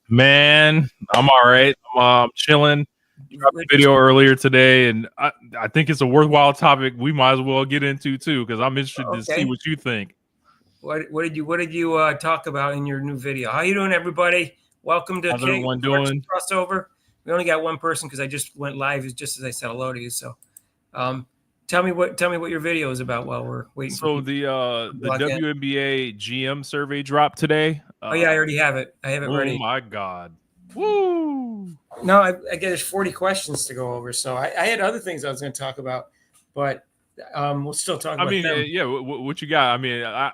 Man, I'm all right. I'm chilling. Dropped a video earlier today, and I think it's a worthwhile topic we might as well get into too, because I'm interested to see Okay. what you think. What did you talk about in your new video? How you doing, everybody? Welcome to How's everyone Clark's doing? crossover. We only got one person because I just went live just as I said hello to you. So, um, tell me what your video is about while we're waiting for So people the to log in. WNBA GM survey dropped today. Oh yeah, I already have it. I have it Oh ready. my God. Woo! No, I get there's 40 questions to go over. So I had other things I was going to talk about, but we'll still talk I about mean, them. yeah. What you got? I mean, I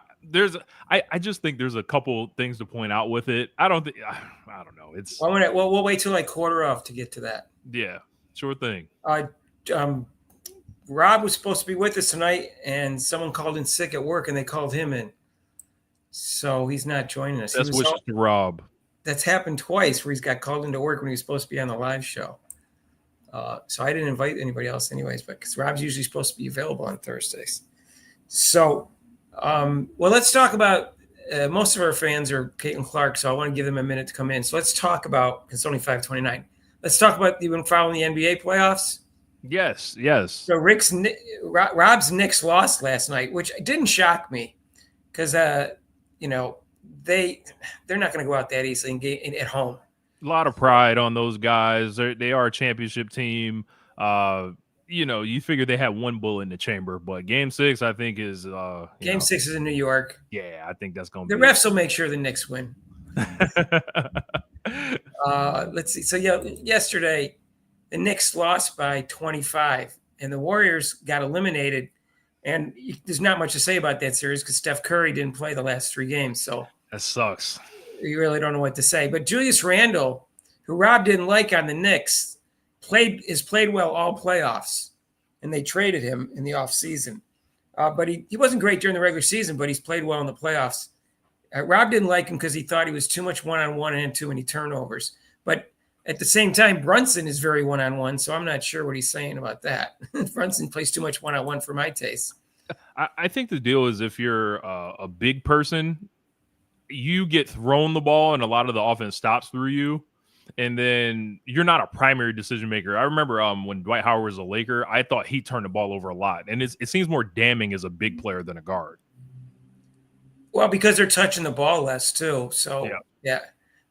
just think there's a couple things to point out with it. I don't think I don't know. It's Well, we'll wait till like quarter off to get to that. yeah, sure thing. Um, Rob was supposed to be with us tonight, and someone called in sick at work, and they called him in, so he's not joining us. Best wishes to Rob. That's happened twice where he's got called into work when he was supposed to be on the live show. So I didn't invite anybody else, anyways, but because Rob's usually supposed to be available on Thursdays. So, well, let's talk about. Most of our fans are Caitlin Clark, so I want to give them a minute to come in. So let's talk about. It's only 5:29. Let's talk about you've been following the NBA playoffs. Yes. So Rob's Knicks lost last night, which didn't shock me because they're not going to go out that easily at home. A lot of pride on those guys. They are a championship team. You figure they had one bullet in the chamber, but Game 6, I think, is Game 6 is in New York. Yeah, I think that's going to be. The refs will make sure the Knicks win. Let's see. So yesterday the Knicks lost by 25, and the Warriors got eliminated. And there's not much to say about that series because Steph Curry didn't play the last 3 games. So that sucks. You really don't know what to say. But Julius Randle, who Rob didn't like on the Knicks, has played well all playoffs, and they traded him in the offseason. But he wasn't great during the regular season, but he's played well in the playoffs. Rob didn't like him because he thought he was too much one-on-one and too many turnovers. But at the same time, Brunson is very one-on-one, so I'm not sure what he's saying about that. Brunson plays too much one-on-one for my taste. I think the deal is if you're a big person, you get thrown the ball and a lot of the offense stops through you, and then you're not a primary decision maker. I remember when Dwight Howard was a Laker, I thought he turned the ball over a lot, and it seems more damning as a big player than a guard. Well, because they're touching the ball less too. So yeah.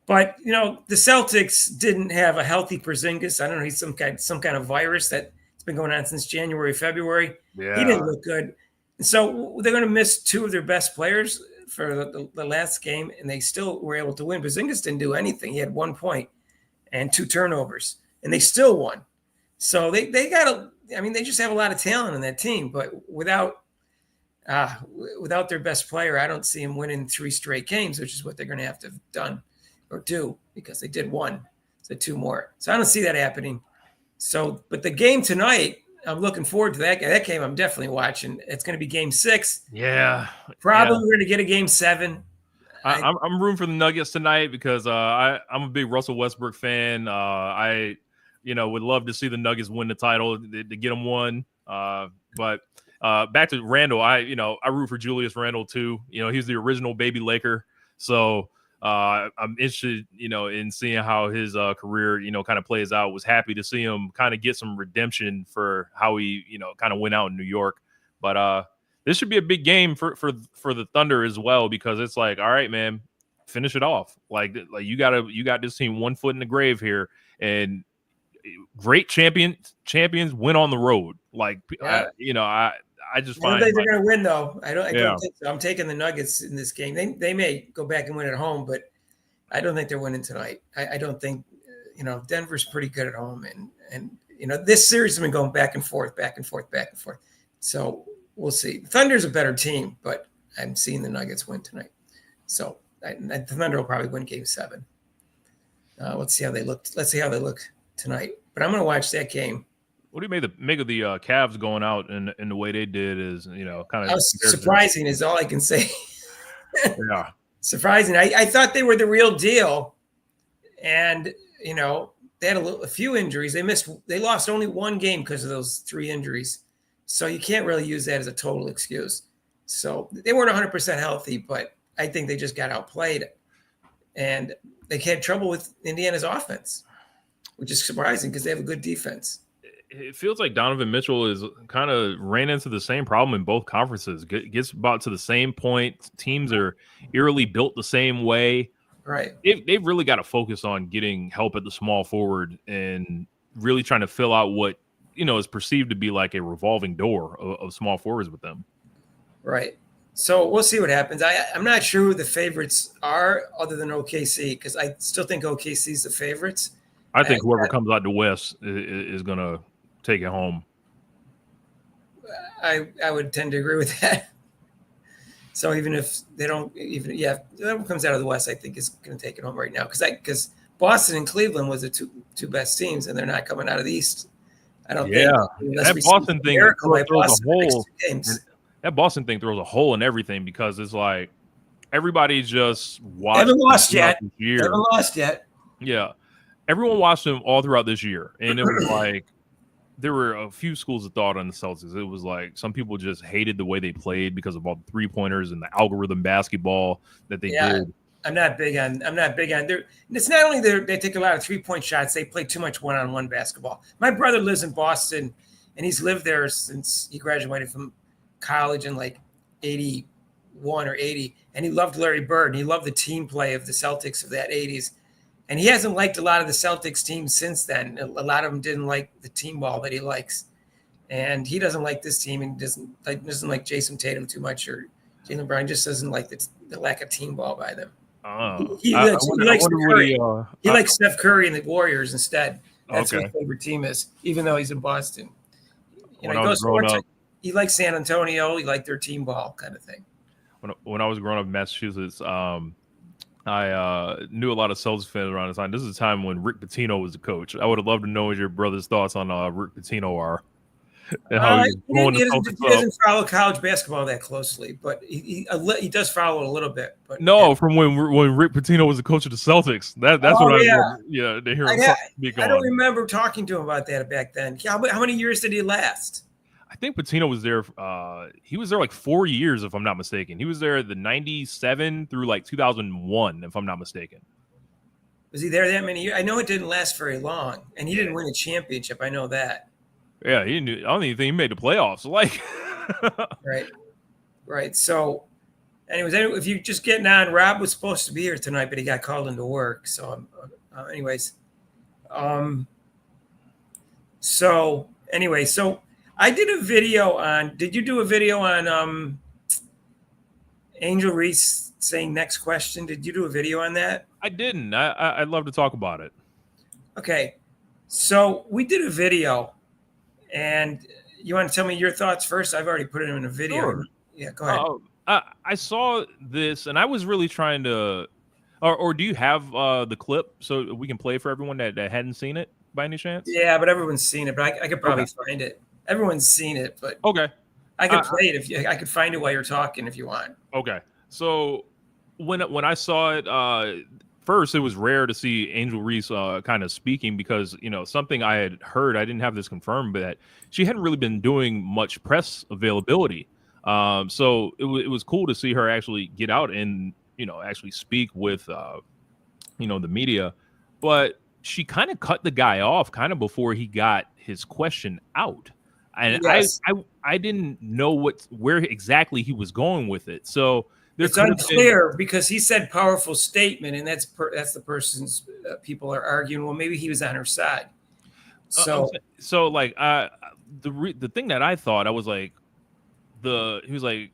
But the Celtics didn't have a healthy Porzingis. I don't know, he's some kind of virus that's been going on since January, February. Yeah. He didn't look good. And so they're going to miss 2 of their best players for the last game, and they still were able to win. Porzingis didn't do anything. He had 1 point and 2 turnovers, and they still won. So they just have a lot of talent on that team, but without their best player, I don't see them winning 3 straight games, which is what they're going to have to have done or do, because they did 1, so 2 more. So I don't see that happening. So, but the game tonight, I'm looking forward to that. That game I'm definitely watching. It's going to be Game 6. Yeah. Probably we're going to get a Game 7. I'm rooting for the Nuggets tonight because I'm a big Russell Westbrook fan. I would love to see the Nuggets win the title to get them one. But back to Randall, I root for Julius Randle too. He's the original baby Laker. So I'm interested, in seeing how his career, kind of plays out. Was happy to see him kind of get some redemption for how he, kind of went out in New York. But this should be a big game for the Thunder as well, because it's like, all right, man, finish it off. Like you got this team 1 foot in the grave here, and great champions win on the road. Like, yeah. I just find I don't think they're going to win, though. I don't think so. I'm taking the Nuggets in this game. They may go back and win at home, but I don't think they're winning tonight. I don't think, Denver's pretty good at home, and this series has been going back and forth. So we'll see. Thunder's a better team, but I'm seeing the Nuggets win tonight. So the Thunder will probably win Game 7. Let's see how they look. Let's see how they look tonight. But I'm going to watch that game. What do you make of the Cavs going out in the way they did? Is kind of surprising is all I can say. Yeah, surprising. I thought they were the real deal, and they had a few injuries. They lost only 1 game because of those 3 injuries. So you can't really use that as a total excuse. So they weren't 100% healthy, but I think they just got outplayed. and they had trouble with Indiana's offense, which is surprising because they have a good defense. It feels like Donovan Mitchell is kind of ran into the same problem in both conferences. Gets about to the same point. Teams are eerily built the same way. Right. They've really got to focus on getting help at the small forward and really trying to fill out what is perceived to be like a revolving door of small forwards with them. Right. So we'll see what happens. I'm not sure who the favorites are other than OKC, because I still think OKC is the favorites. I think whoever comes out the West is going to take it home. I would tend to agree with that. So even if they don't, whoever comes out of the West, I think is going to take it home right now, because Boston and Cleveland was the two best teams, and they're not coming out of the East. I don't think. That Boston thing throws a hole. That Boston thing throws a hole in everything, because it's like everybody's just watching. Haven't lost yet. Haven't lost yet. Yeah, everyone watched them all throughout this year, and it was like there were a few schools of thought on the Celtics. It was like some people just hated the way they played because of all the 3-pointers and the algorithm basketball that they did. I'm not big on there. It's not only they take a lot of 3-point shots, they play too much one-on-one basketball. My brother lives in Boston, and he's lived there since he graduated from college in like 81 or 80, and he loved Larry Bird, and he loved the team play of the Celtics of that 80s. And he hasn't liked a lot of the Celtics teams since then. A lot of them didn't like the team ball that he likes. And he doesn't like this team, and doesn't like Jason Tatum too much, or Jaylen Brown. Just doesn't like the lack of team ball by them. He likes Steph Curry and the Warriors instead. That's what his favorite team is, even though he's in Boston. He likes San Antonio. He liked their team ball kind of thing. When I was growing up in Massachusetts, I knew a lot of Celtics fans around the time. This is a time when Rick Pitino was the coach. I would have loved to know what your brother's thoughts on Rick Pitino are. And how he doesn't follow college basketball that closely, but he does follow it a little bit. But from when Rick Pitino was the coach of the Celtics. That's what I to hear him speak on. I don't remember talking to him about that back then. How many years did he last? I think Pitino was there. He was there like 4 years, if I'm not mistaken. He was there the 97 through like 2001, if I'm not mistaken. Was he there that many years? I know it didn't last very long, and he didn't win a championship. I know that. Yeah, I don't even think he made the playoffs. Like, right. So, anyways, if you're just getting on, Rob was supposed to be here tonight, but he got called into work. So, so I did a video on. Did you do a video on Angel Reese saying next question? Did you do a video on that? I didn't. I'd love to talk about it. Okay, so we did a video. And you want to tell me your thoughts first? I've already put it in a video. Sure. Yeah, go ahead. I saw this, and I was really trying to or do you have the clip so we can play for everyone that hadn't seen it by any chance? Yeah, but everyone's seen it, but I could probably find it. Everyone's seen it, but I could play it I could find it while you're talking if you want. Okay. So when I saw it, first, it was rare to see Angel Reese kind of speaking, because, something I had heard, I didn't have this confirmed, but that she hadn't really been doing much press availability. So it was cool to see her actually get out and, actually speak with, the media. But she kind of cut the guy off kind of before he got his question out. And yes. I didn't know where exactly he was going with it. So it's unclear because he said powerful statement, and that's the person's people are arguing. Well, maybe he was on her side. So the thing that I thought, I was like, he was like,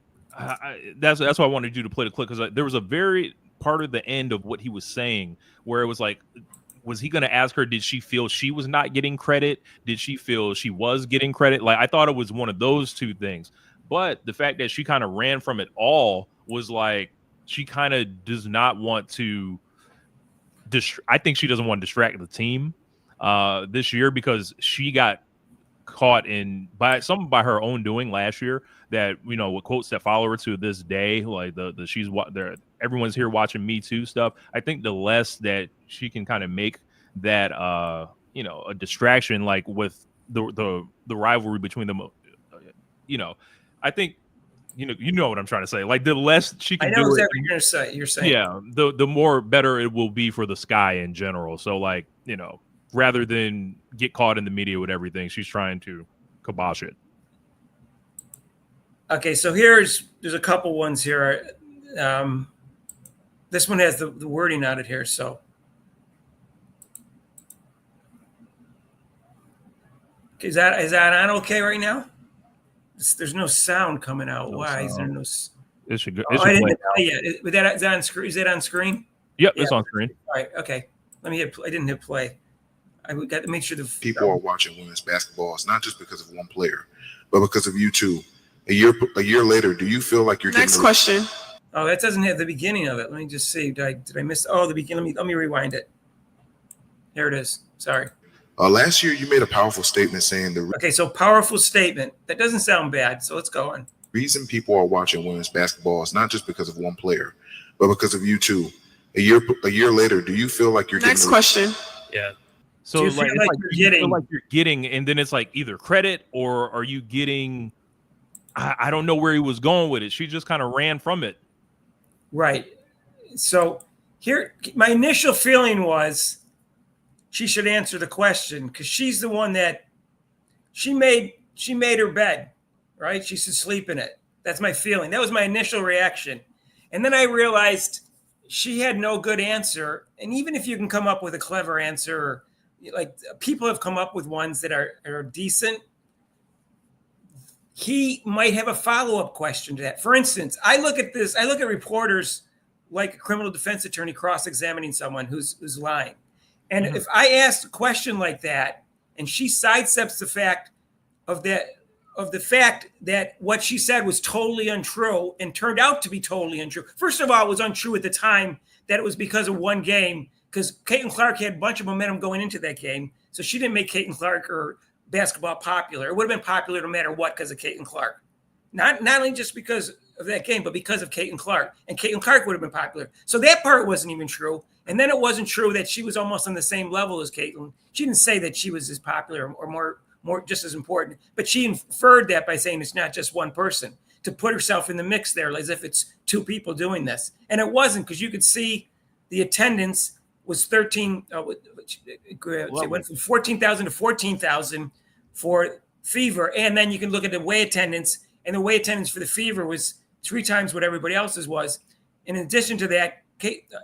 that's why I wanted you to play the clip, because there was a very part of the end of what he was saying where it was like, was he going to ask her, did she feel she was not getting credit? Did she feel she was getting credit? Like, I thought it was one of those two things. But the fact that she kind of ran from it all was like, she kind of does not want to I think she doesn't want to distract the team this year, because she got caught by her own doing last year that, with quotes that follow her to this day, like everyone's here watching Me Too stuff. I think the less that she can kind of make that, a distraction, like with the rivalry between them, I think you know what I'm trying to say. Like the less she can I know do exactly what you're saying. Yeah, the more better it will be for the sky in general. So like, rather than get caught in the media with everything, she's trying to kibosh it. Okay, so there's a couple ones here. This one has the wording on it here, so. Is that on okay right now? There's no sound coming out. No Why sound. is there no? It should go. I didn't hit play yet. Is that on screen? Is that on screen? Yep, it's on screen. All right, okay. Let me hit. I didn't hit play. I got to make sure the people are watching women's basketball. It's not just because of one player, but because of you two. A year later, do you feel like you're next question? Oh, that doesn't have the beginning of it. Let me just see. Did I miss? Oh, the beginning. Let me rewind it. Here it is. Sorry. Last year, you made a powerful statement saying Okay, so powerful statement. That doesn't sound bad. So let's go on. Reason people are watching women's basketball is not just because of one player, but because of you two. A year later, do you feel like you're next question? Yeah. So you feel like you're getting, and then it's like either credit or are you getting? I don't know where he was going with it. She just kind of ran from it. Right. So here, my initial feeling was she should answer the question because she's the one that she made her bed, right? She should sleep in it. That's my feeling. That was my initial reaction. And then I realized she had no good answer. And even if you can come up with a clever answer, like people have come up with ones that are decent, he might have a follow-up question to that. For instance, I look at reporters like a criminal defense attorney cross-examining someone who's lying. And if I ask a question like that and she sidesteps the fact that what she said was totally untrue and turned out to be totally untrue. First of all, it was untrue at the time that it was because of one game, because Caitlin Clark had a bunch of momentum going into that game. So she didn't make Caitlin Clark or basketball popular. It would have been popular no matter what because of Caitlin Clark. Not only just because of that game, but because of Caitlin Clark. And Caitlin Clark would have been popular. So that part wasn't even true. And then it wasn't true that she was almost on the same level as Caitlin. She didn't say that she was as popular or more just as important, but she inferred that by saying it's not just one person, to put herself in the mix there as if it's two people doing this. And it wasn't, because you could see the attendance was 13. It went from 14,000 to 14,000 for Fever. And then you can look at the away attendance, and the away attendance for the Fever was 3 times what everybody else's was. And in addition to that,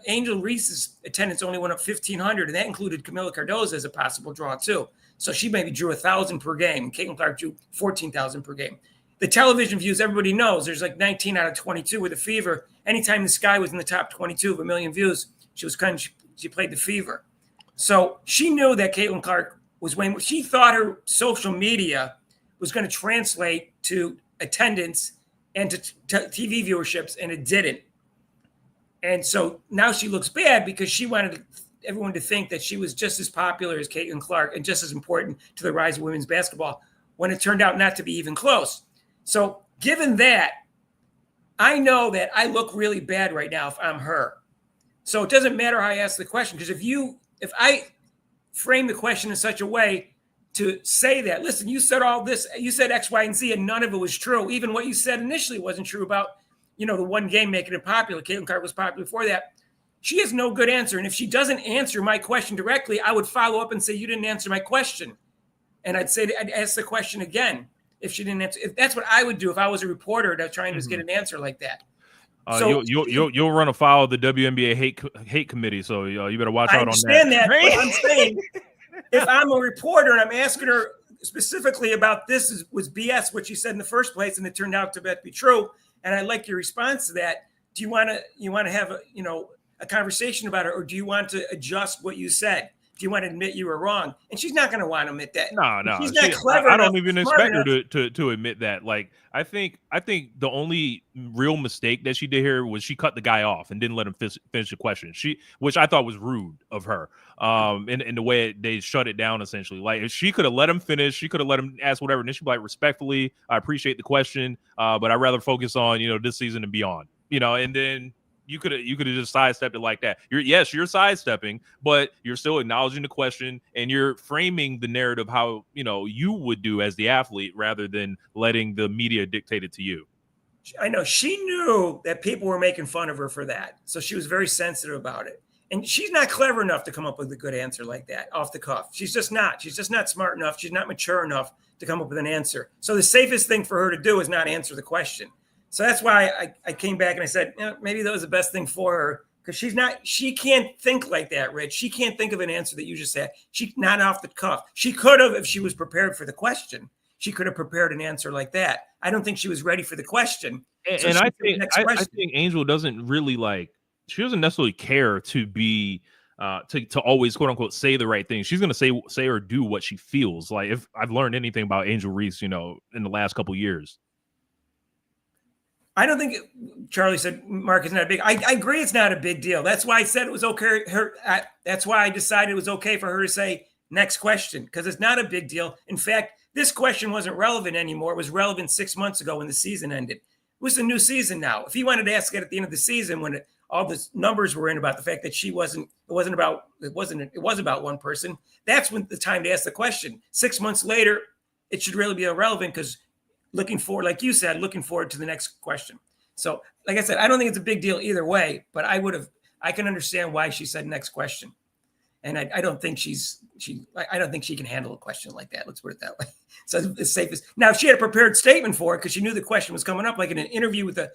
Angel Reese's attendance only went up 1,500, and that included Camila Cardozo as a possible draw too. So she maybe drew 1,000 per game, and Caitlin Clark drew 14,000 per game. The television views, everybody knows there's like 19 out of 22 with the Fever. Anytime the Sky was in the top 22 of a million views, she played the Fever. So she knew that Caitlin Clark was winning. She thought her social media was going to translate to attendance and to TV viewerships, and it didn't. And so now she looks bad because she wanted everyone to think that she was just as popular as Caitlin Clark and just as important to the rise of women's basketball, when it turned out not to be even close. So given that, I know that I look really bad right now if I'm her. So it doesn't matter how I ask the question, because if I frame the question in such a way to say that, listen, you said all this, you said X, Y, and Z, and none of it was true. Even what you said initially wasn't true about, the one game making it popular. Caitlin Clark was popular before that. She has no good answer. And if she doesn't answer my question directly, I would follow up and say, you didn't answer my question. And I'd ask the question again if she didn't answer. If that's what I would do if I was a reporter that's trying to get an answer like that. So you'll run afoul of the WNBA hate committee, so you better watch out on that. I understand that, but I'm saying if I'm a reporter and I'm asking her specifically about this was BS, what she said in the first place, and it turned out to be true, and I like your response to that. Do you want to have a conversation about it, or do you want to adjust what you said? Do you want to admit you were wrong? And she's not going to want to admit that. No. She's not clever. I don't even expect her to admit that. Like, I think the only real mistake that she did here was she cut the guy off and didn't let him finish the question. Which I thought was rude of her. In the way they shut it down, essentially. Like, if she could have let him finish, she could have let him ask whatever. And then she'd be like, respectfully, I appreciate the question, but I'd rather focus on this season and beyond. And then you could have just sidestepped it like that. You're sidestepping, but you're still acknowledging the question, and you're framing the narrative how you would do as the athlete, rather than letting the media dictate it to you. I know she knew that people were making fun of her for that. So she was very sensitive about it. And she's not clever enough to come up with a good answer like that off the cuff. She's just not. She's just not smart enough. She's not mature enough to come up with an answer. So the safest thing for her to do is not answer the question. So that's why I came back and I said, maybe that was the best thing for her, because she can't think like that, Rich. She can't think of an answer that you just said. She's not off the cuff. She could have, if she was prepared for the question, she could have prepared an answer like that. I don't think she was ready for the question. So and I think Angel doesn't really she doesn't necessarily care to be to always quote unquote say the right thing. She's gonna say or do what she feels. Like, if I've learned anything about Angel Reese, in the last couple years. I don't think Charlie said Mark is not a big. I agree, it's not a big deal. That's why I said it was okay. That's why I decided it was okay for her to say next question, because it's not a big deal. In fact, this question wasn't relevant anymore. It was relevant 6 months ago when the season ended. It was a new season now. If he wanted to ask it at the end of the season when all the numbers were in about the fact that it was about one person, that's when the time to ask the question. 6 months later, it should really be irrelevant, because looking forward, like you said, looking forward to the next question. So, like I said, I don't think it's a big deal either way, but I can understand why she said next question. And I don't think I don't think she can handle a question like that. Let's put it that way. So it's safest. Now, if she had a prepared statement for it, because she knew the question was coming up, like in an interview with a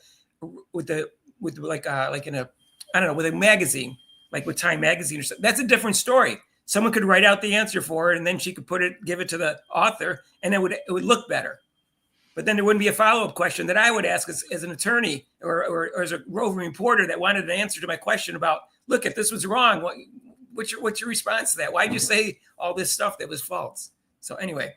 magazine, like with Time Magazine or something, that's a different story. Someone could write out the answer for her, and then she could give it to the author, and it would look better. But then there wouldn't be a follow-up question that I would ask as an attorney or as a roving reporter that wanted an answer to my question about, look, if this was wrong, what's your response to that? Why'd you say all this stuff that was false? So anyway,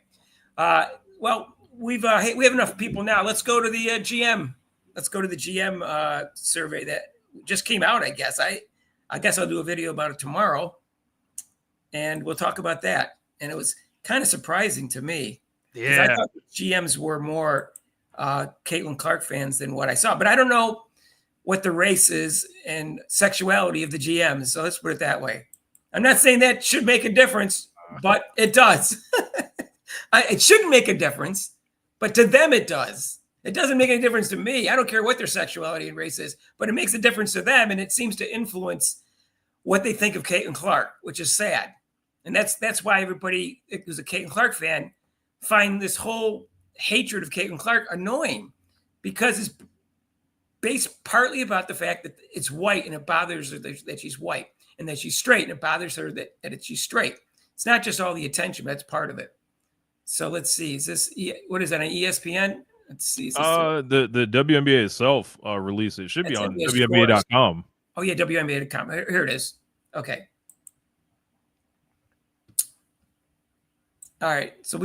well, we have enough people now. Let's go to the GM. Let's go to the GM survey that just came out, I guess. I guess I'll do a video about it tomorrow, and we'll talk about that. And it was kind of surprising to me. Yeah, I thought the GMs were more Caitlin Clark fans than what I saw. But I don't know what the race is and sexuality of the GMs. So let's put it that way. I'm not saying that should make a difference, but it does. It shouldn't make a difference, but to them it does. It doesn't make any difference to me. I don't care what their sexuality and race is, but it makes a difference to them, and it seems to influence what they think of Caitlin Clark, which is sad. And that's why everybody who's a Caitlin Clark fan find this whole hatred of Caitlin Clark annoying, because it's based partly about the fact that it's white and it bothers her that she's white, and that she's straight and it bothers her that she's straight. It's not just all the attention, but that's part of it. So let's see. Is this, what is that, on ESPN? Let's see. The WNBA itself released it. Should be on WNBA.com. Oh, yeah, WNBA.com. Here it is. Okay. All right. So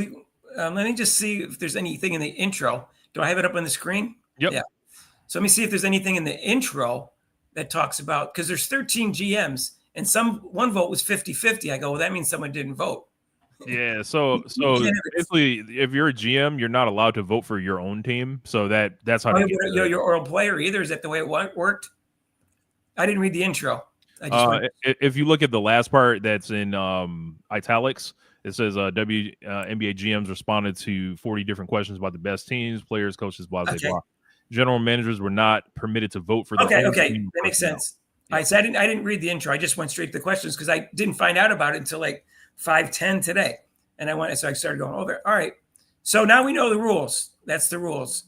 let me just see if there's anything in the intro. Do I have it up on the screen? Yep. Yeah. So let me see if there's anything in the intro that talks about, because there's 13 GMs and one vote was 50-50. I go, well, that means someone didn't vote. Yeah. So basically, if you're a GM, you're not allowed to vote for your own team. So that's how your oral player either. Is that the way it worked? I didn't read the intro. If you look at the last part that's in italics, it says NBA GMs responded to 40 different questions about the best teams, players, coaches, blah, blah, blah. General managers were not permitted to vote for the Okay, that makes sense. Yeah. So I didn't read the intro. I just went straight to the questions because I didn't find out about it until like 5:10 today. And so I started going over. All right. So now we know the rules. That's the rules.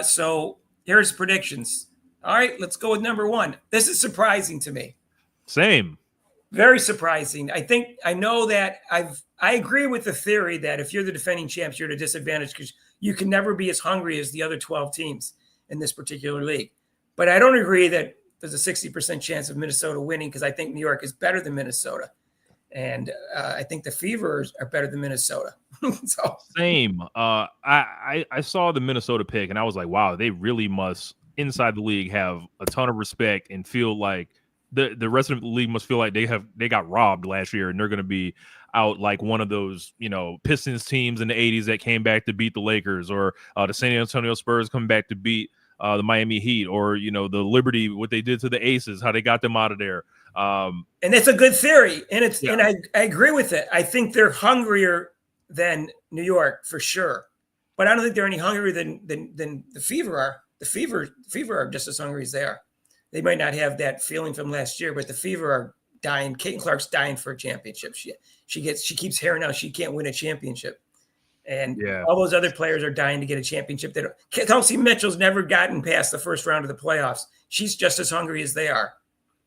So here's predictions. All right, let's go with number one. This is surprising to me. Same. Very surprising. I know that I agree with the theory that if you're the defending champs, you're at a disadvantage because you can never be as hungry as the other 12 teams in this particular league. But I don't agree that there's a 60% chance of Minnesota winning, because I think New York is better than Minnesota. And I think the Fever are better than Minnesota. So same. I saw the Minnesota pick and I was like, wow, they really must inside the league have a ton of respect and feel like the rest of the league must feel like they got robbed last year and they're going to be out like one of those, Pistons teams in the 80s that came back to beat the Lakers, or the San Antonio Spurs come back to beat the Miami Heat, or, the Liberty, what they did to the Aces, how they got them out of there. And it's a good theory. And and I agree with it. I think they're hungrier than New York for sure. But I don't think they're any hungrier than the Fever are. the Fever are just as hungry as they are. They might not have that feeling from last year, but the Fever are dying. Caitlin Clark's dying for a championship. She keeps hearing out she can't win a championship. And all those other players are dying to get a championship. Kelsey Mitchell's never gotten past the first round of the playoffs. She's just as hungry as they are.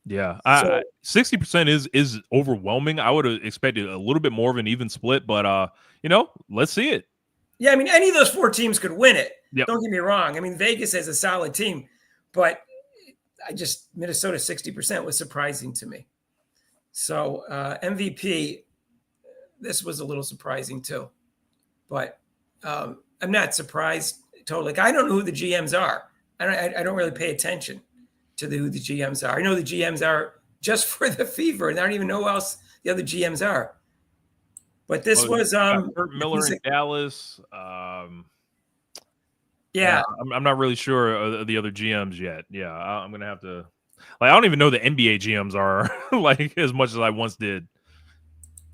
Yeah, 60% is overwhelming. I would have expected a little bit more of an even split, but let's see it. Yeah, I mean, any of those 4 teams could win it. Yep. Don't get me wrong. I mean, Vegas has a solid team, but Minnesota 60% was surprising to me. So MVP, this was a little surprising too. But I'm not surprised totally. Like, I don't know who the GMs are. I don't really pay attention to who the GMs are. I know the GMs are just for the Fever, and I don't even know who else the other GMs are. But this was Kurt Miller in Dallas. I'm not really sure of the other GMs yet. Yeah, I'm gonna have to. I don't even know the NBA GMs are like as much as I once did.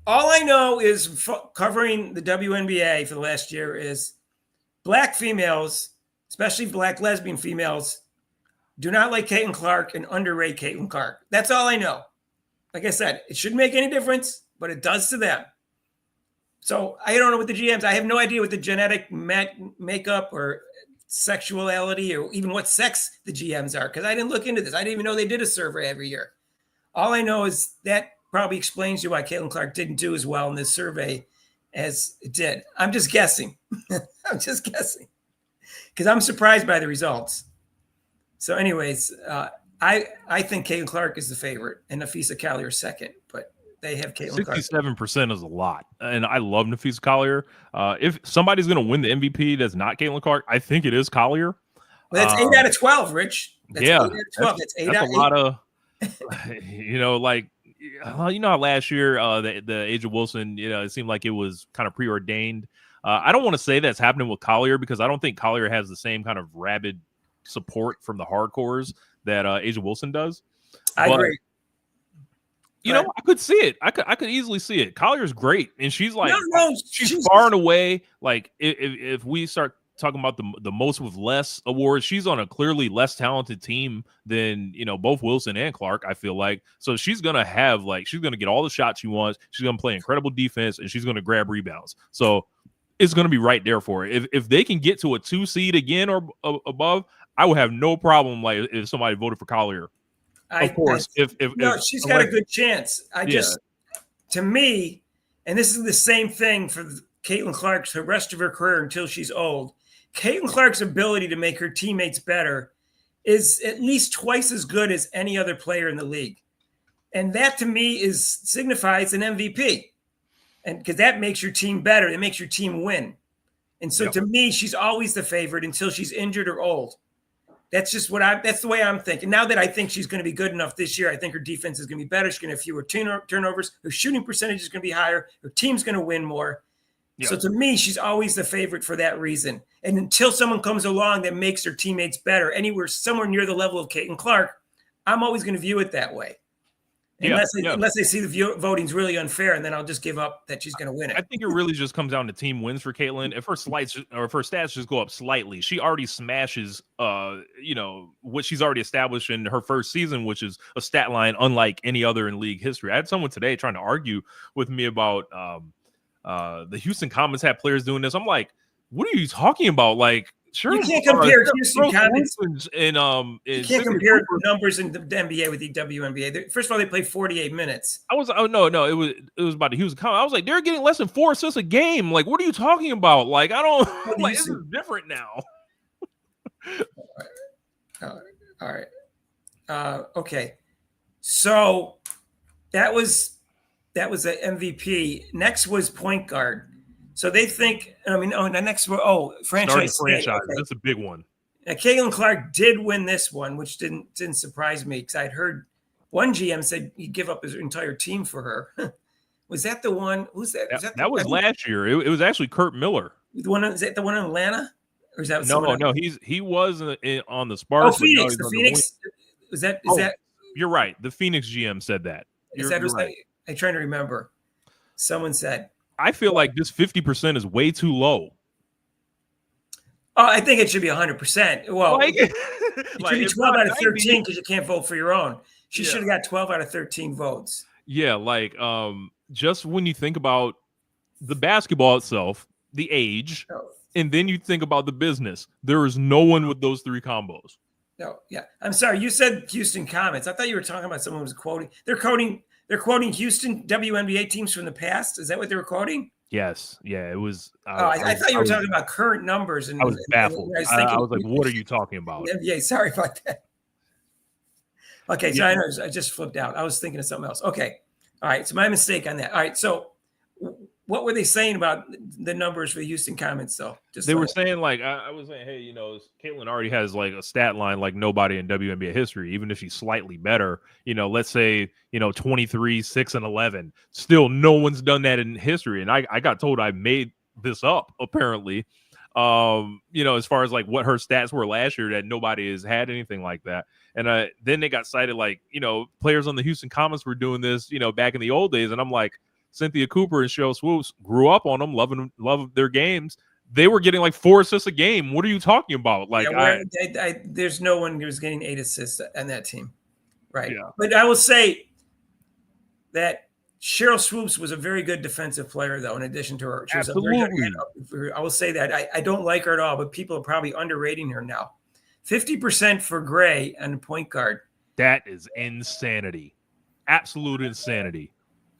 All I know is covering the WNBA for the last year is black females, especially black lesbian females, do not like Caitlin Clark and underrate Caitlin Clark. That's all I know. Like I said, it shouldn't make any difference, but it does to them. So I don't know what the GMs, I have no idea what the genetic makeup or sexuality or even what sex the GMs are, because I didn't look into this. I didn't even know they did a survey every year. All I know is that probably explains to you why Caitlin Clark didn't do as well in this survey as it did. I'm just guessing. I'm just guessing because I'm surprised by the results. So anyways, I think Caitlin Clark is the favorite and Nafisa Collier second, but they have Caitlin Clark. 67% is a lot, and I love Nafisa Collier. If somebody's going to win the MVP that's not Caitlin Clark, I think it is Collier. Well, that's 8 out of 12, Rich. That's 8 out of 12. That's 8 out of 8. A lot of, how last year the A'ja Wilson, it seemed like it was kind of preordained. I don't want to say that's happening with Collier because I don't think Collier has the same kind of rabid support from the hardcores that A'ja Wilson does. I agree. I could see it. I could easily see it. Collier's great, and she's like she's far and away. Like if we start talking about the most with less awards, she's on a clearly less talented team than both Wilson and Clark. I feel like so she's gonna get all the shots she wants. She's gonna play incredible defense, and she's gonna grab rebounds. So it's gonna be right there for her. If they can get to a 2 seed again or above, I would have no problem if somebody voted for Collier. Of course, if she's got a good chance. To me, and this is the same thing for Caitlin Clark's the rest of her career until she's old. Caitlin Clark's ability to make her teammates better is at least twice as good as any other player in the league, and that to me signifies an MVP, and because that makes your team better, it makes your team win. And so to me, she's always the favorite until she's injured or old. That's just that's the way I'm thinking. Now that I think she's going to be good enough this year, I think her defense is going to be better. She's going to have fewer turnovers. Her shooting percentage is going to be higher. Her team's going to win more. Yeah. So to me, she's always the favorite for that reason. And until someone comes along that makes their teammates better, somewhere near the level of Caitlin Clark, I'm always going to view it that way. Unless they see the voting's really unfair, and then I'll just give up that she's going to win it. I think it really just comes down to team wins for Caitlin. If her stats just go up slightly, she already smashes, what she's already established in her first season, which is a stat line unlike any other in league history. I had someone today trying to argue with me about the Houston Comets had players doing this. I'm like, what are you talking about? Like, sure, you can't compare Houston Comets and you can't compare numbers in the NBA with the WNBA. First of all, they played 48 minutes. It was about the Houston Comets. I was like, they're getting less than 4 assists a game. Like, what are you talking about? Like, I don't like this is different now. All right. Okay. So that was the MVP. Next was point guard. So they think, the next one, franchise. Okay. That's a big one. Now, Caitlin Clark did win this one, which didn't surprise me because I'd heard one GM said he'd give up his entire team for her. Was that the one? Who's that? That was last year. It was actually Kurt Miller. Is that the one in Atlanta? Or is that no? He was on the Sparks. Oh, Phoenix. The Phoenix. Is that? You're right. The Phoenix GM said that. You're right. I'm trying to remember. Someone said. I feel like this 50% is way too low. Oh, I think it should be 100%. Well, Like, it like should be it's 12 not out of 90. 13 because you can't vote for your own. She Yeah. should have got 12 out of 13 votes. Yeah, like just when you think about the basketball itself, the age, No, and then you think about the business, there is no one with those three combos. no, yeah. I'm sorry. You said Houston Comets. I thought you were talking about someone who was quoting. They're quoting Houston WNBA teams from the past. Is that what they were quoting? Yes, yeah, it was. I thought you were talking about current numbers. And I was baffled. I was I thinking, was like, "What are you talking about?" Yeah, sorry about that. Okay, so Yeah. I know I just flipped out. I was thinking of something else. Okay, all right. So my mistake on that. All right. So what were they saying about the numbers for the Houston Comets, though? Just They were saying like I was saying, hey, Caitlin already has like a stat line like nobody in WNBA history, even if she's slightly better. Let's say 23, 6, and 11. Still, no one's done that in history, and I got told I made this up apparently. As far as like what her stats were last year, that nobody has had anything like that. And then they got cited like players on the Houston Comets were doing this back in the old days, and I'm like, Cynthia Cooper and Cheryl Swoops grew up on them, love their games. They were getting like 4 assists a game. What are you talking about? Like, there's no one who was getting 8 assists on that team, right? Yeah. But I will say that Cheryl Swoops was a very good defensive player, though. In addition to her, she was absolutely. a very good. I will say that I don't like her at all, but people are probably underrating her now. 50% for Gray and point guard. That is insanity, absolute insanity.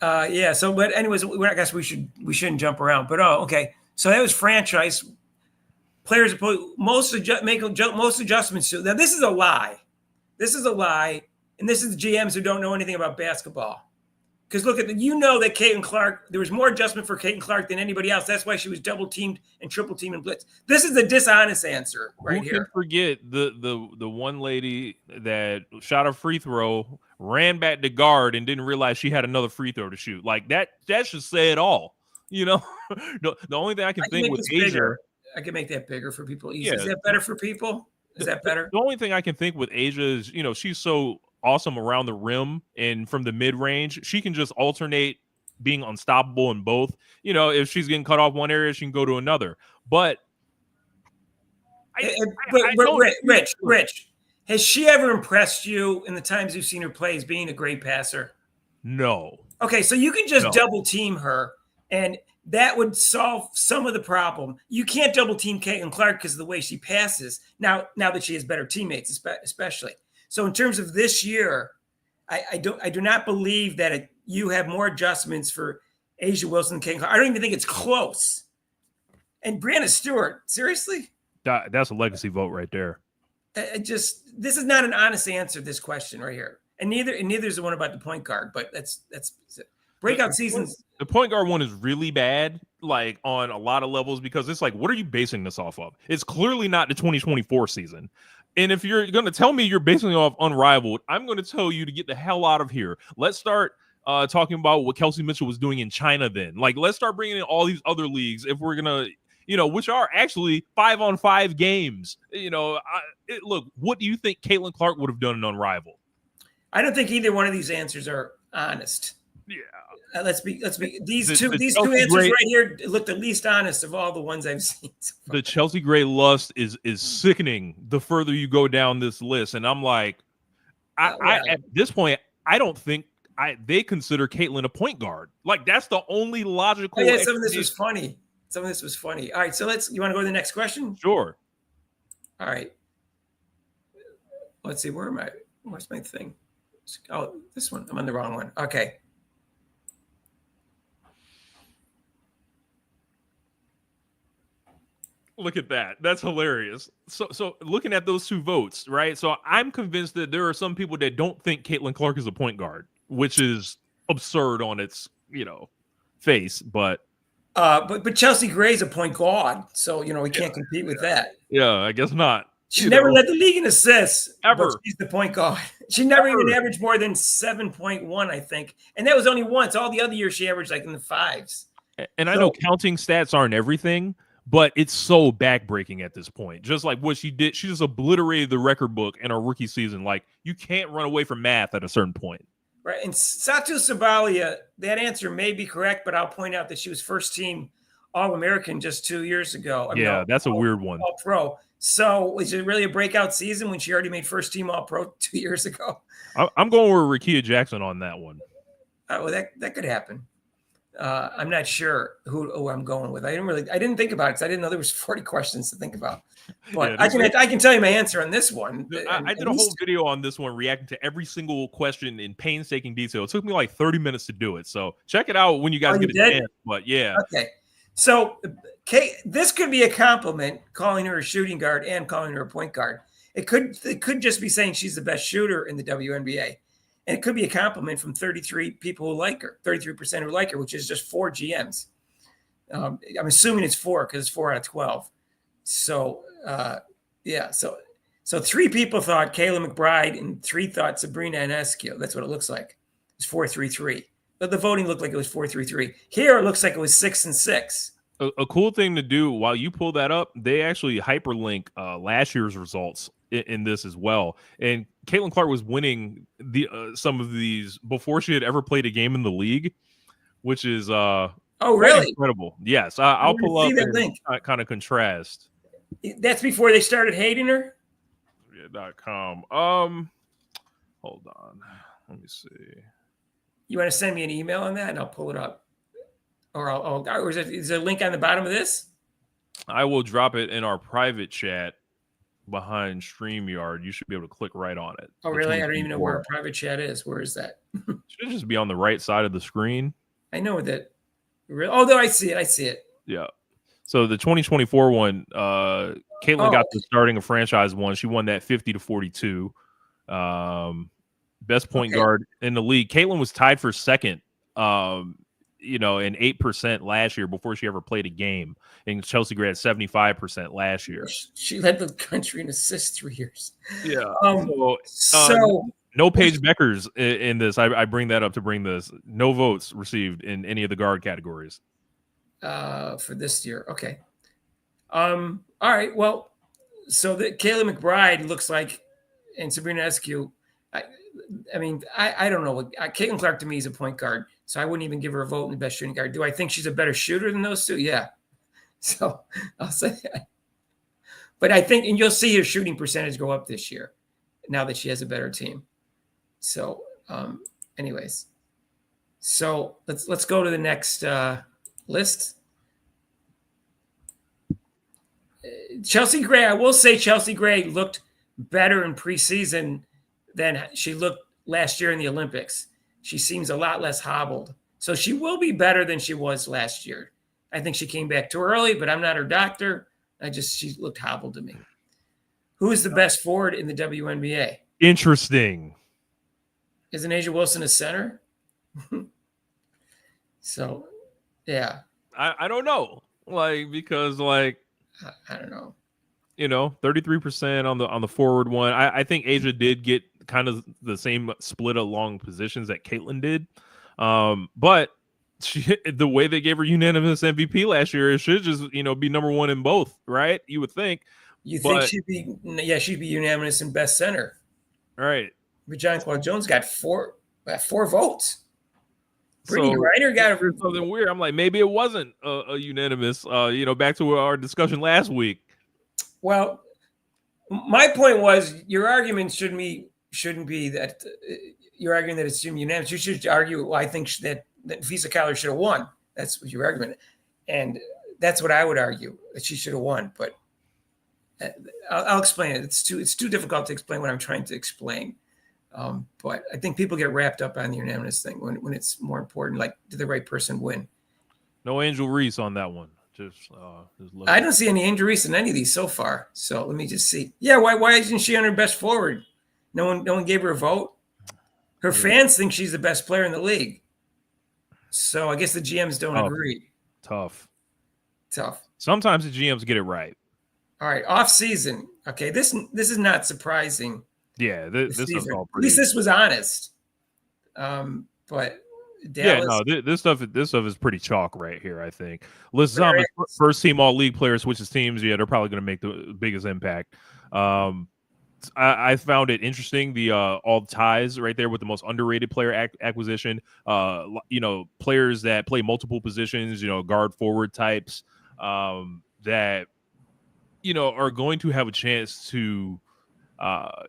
Yeah. So, but anyways, I guess we shouldn't jump around. But okay. So that was franchise players. Most adjustments. Now this is a lie. This is a lie, and this is the GMs who don't know anything about basketball. Because look at that Caitlin Clark. There was more adjustment for Caitlin Clark than anybody else. That's why she was double teamed and triple teamed and blitz. This is the dishonest answer right here. Who can forget the one lady that shot a free throw, ran back to guard, and didn't realize she had another free throw to shoot? Like that should say it all. The only thing I can think with Asia, I can make that bigger for people. Yeah. Is that better for people? Is that better? The only thing I can think with Asia is, she's so awesome around the rim and from the mid range. She can just alternate being unstoppable in both. If she's getting cut off one area, she can go to another. But Rich, has she ever impressed you in the times you've seen her play as being a great passer? No. Okay, so you can just double team her, and that would solve some of the problem. You can't double team Caitlin Clark because of the way she passes. Now that she has better teammates, especially. So in terms of this year, I do not believe that you have more adjustments for Asia Wilson and Caitlin Clark. I don't even think it's close. And Brianna Stewart, seriously? That's a legacy vote right there. This is not an honest answer to this question right here. And neither is the one about the point guard, but that's breakout seasons. The point guard one is really bad, like on a lot of levels, because it's like, what are you basing this off of? It's clearly not the 2024 season. And if you're going to tell me you're basing it off Unrivaled, I'm going to tell you to get the hell out of here. Let's start talking about what Kelsey Mitchell was doing in China then. Like, let's start bringing in all these other leagues if we're going to, which are actually 5-on-5 games. Look, what do you think Caitlin Clark would have done in Unrivaled? I don't think either one of these answers are honest. Yeah. Let's be these two answers right here look the least honest of all the ones I've seen. The Chelsea Gray lust is sickening the further you go down this list, and I'm like, I at this point I don't think they consider Caitlin a point guard. Like that's the only logical. Oh, yeah, some of this was funny. All right, so you want to go to the next question? Sure. All right. Let's see. Where am I? Where's my thing? Oh, this one. I'm on the wrong one. Okay. Look at that. That's hilarious. So looking at those two votes, right? So I'm convinced that there are some people that don't think Caitlin Clark is a point guard, which is absurd on its, face. But Chelsea Gray's a point guard, so we can't compete with that. Yeah, I guess not. She never led the league in assists ever. But she's the point guard. She never even averaged more than 7.1, I think, and that was only once. All the other years she averaged like in the 5s. And I know counting stats aren't everything, but it's so backbreaking at this point. Just like what she did, she just obliterated the record book in her rookie season. Like you can't run away from math at a certain point. Right. And Satu Sabalia, that answer may be correct, but I'll point out that she was first team All-American just 2 years ago. That's a weird one. All-Pro. So is it really a breakout season when she already made first team All-Pro 2 years ago? I'm going with Rakia Jackson on that one. Well, that could happen. I'm not sure who I'm going with. I didn't think about it because I didn't know there was 40 questions to think about. But I can tell you my answer on this one. I did a whole video on this one, reacting to every single question in painstaking detail. It took me like 30 minutes to do it. So check it out when you guys get a chance. But yeah. Okay. So this could be a compliment, calling her a shooting guard and calling her a point guard. It could just be saying she's the best shooter in the WNBA. And it could be a compliment from 33 people who like her, 33% who like her, which is just 4 GMs. I'm assuming it's 4 because it's 4 out of 12. So, So 3 people thought Kayla McBride and 3 thought Sabrina Ionescu. That's what it looks like. It's 4-3-3. But the voting looked like it was 4-3-3. Here it looks like it was 6-6. A cool thing to do while you pull that up, they actually hyperlink last year's results in this as well. And Caitlin Clark was winning some of these before she had ever played a game in the league, which is really incredible. Yes, I'll pull up and kind of contrast. That's before they started hating her. .com. Hold on, let me see. You want to send me an email on that, and I'll pull it up, or is there a link on the bottom of this? I will drop it in our private chat behind StreamYard. You should be able to click right on it. Oh, really? I don't even know where our private chat is. Where is that? Should just be on the right side of the screen. I know that. Oh, no, I see it. Yeah. So the 2024 one, Caitlin got the starting a franchise one. She won that 50-42. Best point guard in the league. Caitlin was tied for second, in 8% last year before she ever played a game. And Chelsea Gray had 75% last year. She led the country in assists 3 years. Yeah. No Paige Beckers in this. I bring that up to bring this. No votes received in any of the guard categories. For this year. Okay. All right. Well, so the Kayla McBride looks like, and Sabrina Ionescu, I don't know. Caitlin Clark to me is a point guard, so I wouldn't even give her a vote in the best shooting guard. Do I think she's a better shooter than those two? Yeah. So I'll say that. But I think, and you'll see her shooting percentage go up this year now that she has a better team. So, anyways, so let's go to the next list. Chelsea Gray, I will say Chelsea Gray looked better in preseason than she looked last year in the Olympics. She seems a lot less hobbled. So she will be better than she was last year. I think she came back too early, but I'm not her doctor. She looked hobbled to me. Who is the best forward in the WNBA? Interesting. Isn't Asia Wilson a center? So, yeah. I don't know. Because I don't know. 33% on the forward one. I think Asia did get kind of the same split along positions that Caitlin did. But the way they gave her unanimous MVP last year, it should just, be number one in both, right? You would think. Think she'd be unanimous in best center. Right. But John Claude Jones got four votes. Brittany Griner got something weird. I'm like, maybe it wasn't a unanimous, back to our discussion last week. Well, my point was your argument shouldn't be that you're arguing that it's unanimous. You should argue, well, I think that Visa Kyler should have won. That's what your argument. And that's what I would argue, that she should have won. But I'll explain it. It's too difficult to explain what I'm trying to explain. But I think people get wrapped up on the unanimous thing when it's more important, like, did the right person win? No Angel Reese on that one. I don't see any injuries in any of these so far. So let me just see. Yeah, why isn't she on her best forward? No one gave her a vote. Her fans think she's the best player in the league. So I guess the GMs don't agree. Tough. Sometimes the GMs get it right. All right, off season. Okay, this is not surprising. Yeah, this is all pretty. At least this was honest. But Dallas, this stuff is pretty chalk right here. I think. Liz Thomas, first team all league player, switches teams. Yeah, they're probably going to make the biggest impact. I found it interesting, the all the ties right there with the most underrated player acquisition. Players that play multiple positions, guard forward types, that are going to have a chance to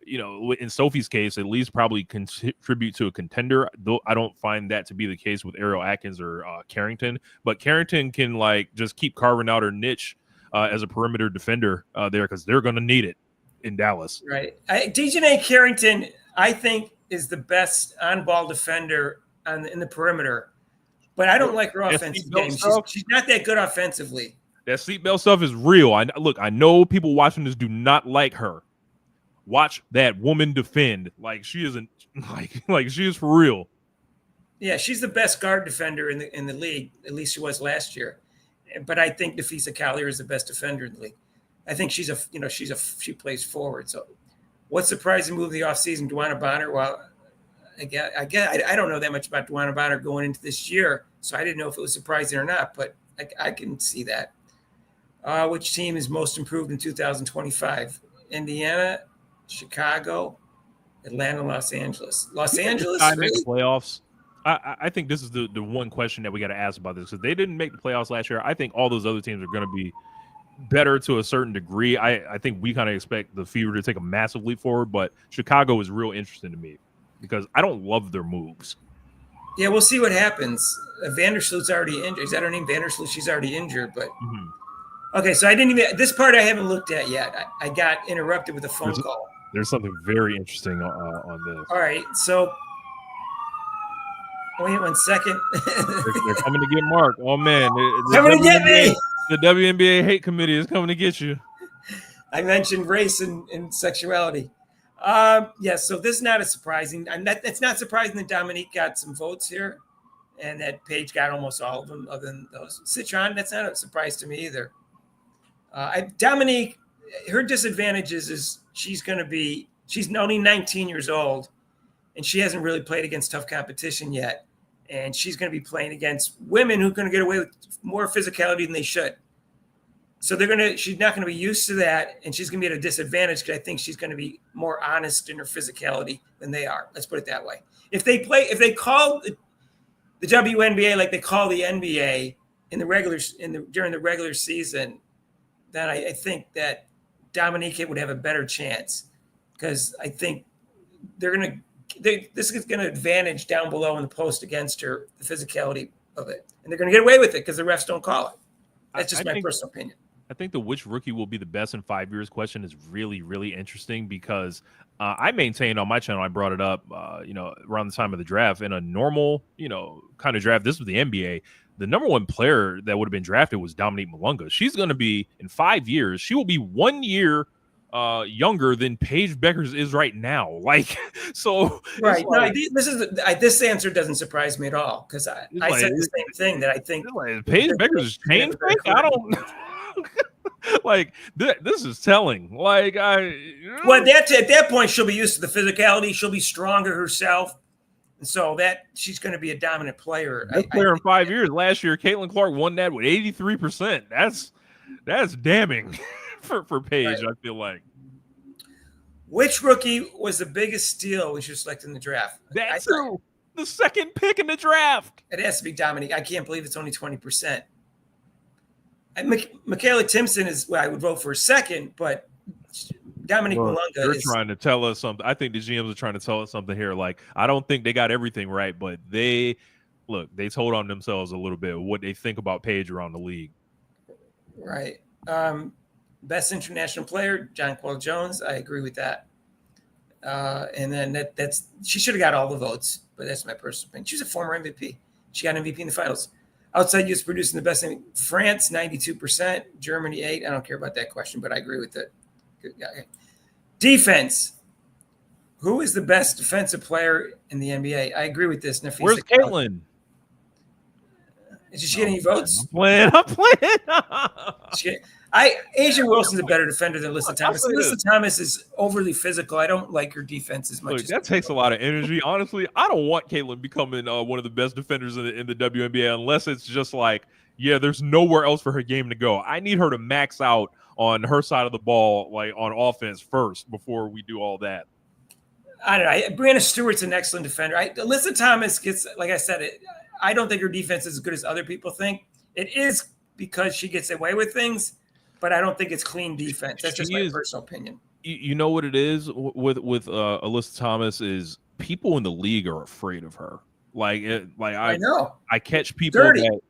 in Sophie's case, at least probably contribute to a contender. Though I don't find that to be the case with Ariel Atkins or Carrington. But Carrington can just keep carving out her niche as a perimeter defender there, because they're going to need it in Dallas. Right. Dejanay Carrington, I think, is the best on-ball defender in the perimeter. But I don't like her offensive game. She's not that good offensively. That seatbelt stuff is real. I know people watching this do not like her. Watch that woman defend like she isn't like she is for real. Yeah, she's the best guard defender in the league. At least she was last year. But I think Nafisa Collier is the best defender in the league. I think she plays forward. So, what surprising move of the offseason? Duana Bonner. Well, I don't know that much about Duana Bonner going into this year, so I didn't know if it was surprising or not. But I can see that. Which team is most improved in 2025? Indiana, Chicago, Atlanta, Los Angeles. Los Angeles make the playoffs. I think this is the one question that we got to ask about this, because they didn't make the playoffs last year. I think all those other teams are going to be better to a certain degree. I think we kind of expect the Fever to take a massive leap forward, but Chicago is real interesting to me because I don't love their moves. Yeah, we'll see what happens. Vandersloot's already injured. Is that her name, Vandersloot? She's already injured, but okay. So I didn't even this part I haven't looked at yet. I got interrupted with a phone call. There's something very interesting on this. All right, so wait 1 second. they're coming to get Mark. Oh man, coming to get me. The WNBA hate committee is coming to get you. I mentioned race and sexuality. So this is not a surprising. It's not surprising that Dominique got some votes here, and that Paige got almost all of them, other than those. Citron, that's not a surprise to me either. Dominique, her disadvantages is she's only 19 years old, and she hasn't really played against tough competition yet. And she's going to be playing against women who are going to get away with more physicality than they should. So she's not going to be used to that, and she's going to be at a disadvantage because I think she's going to be more honest in her physicality than they are. Let's put it that way. If they call the WNBA like they call the NBA during the regular season, then I think that Dominique would have a better chance, because I think this is going to advantage down below in the post against her, the physicality of it. And they're going to get away with it because the refs don't call it. That's just my personal opinion. I think the which rookie will be the best in 5 years question is really, really interesting, because I maintained on my channel, I brought it up, around the time of the draft. In a normal, kind of draft, this was the NBA. The number one player that would have been drafted was Dominique Malunga. She's going to be, in 5 years, she will be 1 year younger than Paige Beckers is right now. Like, so right. No, this answer doesn't surprise me at all, because I said the same thing, that I think Paige Beckers is changed. I don't like this is telling. Like at that point she'll be used to the physicality. She'll be stronger herself, and so that she's going to be a dominant player. In 5 years. Last year, Caitlin Clark won that with 83%. That's damning. For Paige, right. I feel like. Which rookie was the biggest steal when she was selected in the draft? That's the second pick in the draft. It has to be Dominique. I can't believe it's only 20%. Michaela Timpson is I would vote for a second, but Dominique Malunga they're trying to tell us something. I think the GMs are trying to tell us something here. Like, I don't think they got everything right, but they told on themselves a little bit what they think about Paige around the league. Right. Best international player, Jonquel Jones. I agree with that. And then that's she should have got all the votes, but that's my personal opinion. She's a former MVP. She got MVP in the finals. Outside use producing the best in France, 92%, Germany 8%. I don't care about that question, but I agree with it. Defense. Who is the best defensive player in the NBA? I agree with this. Nafisa Where's Caitlin? Did she get any votes? I'm playing. Asia Wilson's a better defender than Alyssa Thomas. Alyssa Thomas is overly physical. I don't like her defense as much. That takes a lot of energy. Honestly, I don't want Caitlin becoming one of the best defenders in the WNBA unless it's just like, yeah, there's nowhere else for her game to go. I need her to max out on her side of the ball, like on offense first before we do all that. I don't know. Brianna Stewart's an excellent defender. Alyssa Thomas gets, like I said, I don't think her defense is as good as other people think. It is because she gets away with things, but I don't think it's clean defense. That's just my personal opinion. You know what it is with Alyssa Thomas is people in the league are afraid of her. I know. I catch people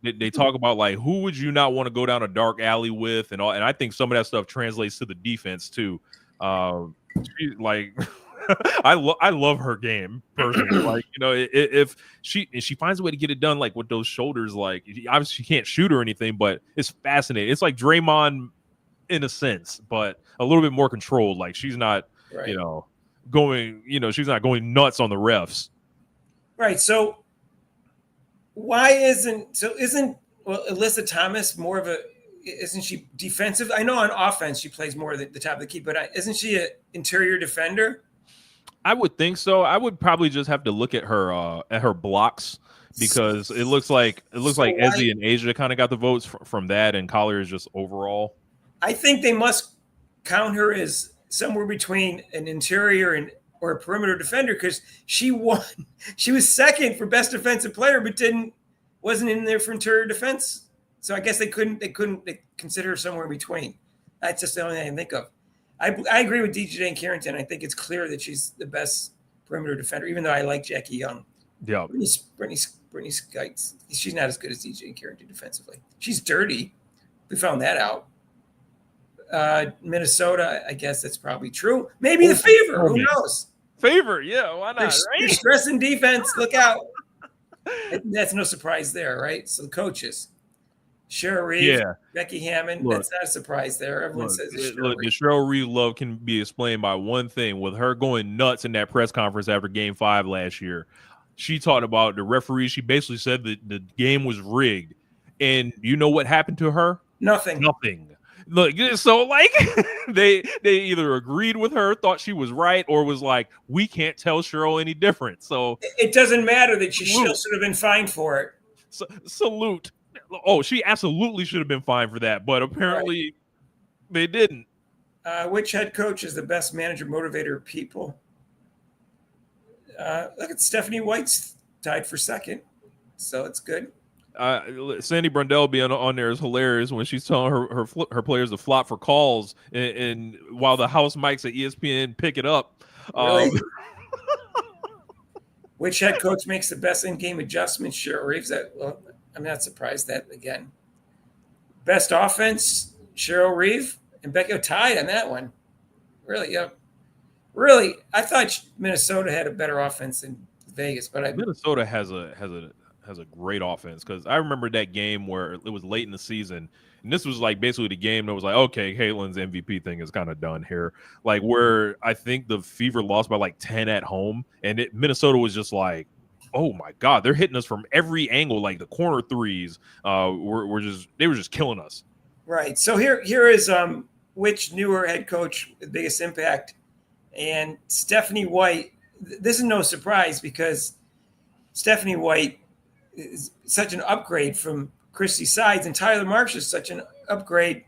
that they talk about like, who would you not want to go down a dark alley with and all, and I think some of that stuff translates to the defense too. I love her game personally. Like, you know, if she finds a way to get it done, like with those shoulders, like obviously she can't shoot or anything, but it's fascinating. It's like Draymond in a sense, but a little bit more controlled. Like she's not, she's not going nuts on the refs. Right. So isn't Alyssa Thomas more of isn't she defensive? I know on offense she plays more at the top of the key, but isn't she an interior defender? I would think so. I would probably just have to look at her blocks because it looks like Ezzy and Asia kind of got the votes from that, and Collier is just overall. I think they must count her as somewhere between an interior or a perimeter defender because she won. She was second for best defensive player, but wasn't in there for interior defense. So I guess they consider her somewhere in between. That's just the only thing I can think of. I agree with DJ and Carrington. I think it's clear that she's the best perimeter defender, even though I like Jackie Young. Yeah. Brittany Skites, she's not as good as DJ and Carrington defensively. She's dirty. We found that out. Minnesota, I guess that's probably true. Maybe the Fever. Who knows? Fever, yeah, why not? They're stressing defense. Look out. That's no surprise there, right? So the coaches. Cheryl Reeve, Becky Hammond. That's not a surprise there. Everyone says it's Cheryl Reeve. The Cheryl Reeve love can be explained by one thing. With her going nuts in that press conference after Game 5 last year, she talked about the referee. She basically said that the game was rigged. And you know what happened to her? Nothing. Look, so like they either agreed with her, thought she was right, or was like, we can't tell Cheryl any different. So it doesn't matter that she still should have been fined for it. Salute. Oh, she absolutely should have been fined for that, but apparently they didn't. Which head coach is the best manager motivator of people? Look at Stephanie White's tied for second, so it's good. Sandy Brundell being on there is hilarious when she's telling her players to flop for calls, and while the house mics at ESPN pick it up. Really? Which head coach makes the best in-game adjustments? Cheryl Reeves. I'm not surprised that again. Best offense, Cheryl Reeve and Becky tied on that one. Really, yeah. Really, I thought Minnesota had a better offense than Vegas, but Minnesota has a great offense because I remember that game where it was late in the season, and this was like basically the game that was like, okay, Caitlin's MVP thing is kind of done here. Like where I think the Fever lost by like 10 at home, and Minnesota was just like, oh my God, they're hitting us from every angle. Like the corner threes, they were just killing us. Right. So here is which newer head coach with the biggest impact, and Stephanie White. This is no surprise because Stephanie White is such an upgrade from Christy Sides, and Tyler Marsh is such an upgrade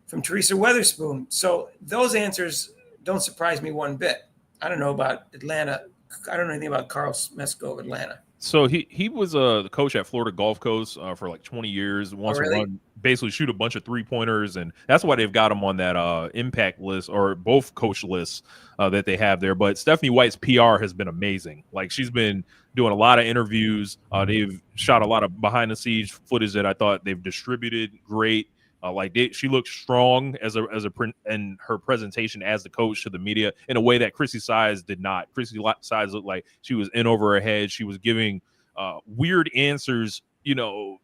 from Teresa Weatherspoon. So those answers don't surprise me one bit. I don't know about Atlanta. I don't know anything about Carl Smesko of Atlanta. So he was the coach at Florida Gulf Coast for like 20 years. Wants to run, basically shoot a bunch of 3-pointers, and that's why they've got him on that impact list or both coach lists that they have there. But Stephanie White's PR has been amazing. Like she's been doing a lot of interviews. They've shot a lot of behind the scenes footage that I thought they've distributed great. She looked strong in her presentation as the coach to the media in a way that Chrissy Sides did not. Chrissy Sides looked like she was in over her head. She was giving weird answers,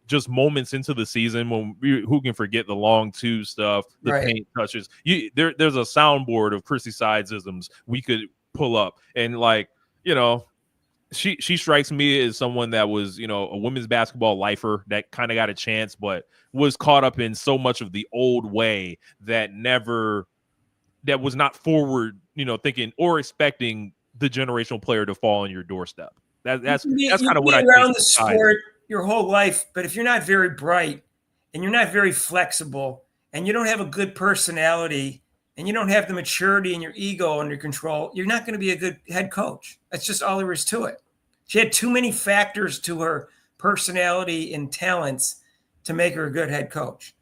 just moments into the season when who can forget the long two stuff, the paint touches. There's a soundboard of Chrissy Sides-isms we could pull up, and she strikes me as someone that was, a women's basketball lifer that kind of got a chance, but was caught up in so much of the old way that was not forward, thinking or expecting the generational player to fall on your doorstep. That's kind of what I think. Around the sport your whole life, but if you're not very bright and you're not very flexible and you don't have a good personality and you don't have the maturity and your ego under control, you're not going to be a good head coach. That's just all there is to it. She had too many factors to her personality and talents to make her a good head coach.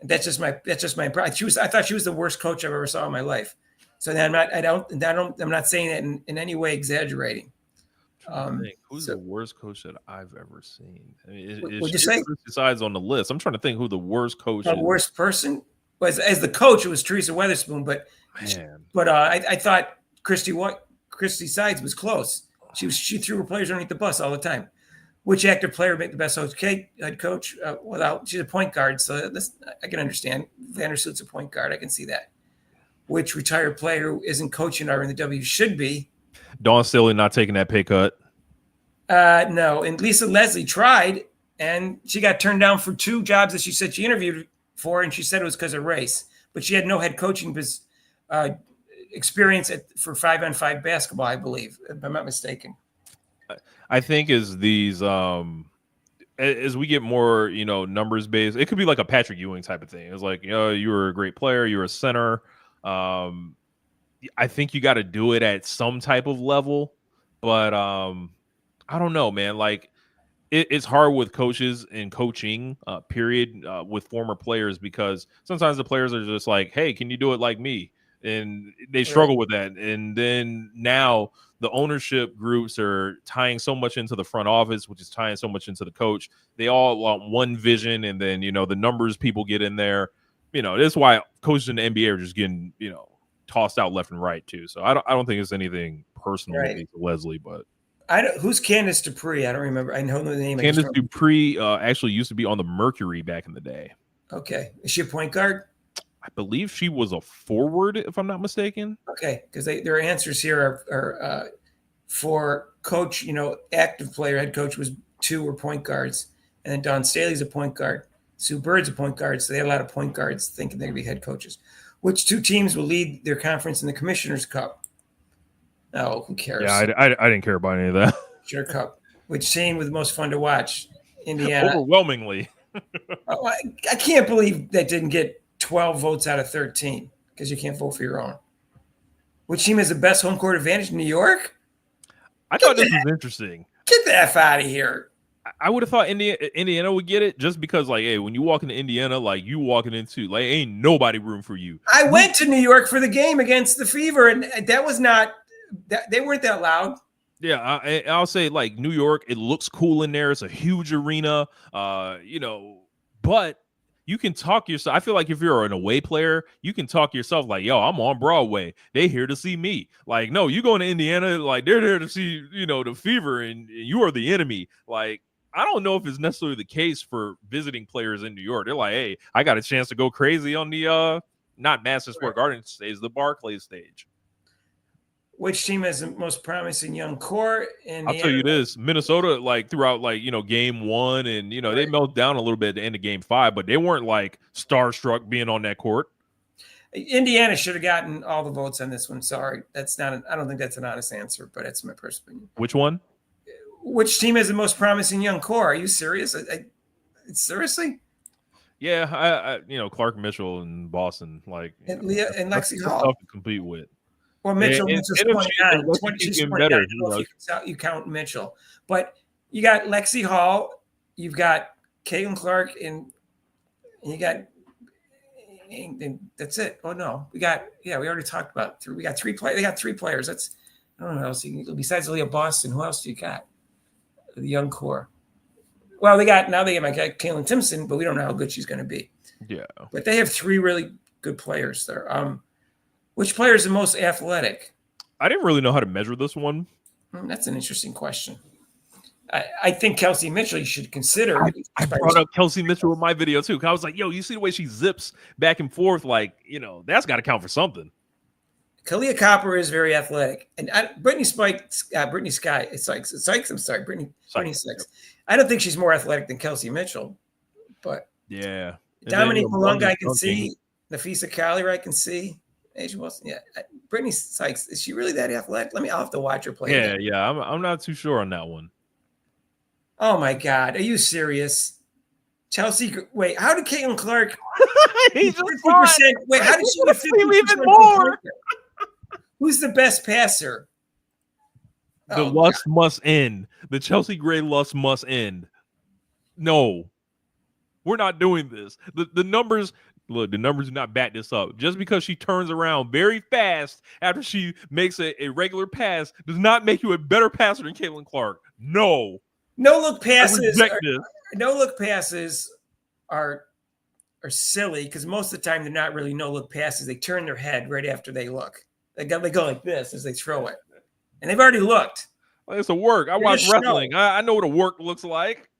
That's just my pride. I thought she was the worst coach I've ever saw in my life. So I'm not saying that in any way exaggerating. Who's the worst coach that I've ever seen? I mean, what'd you say? Sides on the list. I'm trying to think who the worst coach. The worst person was, as the coach, it was Teresa Weatherspoon. But I thought Christy Sides was close. She threw her players underneath the bus all the time. Which active player made the best head coach? She's a point guard, so I can understand. Vandersoot's a point guard. I can see that. Which retired player who isn't coaching or in the W should be? Dawn Staley not taking that pay cut. No, and Lisa Leslie tried, and she got turned down for 2 jobs that she said she interviewed for, and she said it was because of race. But she had no head coaching experience for 5-on-5 basketball, I believe, if I'm not mistaken. I think as these as we get more, numbers based, it could be like a Patrick Ewing type of thing. It's like, you were a great player, you're a center. I think you got to do it at some type of level, but I don't know, man. Like it's hard with coaches and coaching, period, with former players, because sometimes the players are just like, hey, can you do it like me? And they struggle with that. And then now the ownership groups are tying so much into the front office, which is tying so much into the coach. They all want one vision, and then the numbers people get in there. That's why coaches in the NBA are just getting tossed out left and right too. So I don't think it's anything personal with Leslie, but who's Candace Dupree? I don't remember. I know the name. Candace Dupree actually used to be on the Mercury back in the day. Okay, is she a point guard? I believe she was a forward, if I'm not mistaken. Okay, because their answers here are for coach, active player, head coach was 2 were point guards, and then Dawn Staley's a point guard. Sue Bird's a point guard, so they had a lot of point guards thinking they're going to be head coaches. Which 2 teams will lead their conference in the Commissioner's Cup? Oh, who cares? Yeah, I didn't care about any of that. Sure Cup. Which team was most fun to watch? Indiana. Overwhelmingly. I can't believe that didn't get 12 votes out of 13 because you can't vote for your own. Which team has the best home court advantage? New York? I thought this was interesting. Get the F out of here. I would have thought Indiana would get it, just because, like, hey, when you walk into Indiana, like, you walking into, like, ain't nobody room for you. I went to New York for the game against the Fever, and that was not – they weren't that loud. Yeah, I'll say, like, New York, it looks cool in there. It's a huge arena, but you can talk yourself. I feel like if you're an away player, you can talk yourself like, yo, I'm on Broadway. They here to see me. Like, no, you going to Indiana, like, they're there to see, the Fever, and you are the enemy. Like, I don't know if it's necessarily the case for visiting players in New York. They're like, hey, I got a chance to go crazy on the not Madison Square Garden stage, the Barclays stage. Which team has the most promising young core? I'll tell you this: Minnesota, like throughout, like game 1, and they melted down a little bit at the end of game 5, but they weren't like starstruck being on that court. Indiana should have gotten all the votes on this one. Sorry, that's not. I don't think that's an honest answer, but that's my personal opinion. Which one? Which team has the most promising young core? Are you serious? Seriously? Yeah, Clark Mitchell and Boston, like and Lexi Hall, tough to compete with. Well, Mitchell's 29. She's 29. You count Mitchell, but you got Lexi Hall, you've got Caitlin Clark, and you got, and that's it. Oh no, we already talked about 3. We got 3 players. They got 3 players. That's, I don't know what else. Besides Leah Boston, who else do you got? The young core. Well, they got my guy Caitlin Timpson, but we don't know how good she's going to be. Yeah, but they have 3 really good players there. Which player is the most athletic? I didn't really know how to measure this one. That's an interesting question. I think Kelsey Mitchell you should consider. I brought up Kelsey Mitchell in my video too. I was like, yo, you see the way she zips back and forth? Like, that's got to count for something. Kalia Copper is very athletic. And Brittany Sykes. I'm sorry, Brittany Sykes. I don't think she's more athletic than Kelsey Mitchell. But yeah. Dominique Malunga, I can see. Nafisa Collier, I can see. Asia Wilson, yeah. Brittany Sykes, is she really that athletic? I'll have to watch her play. Yeah. I'm not too sure on that one. Oh my God, are you serious? Chelsea. Wait, how did Caitlin Clark? He just 50%. Wait, how did she get 50% even more? Who's the best passer? The lust must end. The Chelsea Gray lust must end. No, we're not doing this. The numbers, look, the numbers do not back this up. Just because she turns around very fast after she makes a regular pass does not make you a better passer than Caitlin Clark. No. No look passes. No look passes are silly because most of the time they're not really no look passes. They turn their head right after they look. They go like this as they throw it, and they've already looked. Well, it's a work. I watch wrestling. I know what a work looks like.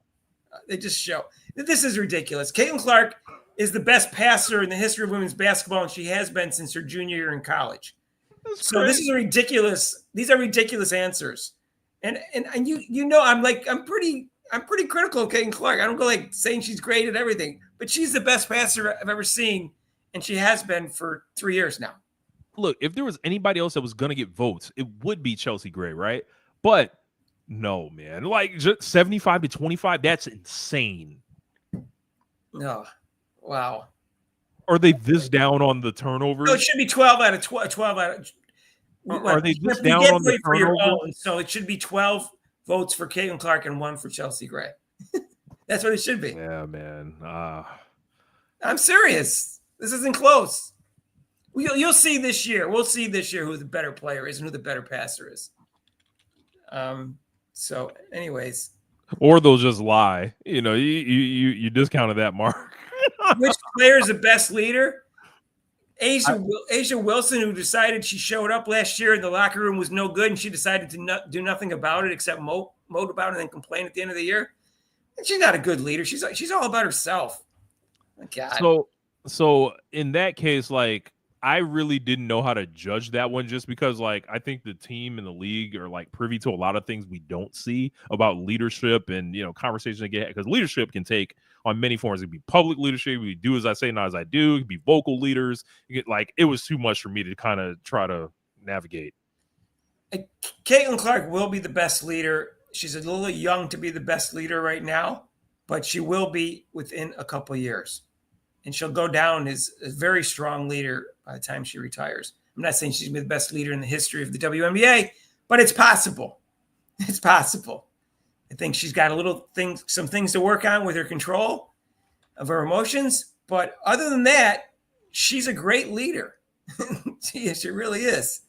They just show. This is ridiculous. Caitlin Clark is the best passer in the history of women's basketball, and she has been since her junior year in college. So this is ridiculous. These are ridiculous answers. And you know I'm pretty critical of Caitlin Clark. I don't go like saying she's great at everything, but she's the best passer I've ever seen, and she has been for 3 years now. Look, if there was anybody else that was going to get votes, it would be Chelsea Gray, right? But no, man. Like just 75-25, that's insane. No. Wow. Are they this down on the turnovers? No, it should be 12 out of 12 out of. Are they this down on the turnovers? So it should be 12 votes for Caitlin Clark and 1 for Chelsea Gray. That's what it should be. Yeah, man. I'm serious. This isn't close. You'll see this year. We'll see this year who the better player is and who the better passer is. So, anyways. Or they'll just lie. You know, you discounted that, Mark. Which player is the best leader? Asia Wilson, who decided she showed up last year and the locker room was no good, and she decided to do nothing about it except mope about it and then complain at the end of the year. And she's not a good leader. She's all about herself. Oh, God. So in that case, like, I really didn't know how to judge that one just because, like, I think the team and the league are, like, privy to a lot of things we don't see about leadership and, you know, conversations that get, because leadership can take on many forms. It could be public leadership. It could be do as I say, not as I do. It could be vocal leaders. It was too much for me to kind of try to navigate. Caitlin Clark will be the best leader. She's a little young to be the best leader right now, but she will be within a couple of years. And she'll go down as a very strong leader by the time she retires. I'm not saying she's going to be the best leader in the history of the WNBA, but it's possible. It's possible. I think she's got some things to work on with her control of her emotions. But other than that, she's a great leader. She really is.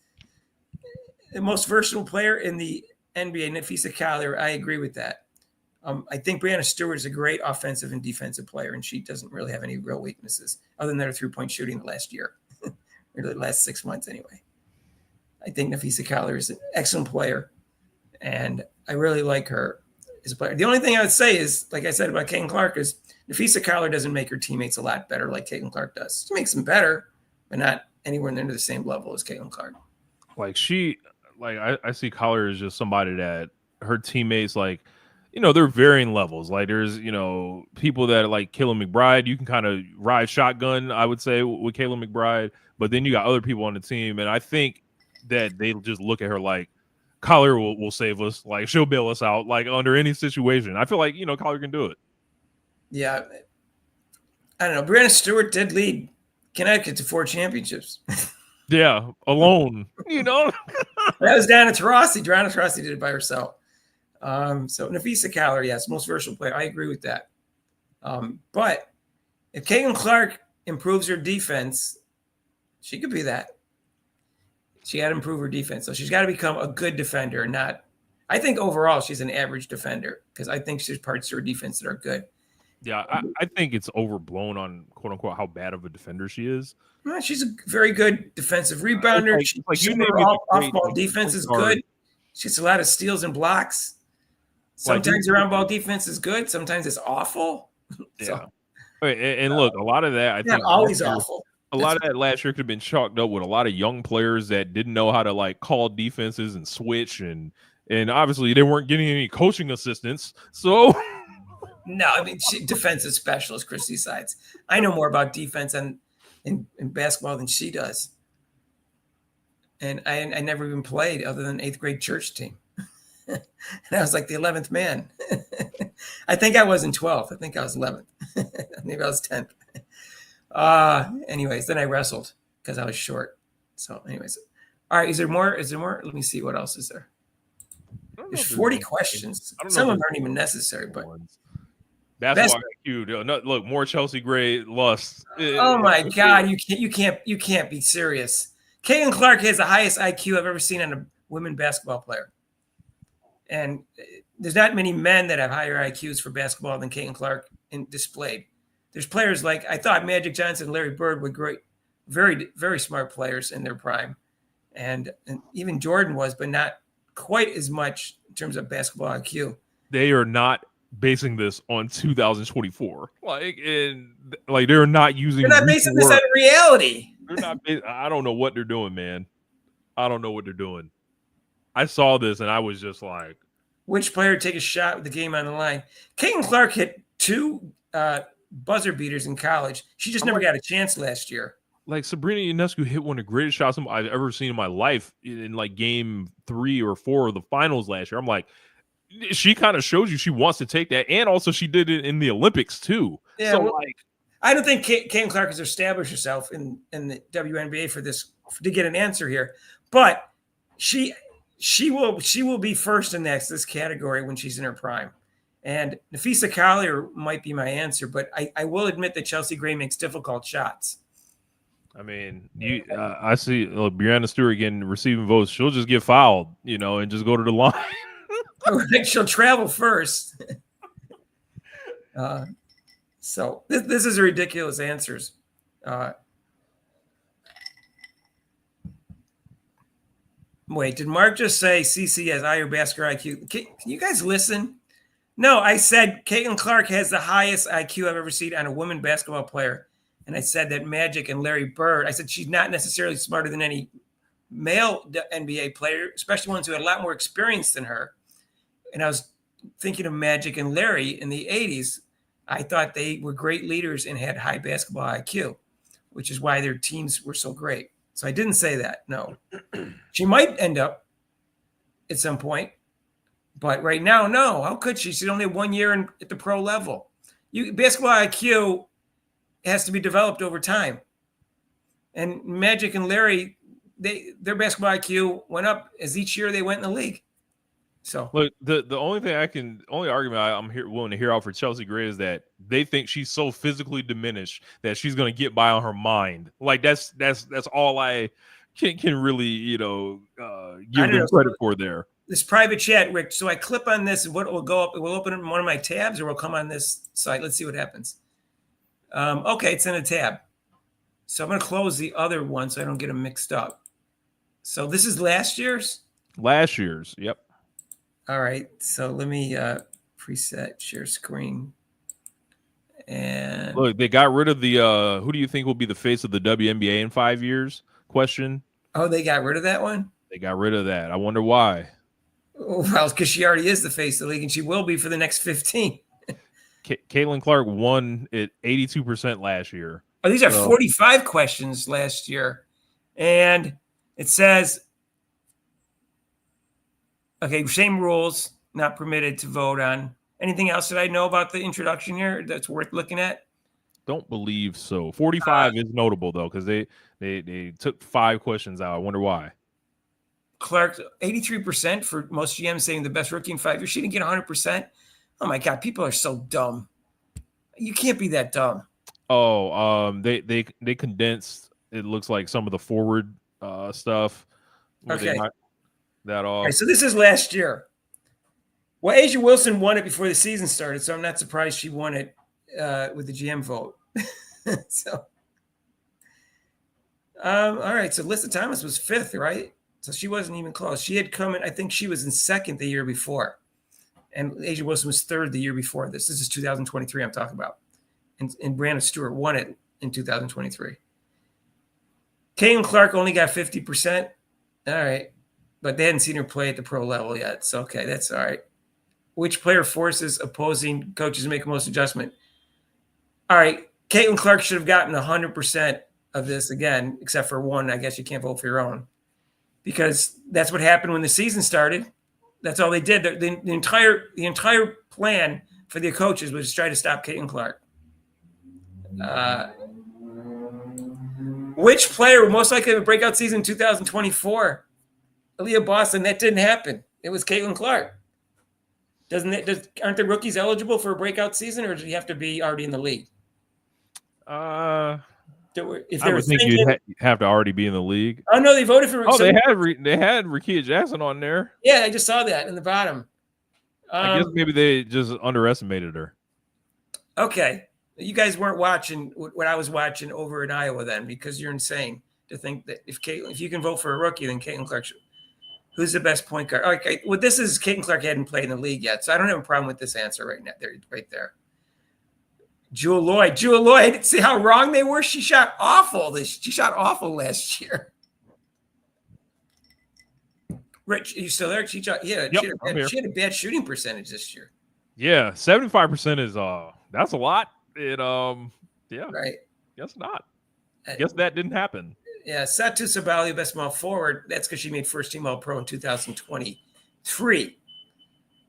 The most versatile player in the NBA, Nafisa Collier, I agree with that. I think Brianna Stewart is a great offensive and defensive player, and she doesn't really have any real weaknesses other than her three-point shooting the last year, or the last 6 months anyway. I think Nafisa Collier is an excellent player, and I really like her as a player. The only thing I would say is, like I said about Caitlin Clark, is Nafisa Collier doesn't make her teammates a lot better like Caitlin Clark does. She makes them better, but not anywhere near the same level as Caitlin Clark. I see Collier as just somebody that her teammates, like, you know, they're varying levels. Like, there's, you know, people that are like Kayla McBride. You can kind of ride shotgun, I would say, with Kayla McBride. But then you got other people on the team. And I think that they just look at her like, Collier will save us. Like, she'll bail us out, like, under any situation. I feel like, you know, Collier can do it. Yeah. I don't know. Brianna Stewart did lead Connecticut to 4 championships. Yeah, alone, you know. That was Diana Taurasi. Diana Taurasi did it by herself. So Nafisa Collier, yes, most versatile player. I agree with that. But if Caitlin Clark improves her defense, she could be that. She got to improve her defense. So she's got to become a good defender, not – I think overall she's an average defender because I think she's parts of her defense that are good. Yeah, I think it's overblown on, quote-unquote, how bad of a defender she is. Well, she's a very good defensive rebounder. Off-ball defense is good. She gets a lot of steals and blocks. Sometimes around ball defense is good. Sometimes it's awful. Yeah. And look, a lot of that, I think, always awful. A lot of that last year could have been chalked up with a lot of young players that didn't know how to, like, call defenses and switch, and obviously they weren't getting any coaching assistance. So, no, I mean, defensive specialist Christy Sides. I know more about defense in basketball than she does, and I never even played other than 8th grade church team. And I was like the 11th man. I think I was in 12th. I think I was 11th. Maybe I was 10th. Anyways, then I wrestled because I was short. So, anyways, all right. Is there more? Let me see. What else is there? There's 40 questions. Some of them aren't even necessary, but basketball IQ. No, look, more Chelsea Gray lust. Oh my God, you can't be serious. Caitlin Clark has the highest IQ I've ever seen on a women basketball player, and there's not many men that have higher IQs for basketball than Caitlin Clark displayed. There's players like I thought Magic Johnson, Larry Bird were great, very very smart players in their prime, and even Jordan was, but not quite as much in terms of basketball IQ. They are not basing this on 2024. They're not using. They're not basing this on reality. They're not. I don't know what they're doing, man. I don't know what they're doing. I saw this and I was just like, which player would take a shot with the game on the line? Caitlin Clark hit 2 buzzer beaters in college. She just never got a chance last year. Like Sabrina Ionescu hit one of the greatest shots I've ever seen in my life in like game 3 or 4 of the finals last year. I'm like, she kind of shows you she wants to take that, and also she did it in the Olympics too. Yeah, so I don't think Caitlin Clark has established herself in the WNBA for this to get an answer here, but she will be first in this category when she's in her prime. And Nafisa Collier might be my answer, but I will admit that Chelsea Gray makes difficult shots. I mean, I see Breanna Stewart getting receiving votes. She'll just get fouled, and just go to the line. She'll travel first. So this is ridiculous answers. Wait, did Mark just say CC has higher basketball IQ? Can you guys listen? No, I said Caitlin Clark has the highest IQ I've ever seen on a women basketball player. And I said that Magic and Larry Bird, I said she's not necessarily smarter than any male NBA player, especially ones who had a lot more experience than her. And I was thinking of Magic and Larry in the 80s. I thought they were great leaders and had high basketball IQ, which is why their teams were so great. So I didn't say that, no. She might end up at some point, but right now, no. How could she? She's only 1 year at the pro level. Basketball IQ has to be developed over time. And Magic and Larry, their basketball IQ went up as each year they went in the league. So look, the only argument I'm willing to hear out for Chelsea Gray is that they think she's so physically diminished that she's going to get by on her mind. Like that's all I can really give them credit for there. This private chat, Rick. So I clip on this, and what will go up? It will open up in one of my tabs, or will come on this site. Let's see what happens. Okay, it's in a tab. So I'm going to close the other one so I don't get them mixed up. So this is last year's? Last year's, yep. All right, so let me preset share screen. And look, they got rid of the who do you think will be the face of the WNBA in 5 years question. Oh, they got rid of that one? They got rid of that. I wonder why. Well, because she already is the face of the league, and she will be for the next 15. Caitlin Clark won at 82% last year. Oh, these are 45 questions last year. And it says, okay, same rules, not permitted to vote on. Anything else that I know about the introduction here that's worth looking at? Don't believe so. 45 is notable, though, because they took 5 questions out. I wonder why. Clark, 83% for most GMs saying the best rookie in 5 years. She didn't get 100%. Oh, my God. People are so dumb. You can't be that dumb. Oh, they condensed, it looks like, some of the forward stuff. Okay. That off. Okay, so this is last year. Well, Asia Wilson won it before the season started, so I'm not surprised she won it with the GM vote. So, all right. So Alyssa Thomas was 5th, right? So she wasn't even close. She had come in, I think she was in 2nd the year before. And Asia Wilson was 3rd the year before this. This is 2023 I'm talking about. And Breanna Stewart won it in 2023. Caitlin Clark only got 50%. All right. But they hadn't seen her play at the pro level yet. So, okay, that's all right. Which player forces opposing coaches to make the most adjustment? All right. Caitlin Clark should have gotten 100% of this again, except for one. I guess you can't vote for your own. Because that's what happened when the season started. That's all they did. The entire plan for the coaches was to try to stop Caitlin Clark. Which player will most likely have a breakout season in 2024? Aaliyah Boston. That didn't happen. It was Caitlin Clark. Aren't the rookies eligible for a breakout season, or do you have to be already in the league? If I would think you'd have to already be in the league. Oh no, they voted for. Oh, they had Rakia Jackson on there. Yeah, I just saw that in the bottom. I guess maybe they just underestimated her. Okay, you guys weren't watching what I was watching over in Iowa then, because you're insane to think that if you can vote for a rookie, then Caitlin Clark should. Who's the best point guard? Okay, well, this is Caitlin Clark hadn't played in the league yet, so I don't have a problem with this answer right now. Right there. Jewel Lloyd. See how wrong they were? She shot awful. She shot awful last year. Rich, are you still there? She had a bad shooting percentage this year. Yeah, 75% is that's a lot. Right. Guess not. Guess that didn't happen. Yeah, Satu Sabali, best small forward. That's because she made first team All Pro in 2023.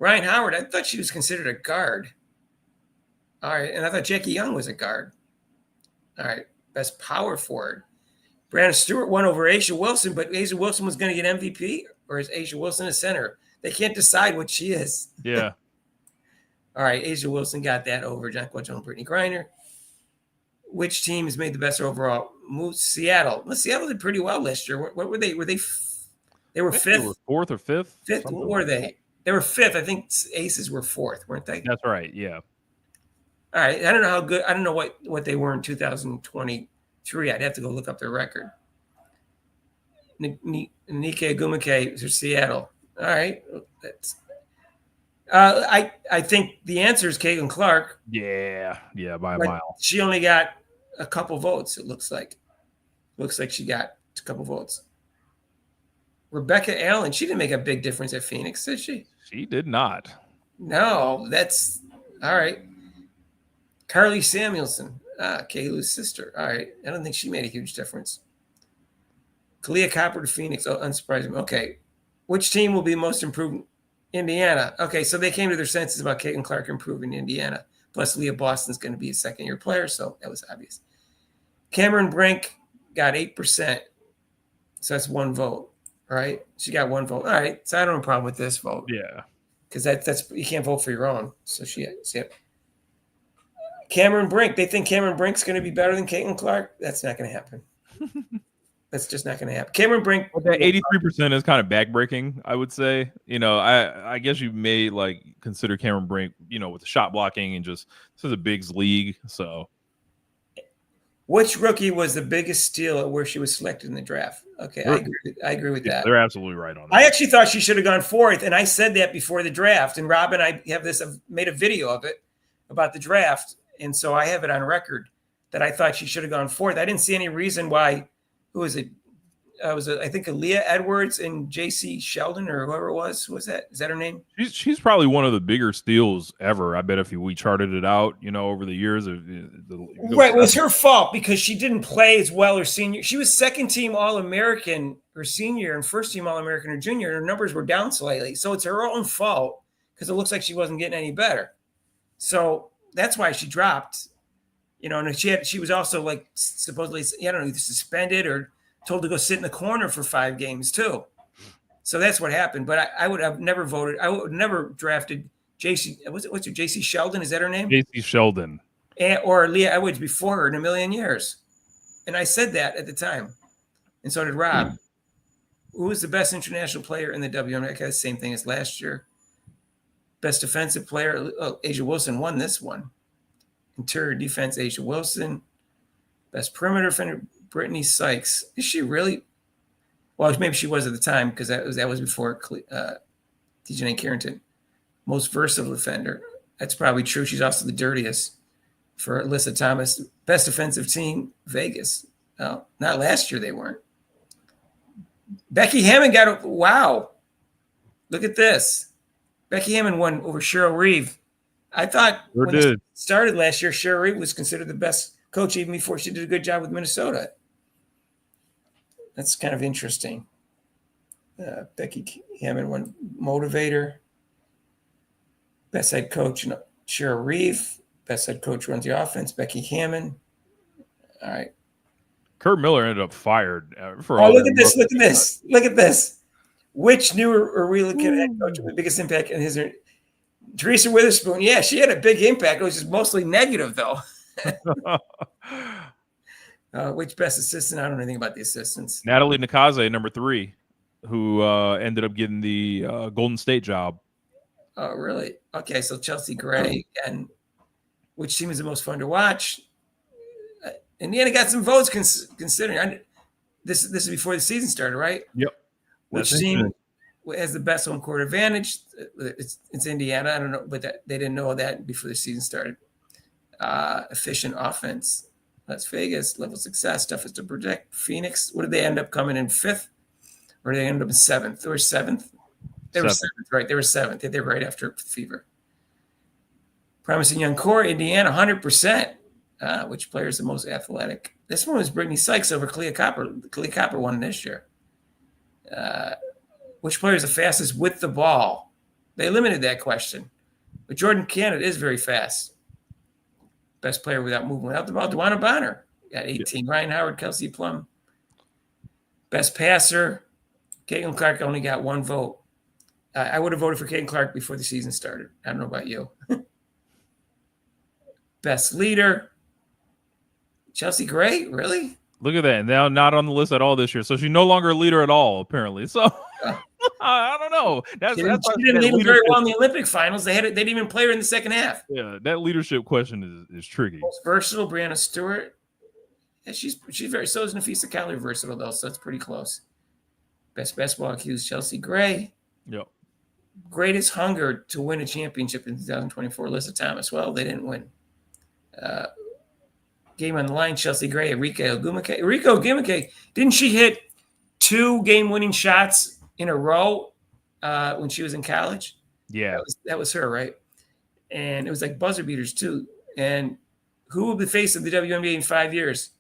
Ryan Howard, I thought she was considered a guard. All right, and I thought Jackie Young was a guard. All right, best power forward. Brandon Stewart won over Asia Wilson, but Asia Wilson was going to get MVP, or is Asia Wilson a center? They can't decide what she is. Yeah. All right, Asia Wilson got that over John Quinton and Brittany Griner. Which team has made the best overall move? Seattle. Well, Seattle did pretty well last year. What were they? They were fifth. They were fourth or fifth? Fifth. What were they? They were fifth. I think Aces were fourth, weren't they? That's right. Yeah. All right. I don't know how good. I don't know what they were in 2023. I'd have to go look up their record. Nike Agumake for Seattle. All right. I think the answer is Caitlin Clark. Yeah, by a mile. She only got a couple votes, it looks like. Looks like she got a couple votes. Rebecca Allen, she didn't make a big difference at Phoenix, did she? She did not. No, that's all right. Carly Samuelson, Kaylu's sister. All right. I don't think she made a huge difference. Kalia Copper to Phoenix. Oh, unsurprising. Okay. Which team will be most improved? Indiana. Okay, so they came to their senses about Caitlin Clark improving Indiana. Plus, Leah Boston's going to be a second-year player, so that was obvious. Cameron Brink got 8%, so that's one vote, right? She got one vote. All right, so I don't have a problem with this vote. Yeah, because that's you can't vote for your own. So Cameron Brink. They think Cameron Brink's going to be better than Caitlin Clark. That's not going to happen. That's just not going to happen. Cameron Brink. That 83% is kind of backbreaking, I would say. I guess you may consider Cameron Brink, with the shot blocking and just this is a bigs league. So, which rookie was the biggest steal at where she was selected in the draft? Okay, I agree with that. They're absolutely right on that. I actually thought she should have gone fourth, and I said that before the draft. And Rob and I I've made a video of it about the draft, and so I have it on record that I thought she should have gone fourth. I didn't see any reason why. Who was it? I think Aaliyah Edwards and J.C. Sheldon or whoever it was. Who was that? Is that her name? She's probably one of the bigger steals ever. I bet if we charted it out, over the years. Right. It was her fault because she didn't play as well her senior. She was second team All-American her senior and first team All-American her junior. And her numbers were down slightly. So it's her own fault because it looks like she wasn't getting any better. So that's why she dropped. And she was also supposedly, either suspended or told to go sit in the corner for 5 games too. So that's what happened. But I would have never voted. I would never drafted J.C. What's her J.C. Sheldon? Is that her name? J.C. Sheldon. Or Leah Edwards before her in a million years. And I said that at the time. And so did Rob. Who was the best international player in the WNBA? The same thing as last year. Best defensive player. Oh, Asia Wilson won this one. Interior defense, Asia Wilson. Best perimeter defender, Brittany Sykes. Is she really? Well, maybe she was at the time because that was before Dejanay Carrington. Most versatile defender. That's probably true. She's also the dirtiest. For Alyssa Thomas, best defensive team, Vegas. No, not last year they weren't. Becky Hammond wow. Look at this. Becky Hammond won over Cheryl Reeve. I thought when it started last year, Cheryl Reeve was considered the best coach even before she did a good job with Minnesota. That's kind of interesting. Becky Hammond won motivator. Best head coach, Cheryl Reeve. Best head coach runs the offense, Becky Hammond. All right. Kurt Miller ended up fired for Oh, all look that at this! rookie Look at this! Look at this! Which new or relocated head coach with the biggest impact in his? Teresa Witherspoon. Yeah, she had a big impact. It was just mostly negative, though. stuff. Which best assistant? I don't know anything about the assistants. Natalie Nakaze, number 3, who ended up getting the Golden State job. Oh, really? Okay, so Chelsea Gray. And which team is the most fun to watch? Indiana got some votes considering. This is before the season started, right? Yep. Which team has the best home court advantage? It's Indiana. I don't know, but they didn't know that before the season started. Efficient offense. Las Vegas, level success, toughest to predict. Phoenix, what did they end up coming in 5th? Or did they end up in 7th? They were 7th? They were 7th, right? They were 7th. They were right after Fever. Promising young core, Indiana, 100%. Which player is the most athletic? This one was Brittany Sykes over Kalia Copper. Kalia Copper won this year. Which player is the fastest with the ball? They eliminated that question. But Jordan Canada is very fast. Best player without moving without the ball, Dewana Bonner. Got 18. Yep. Ryan Howard, Kelsey Plum. Best passer, Caitlin Clark only got 1 vote. I would have voted for Caitlin Clark before the season started. I don't know about you. Best leader, Chelsea Gray. Really? Look at that. Now not on the list at all this year. So she's no longer a leader at all, apparently. So I don't know. She didn't lead very well in the Olympic finals. They didn't even play her in the second half. Yeah, that leadership question is tricky. Most versatile, Brianna Stewart. Yeah, she's very. So is Nafisa Cowley versatile though, so that's pretty close. Best basketball accused, Chelsea Gray. Yep. Greatest hunger to win a championship in 2024, Alyssa Thomas. Well, they didn't win. Game on the line, Chelsea Gray, Erika Ogumake. Didn't she hit 2 game-winning shots in a row when she was in college? Yeah. That was her, right? And it was like buzzer beaters, too. And who will be the face of the WNBA in 5 years?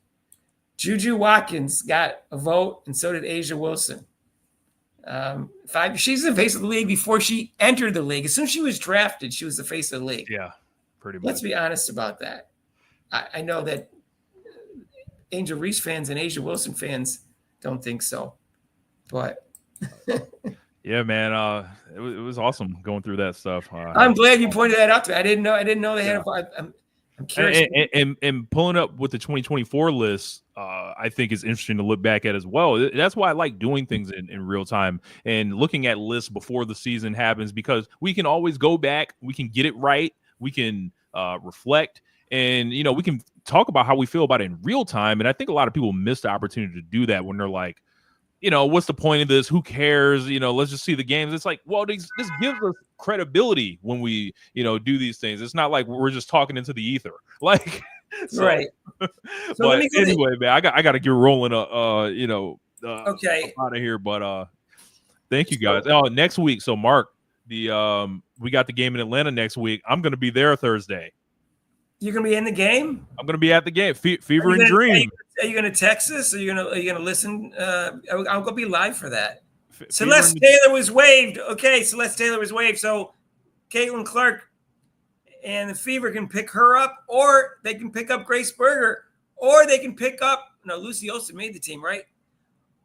Juju Watkins got a vote, and so did Asia Wilson. She's the face of the league before she entered the league. As soon as she was drafted, she was the face of the league. Yeah, pretty much. Let's be honest about that. I know that Angel Reese fans and Asia Wilson fans don't think so, but yeah, man, it was awesome going through that stuff. I'm glad you pointed that out to me. I didn't know they had. I'm curious. And pulling up with the 2024 list, I think is interesting to look back at as well. That's why I like doing things in real time and looking at lists before the season happens, because we can always go back, we can get it right, we can reflect. And, we can talk about how we feel about it in real time. And I think a lot of people miss the opportunity to do that when they're like, what's the point of this? Who cares? Let's just see the games. It's like, well, this gives us credibility when we, do these things. It's not like we're just talking into the ether. Like, right. So but anyway, man, I got to get rolling. Okay, out of here. But thank you guys. Next week. So Mark, we got the game in Atlanta next week. I'm going to be there Thursday. You're gonna be in the game. I'm gonna be at the game. Fever and Dream. Are you gonna text us? Are you gonna listen? I'll go be live for that. Celeste Taylor was waived. Okay, Celeste Taylor was waived. So Caitlin Clark and the Fever can pick her up, or they can pick up Grace Berger, or they can pick up Lucy Olsen made the team, right?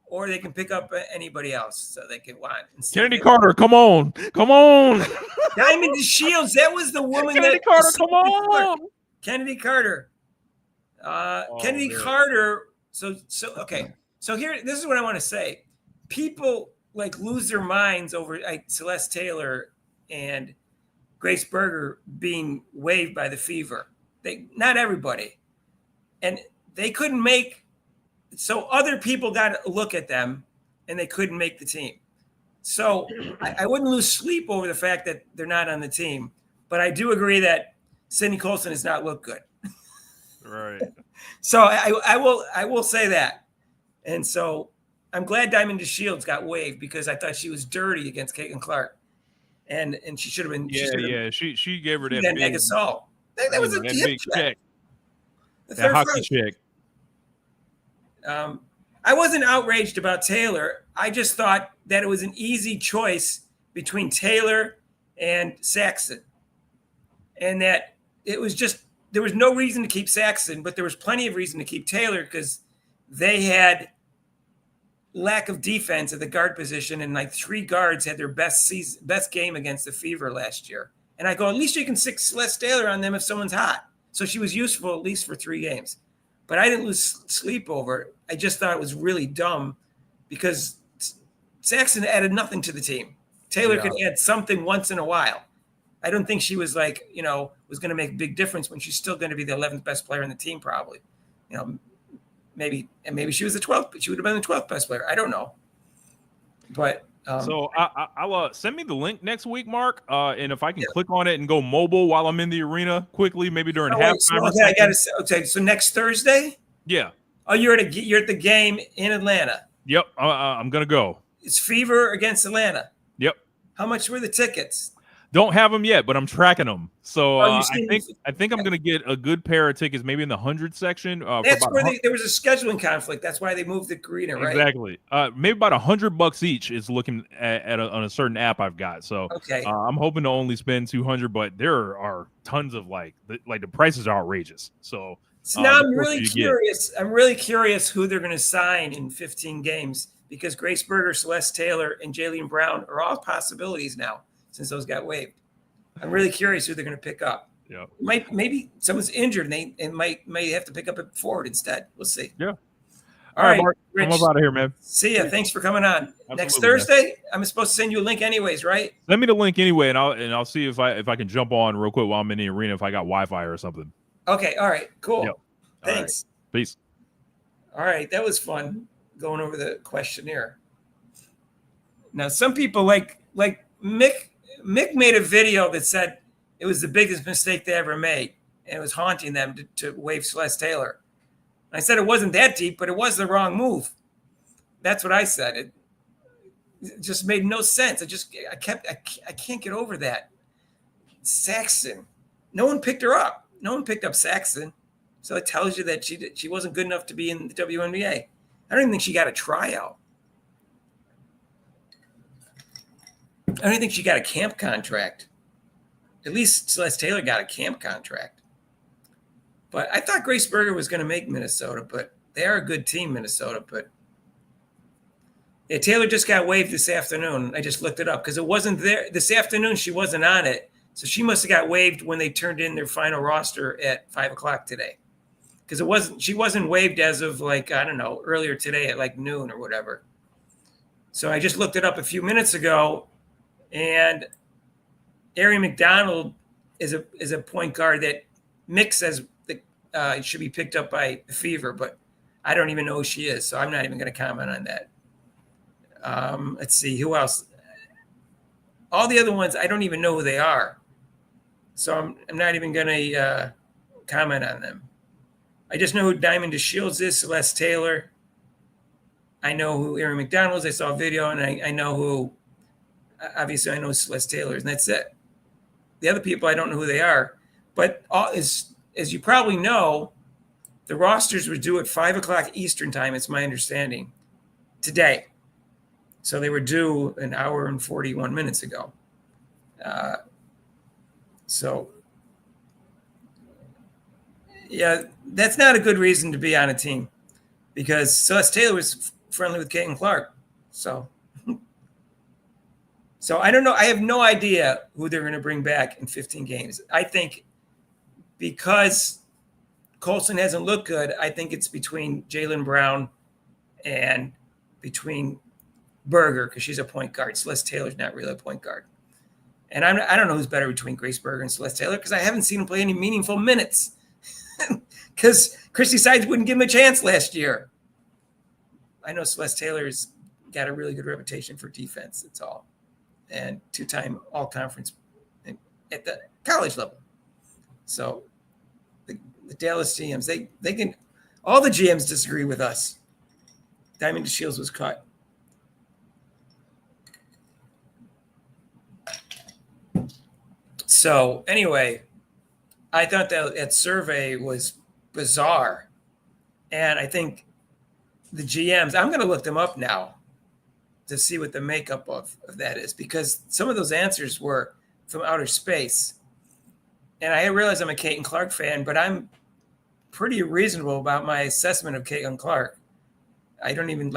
Or they can pick up anybody else, so they can want. Kennedy Carter, come on. Diamond DeShields, that was the woman. Kennedy Carter, come on. Kennedy Carter. Carter. So okay. So here, this is what I want to say. People lose their minds over Celeste Taylor and Grace Berger being waived by the Fever. Not everybody. And they couldn't make, so other people got a look at them and they couldn't make the team. So I wouldn't lose sleep over the fact that they're not on the team. But I do agree that Sydney Colson has not looked good. Right. So I will say that. And so I'm glad Diamond DeShields got waived because I thought she was dirty against Caitlin Clark. And she should have been. Yeah. She gave her that big assault. That was a big check. That hockey check. I wasn't outraged about Taylor. I just thought that it was an easy choice between Taylor and Saxon. And that it was just there was no reason to keep Saxon, but there was plenty of reason to keep Taylor because they had lack of defense at the guard position, and like 3 guards had their best game against the Fever last year. And I go, at least you can stick Celeste Taylor on them if someone's hot. So she was useful at least for 3 games. But I didn't lose sleep over it. I just thought it was really dumb because Saxon added nothing to the team. Taylor could add something once in a while. I don't think she was like, was going to make a big difference when she's still going to be the 11th best player in the team, probably. Maybe she was the 12th, but she would have been the 12th best player. I don't know. But so I'll send me the link next week, Mark. And if I can click on it and go mobile while I'm in the arena quickly, maybe during halftime. Okay, so next Thursday? Yeah. Oh, you're at the game in Atlanta. Yep. I'm gonna go. It's Fever against Atlanta. Yep. How much were the tickets? Don't have them yet, but I'm tracking them. So I think I'm going to get a good pair of tickets, maybe in the 100 section. That's where there was a scheduling conflict. That's why they moved the arena, right? Exactly. Maybe about $100 each is looking on a certain app I've got. So okay. I'm hoping to only spend 200, but there are tons of like the prices are outrageous. So now I'm really curious. I'm really curious who they're going to sign in 15 games because Grace Berger, Celeste Taylor, and Jaylen Brown are all possibilities now. Since those got waived, I'm really curious who they're going to pick up. Yeah, maybe someone's injured and they might have to pick up a forward instead. We'll see. Yeah. All right, Mark, Rich, I'm out of here, man. See ya. Thanks for coming on. Absolutely, next Thursday, man. I'm supposed to send you a link anyways, right? Send me the link anyway, and I'll see if I can jump on real quick while I'm in the arena if I got Wi-Fi or something. Okay. All right. Cool. Yep. Thanks. Right. Peace. All right, that was fun going over the questionnaire. Now, some people like Mick made a video that said it was the biggest mistake they ever made, and it was haunting them to waive Celeste Taylor. I said it wasn't that deep, but it was the wrong move. That's what I said. It just made no sense. I can't get over that. Saxon, no one picked her up. No one picked up Saxon, so it tells you that she wasn't good enough to be in the WNBA. I don't even think she got a tryout. I don't even think she got a camp contract. At least Celeste Taylor got a camp contract. But I thought Grace Berger was going to make Minnesota, but they are a good team, Minnesota. But yeah, Taylor just got waived this afternoon. I just looked it up because it wasn't there. This afternoon, she wasn't on it. So she must have got waived when they turned in their final roster at 5 o'clock today. Because she wasn't waived as of earlier today at like noon or whatever. So I just looked it up a few minutes ago. And Ari McDonald is a point guard that Mick says that should be picked up by the Fever, but I don't even know who she is, so I'm not even going to comment on that. Let's see, who else? All the other ones, I don't even know who they are, so I'm not even going to comment on them. I just know who Diamond DeShields is, Celeste Taylor. I know who Ari McDonald is. I saw a video, and I know who. Obviously, I know Celeste Taylor, and that's it. The other people, I don't know who they are. But as you probably know, the rosters were due at 5 o'clock Eastern time, it's my understanding, today. So they were due an hour and 41 minutes ago. Yeah, that's not a good reason to be on a team because Celeste Taylor was friendly with Caitlin Clark. So I don't know. I have no idea who they're going to bring back in 15 games. I think because Colson hasn't looked good, I think it's between Jaylen Brown and between Berger because she's a point guard. Celeste Taylor's not really a point guard. And I don't know who's better between Grace Berger and Celeste Taylor because I haven't seen them play any meaningful minutes because Christy Sides wouldn't give him a chance last year. I know Celeste Taylor's got a really good reputation for defense. That's all. And 2-time all-conference at the college level. So the Dallas GMs, they can – all the GMs disagree with us. Diamond DeShields was cut. So anyway, I thought that survey was bizarre. And I think the GMs – I'm going to look them up now to see what the makeup of that is, because some of those answers were from outer space. and I realize I'm a Caitlin Clark fan, but I'm pretty reasonable about my assessment of Caitlin Clark. I don't even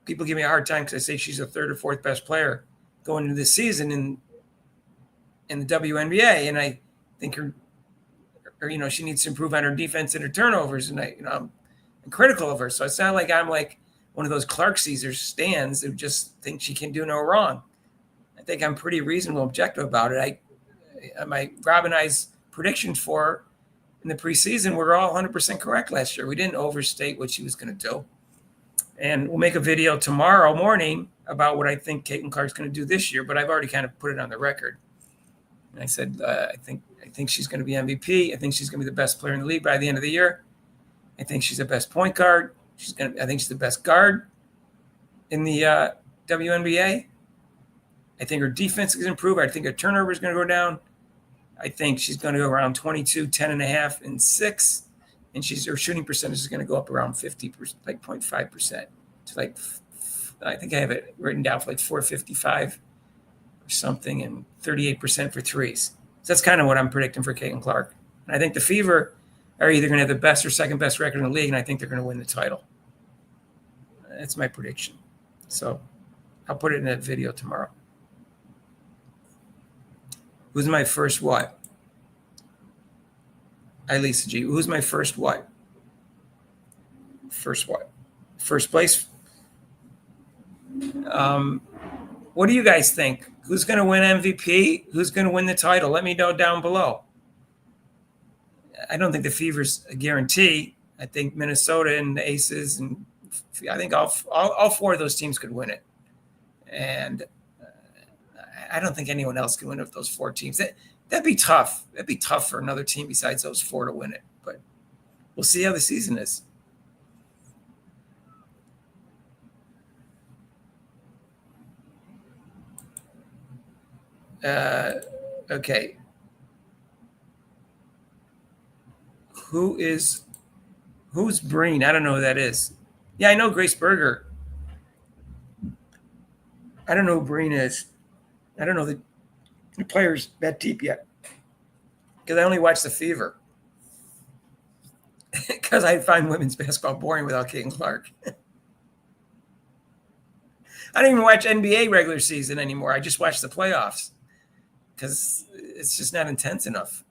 people give me a hard time because I say she's the third or fourth best player going into this season in the WNBA, and I think her she needs to improve on her defense and her turnovers, and I'm critical of her. So it's not like I'm like one of those Clark Caesar stands who just think she can do no wrong. I think I'm pretty reasonable, objective about it. My Rob and I's predictions for her in the preseason were all 100% correct last year. We didn't overstate what she was going to do. And we'll make a video tomorrow morning about what I think Caitlin Clark's going to do this year, but I've already kind of put it on the record. And I said, I think she's going to be MVP. I think she's going to be the best player in the league by the end of the year. I think she's the best point guard. I think she's the best guard in the WNBA. I think her defense is going to improve. I think her turnover is going to go down. I think she's going to go around 22, 10.5, and 6. And her shooting percentage is going to go up around 50%, like 0.5%. It's like, I think I have it written down for like 455 or something, and 38% for threes. So that's kind of what I'm predicting for Caitlin Clark. And I think the Fever are either going to have the best or second best record in the league, and I think they're going to win the title. That's my prediction. So I'll put it in that video tomorrow. Who's my first what? Lisa G. Who's my first what? First what? First place? What do you guys think? Who's going to win MVP? Who's going to win the title? Let me know down below. I don't think the Fever's a guarantee. I think Minnesota and the Aces, and I think all four of those teams could win it. And I don't think anyone else can win it with those four teams. That'd be tough. That'd be tough for another team besides those four to win it. But we'll see how the season is. Okay. Who's Breen? I don't know who that is. Yeah, I know Grace Berger. I don't know who Breen is. I don't know the players that deep yet because I only watch the Fever because I find women's basketball boring without Caitlin Clark. I don't even watch NBA regular season anymore. I just watch the playoffs because it's just not intense enough.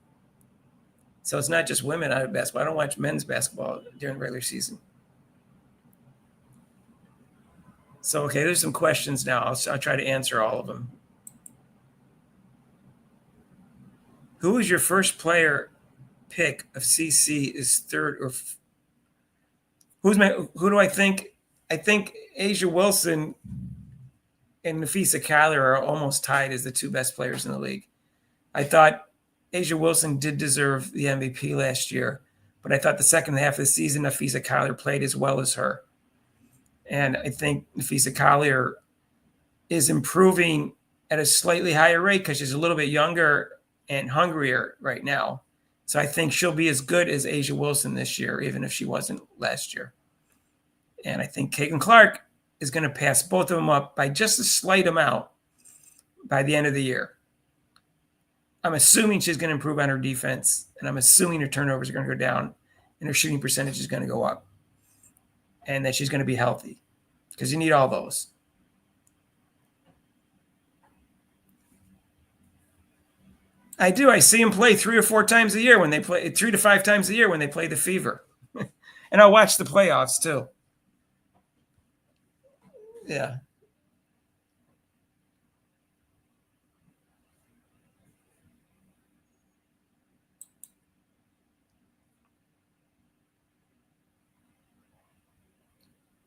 So it's not just women out of basketball. I don't watch men's basketball during the regular season. So, okay, there's some questions now. I'll try to answer all of them. Who is your first player pick of CC is third or who do I think? I think Asia Wilson and Nafisa Kyler are almost tied as the two best players in the league. I thought Asia Wilson did deserve the MVP last year, but I thought the second half of the season, Nafisa Kyler played as well as her. And I think Nafisa Kyler is improving at a slightly higher rate because she's a little bit younger and hungrier right now. So I think she'll be as good as Asia Wilson this year, even if she wasn't last year. And I think Caitlin Clark is going to pass both of them up by just a slight amount by the end of the year. I'm assuming she's going to improve on her defense, and I'm assuming her turnovers are going to go down and her shooting percentage is going to go up, and that she's going to be healthy because you need all those. I do. I see them play 3 or 4 times a year when they play 3 to 5 times a year when they play the Fever. And I'll watch the playoffs too. Yeah.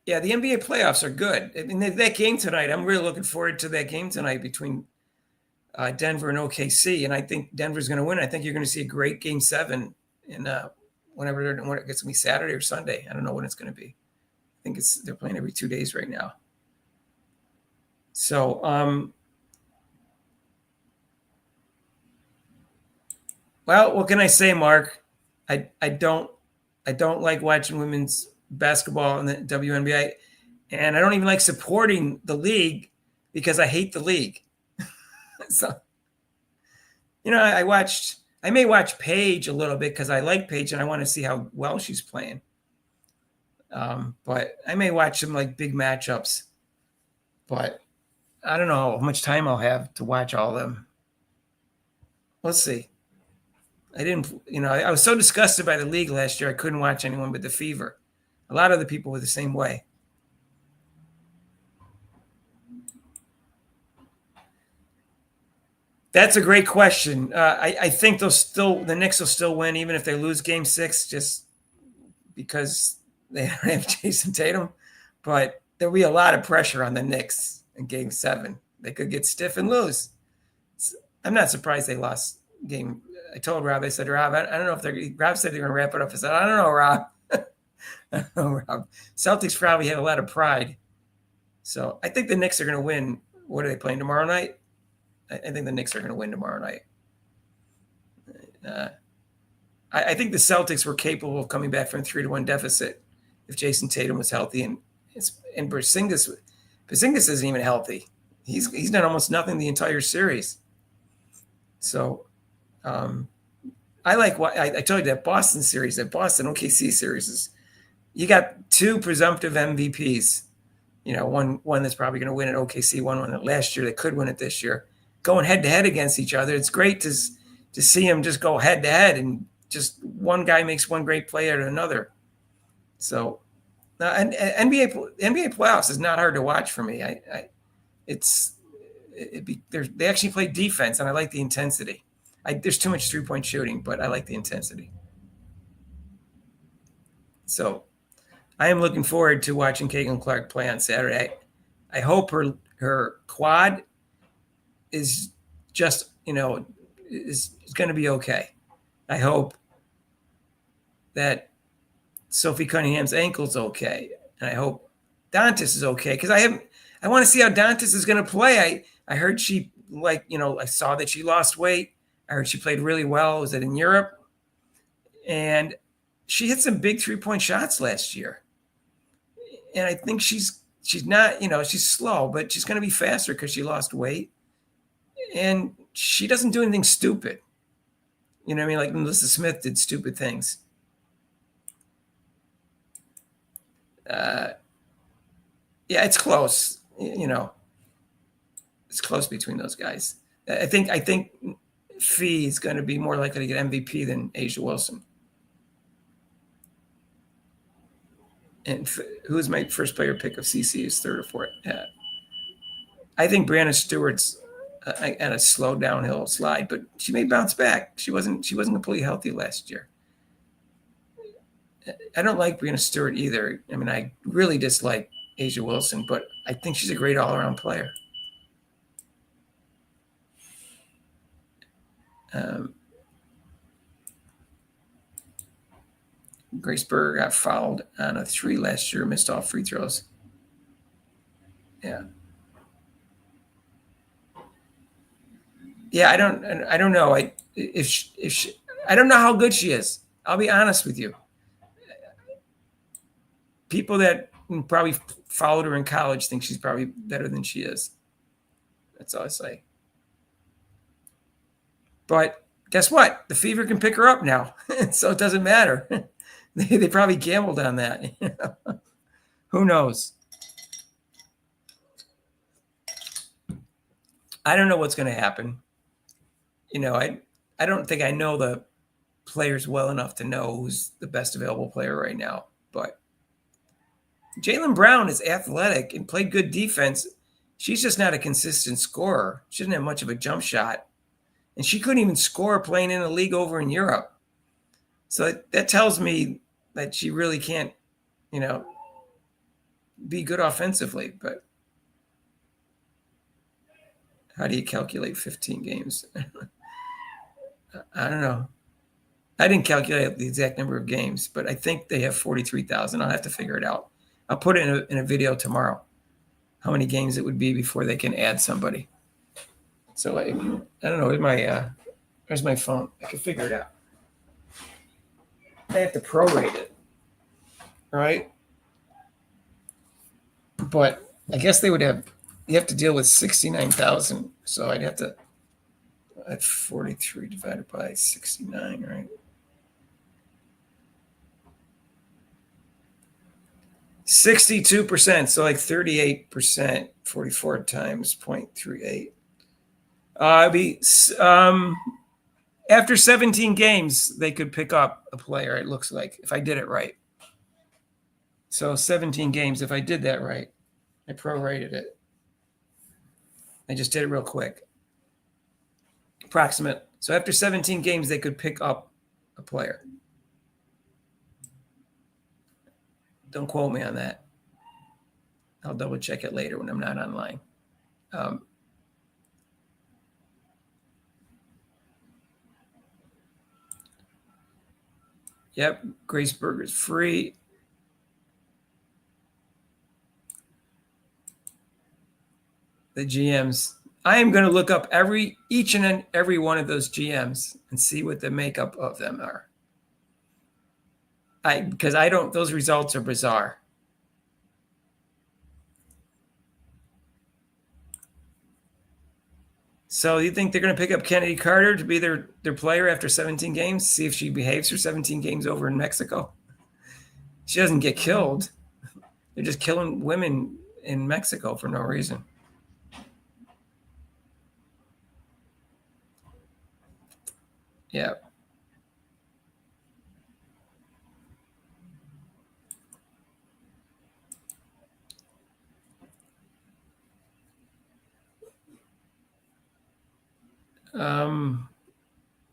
Yeah, the NBA playoffs are good. I mean, that game tonight, I'm really looking forward to that game tonight between Denver and OKC, and I think Denver's going to win. I think you're going to see a great Game 7 in whenever it's going to be Saturday or Sunday. I don't know when it's going to be. I think they're playing every 2 days right now. So, well, what can I say, Mark? I don't like watching women's basketball in the WNBA, and I don't even like supporting the league because I hate the league. So, I watched I may watch Paige a little bit because I like Paige and I want to see how well she's playing. But I may watch some like big matchups. But I don't know how much time I'll have to watch all of them. Let's see. I didn't, I was so disgusted by the league last year. I couldn't watch anyone but the Fever. A lot of the people were the same way. That's a great question. I think the Knicks will still win even if they lose Game 6, just because they don't have Jason Tatum. But there'll be a lot of pressure on the Knicks in Game 7. They could get stiff and lose. I'm not surprised they lost game. I told Rob, I said, Rob, I don't know if they're. Rob said they're going to wrap it up. I said, I don't know, Rob. I don't know, Rob. Celtics probably have a lot of pride. So I think the Knicks are going to win. What are they playing tomorrow night? I think the Knicks are going to win tomorrow night. I think the Celtics were capable of coming back from a 3-1 deficit if Jason Tatum was healthy, and Porzingis isn't even healthy. He's done almost nothing the entire series. So I like what I told you, that Boston series, that Boston OKC series is, you got two presumptive MVPs. One that's probably going to win at OKC, one won it last year that could win it this year, going head to head against each other. It's great to see them just go head to head, and just one guy makes one great play after another. So, and NBA playoffs is not hard to watch for me. They actually play defense, and I like the intensity. There's too much 3-point shooting, but I like the intensity. So I am looking forward to watching Caitlin Clark play on Saturday. I hope her quad is just, is going to be okay. I hope that Sophie Cunningham's ankle's okay. And I hope Dantas is okay, because I want to see how Dantas is going to play. I heard she, I saw that she lost weight. I heard she played really well. Was it in Europe? And she hit some big 3-point shots last year. And I think she's not, she's slow, but she's going to be faster because she lost weight. And she doesn't do anything stupid. You know what I mean? Like Melissa Smith did stupid things. Yeah, it's close. It's close between those guys. I think Fee is going to be more likely to get MVP than Asia Wilson. And who's my first player pick of CC is third or fourth? I think Brianna Stewart's at a slow downhill slide, but she may bounce back. She wasn't completely healthy last year. I don't like Brianna Stewart either. I mean, I really dislike Asia Wilson, but I think she's a great all-around player. Grace Berger got fouled on a 3 last year, missed all free throws. Yeah. Yeah, I don't know. I don't know how good she is. I'll be honest with you. People that probably followed her in college think she's probably better than she is. That's all I say. But guess what? The Fever can pick her up now, so it doesn't matter. They probably gambled on that. Who knows? I don't know what's going to happen. I don't think I know the players well enough to know who's the best available player right now. But Jaylen Brown is athletic and played good defense. She's just not a consistent scorer. She doesn't have much of a jump shot. And she couldn't even score playing in a league over in Europe. So that tells me that she really can't, be good offensively. But how do you calculate 15 games? I don't know. I didn't calculate the exact number of games, but I think they have 43,000. I'll have to figure it out. I'll put it in a video tomorrow, how many games it would be before they can add somebody. So I don't know. Where's my phone? I can figure it out. They have to prorate it, right? But I guess you have to deal with 69,000. So I'd have to, At 43 divided by 69, right? 62%, so like 38%, 44 times 0.38. It'd be after 17 games, they could pick up a player, it looks like, if I did it right. So 17 games, if I did that right, I prorated it. I just did it real quick. Approximate. So after 17 games, they could pick up a player. Don't quote me on that. I'll double check it later when I'm not online. Yep, Graceburg is free. The GMs. I am going to look up each and every one of those GMs and see what the makeup of them are. Because I don't, those results are bizarre. So you think they're going to pick up Kennedy Carter to be their player after 17 games? See if she behaves for 17 games over in Mexico. She doesn't get killed. They're just killing women in Mexico for no reason. Yeah.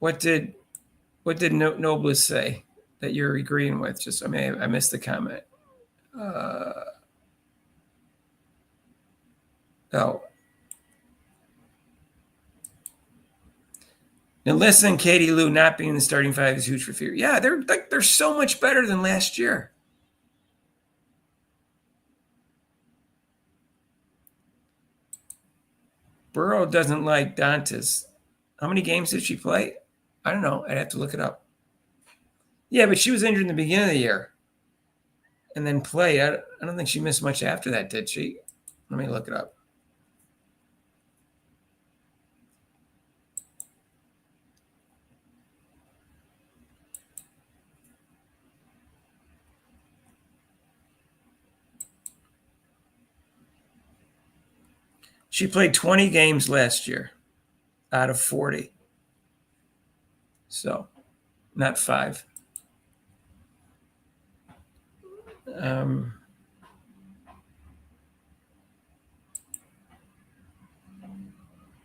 What did Nobles say that you're agreeing with? Just, I mean, I missed the comment. Oh. Now listen, Katie Lou not being in the starting five is huge for fear. Yeah, they're so much better than last year. Burrow doesn't like Dantas. How many games did she play? I don't know. I'd have to look it up. Yeah, but she was injured in the beginning of the year and then played. I don't think she missed much after that, did she? Let me look it up. She played 20 games last year out of 40. So, not 5.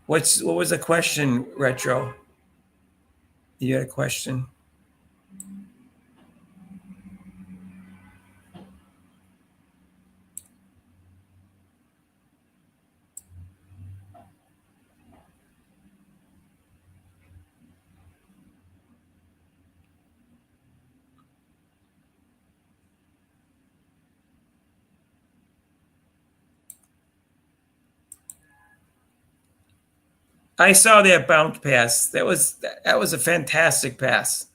What was the question, Retro? You had a question? I saw that bounce pass. That was a fantastic pass.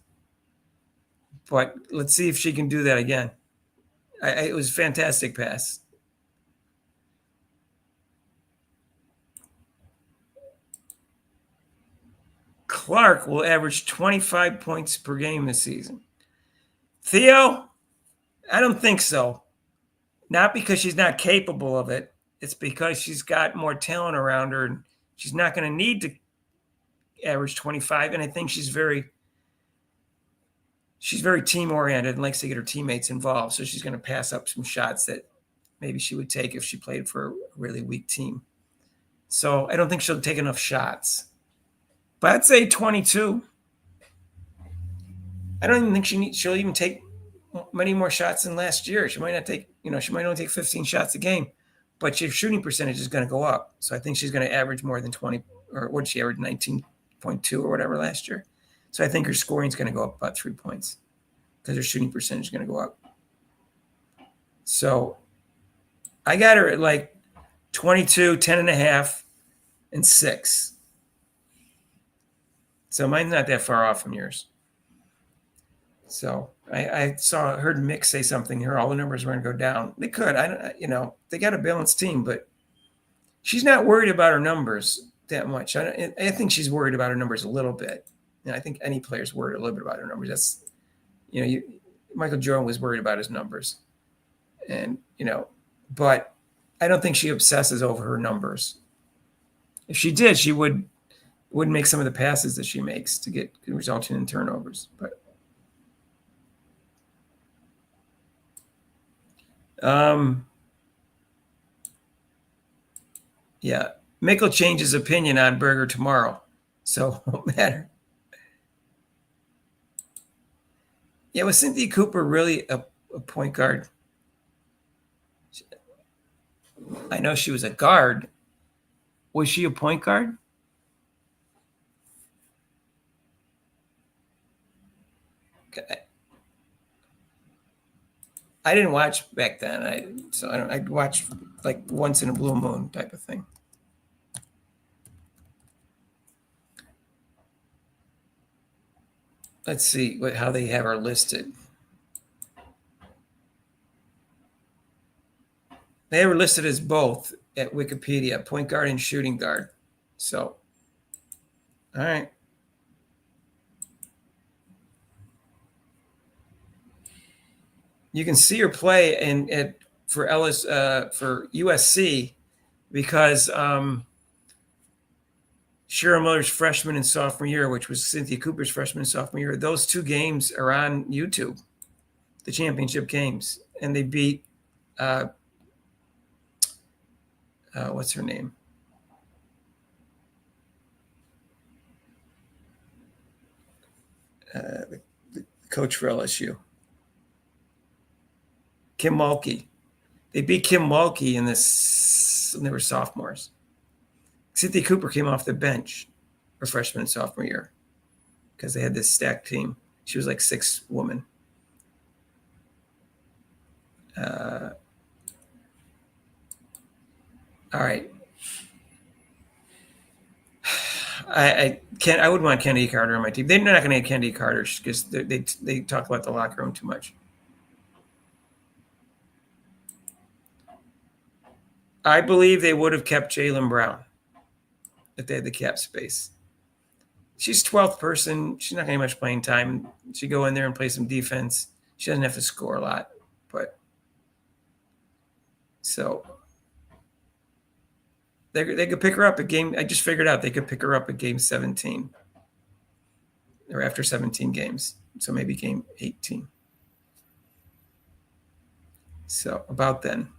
But let's see if she can do that again. It was a fantastic pass. Clark will average 25 points per game this season. Theo, I don't think so. Not because she's not capable of it. It's because she's got more talent around her, and she's not going to need to average 25. And I think she's very team oriented and likes to get her teammates involved. So she's going to pass up some shots that maybe she would take if she played for a really weak team. So I don't think she'll take enough shots. But I'd say 22. I don't even think she'll even take many more shots than last year. She might not take, she might only take 15 shots a game, but your shooting percentage is going to go up. So I think she's going to average more than 20, or what did she average, 19.2 or whatever last year. So I think her scoring is going to go up about 3 points because her shooting percentage is going to go up. So I got her at like 22, 10.5, and 6. So mine's not that far off from yours. So I heard Mick say something here. All the numbers were going to go down. They could. They got a balanced team, but she's not worried about her numbers. that much. I think she's worried about her numbers a little bit. And I think any player's worried a little bit about her numbers. That's, Michael Jordan was worried about his numbers. And, but I don't think she obsesses over her numbers. If she did, she wouldn't make some of the passes that she makes to get resulting in turnovers. But yeah, Mick will change his opinion on Berger tomorrow, so it won't matter. Yeah, was Cynthia Cooper really a point guard? I know she was a guard. Was she a point guard? Okay. I didn't watch back then. I'd watch like once in a blue moon type of thing. Let's see how they have her listed. They have her listed as both at Wikipedia, point guard and shooting guard. So, all right. You can see her play for USC because Cheryl Miller's freshman and sophomore year, which was Cynthia Cooper's freshman and sophomore year, those two games are on YouTube, the championship games, and they beat what's her name? The coach for LSU. Kim Mulkey. They beat Kim Mulkey when they were sophomores. Cynthia Cooper came off the bench her freshman and sophomore year because they had this stacked team. She was like 6 woman. All right. I wouldn't want Kennedy Carter on my team. They're not going to have Kennedy Carter because they talk about the locker room too much. I believe they would have kept Jaylen Brown if they had the cap space. She's 12th person. She's not getting much playing time. She go in there and play some defense. She doesn't have to score a lot, but so they could pick her up at game. I just figured out they could pick her up at game 17 or after 17 games. So maybe game 18. So about then.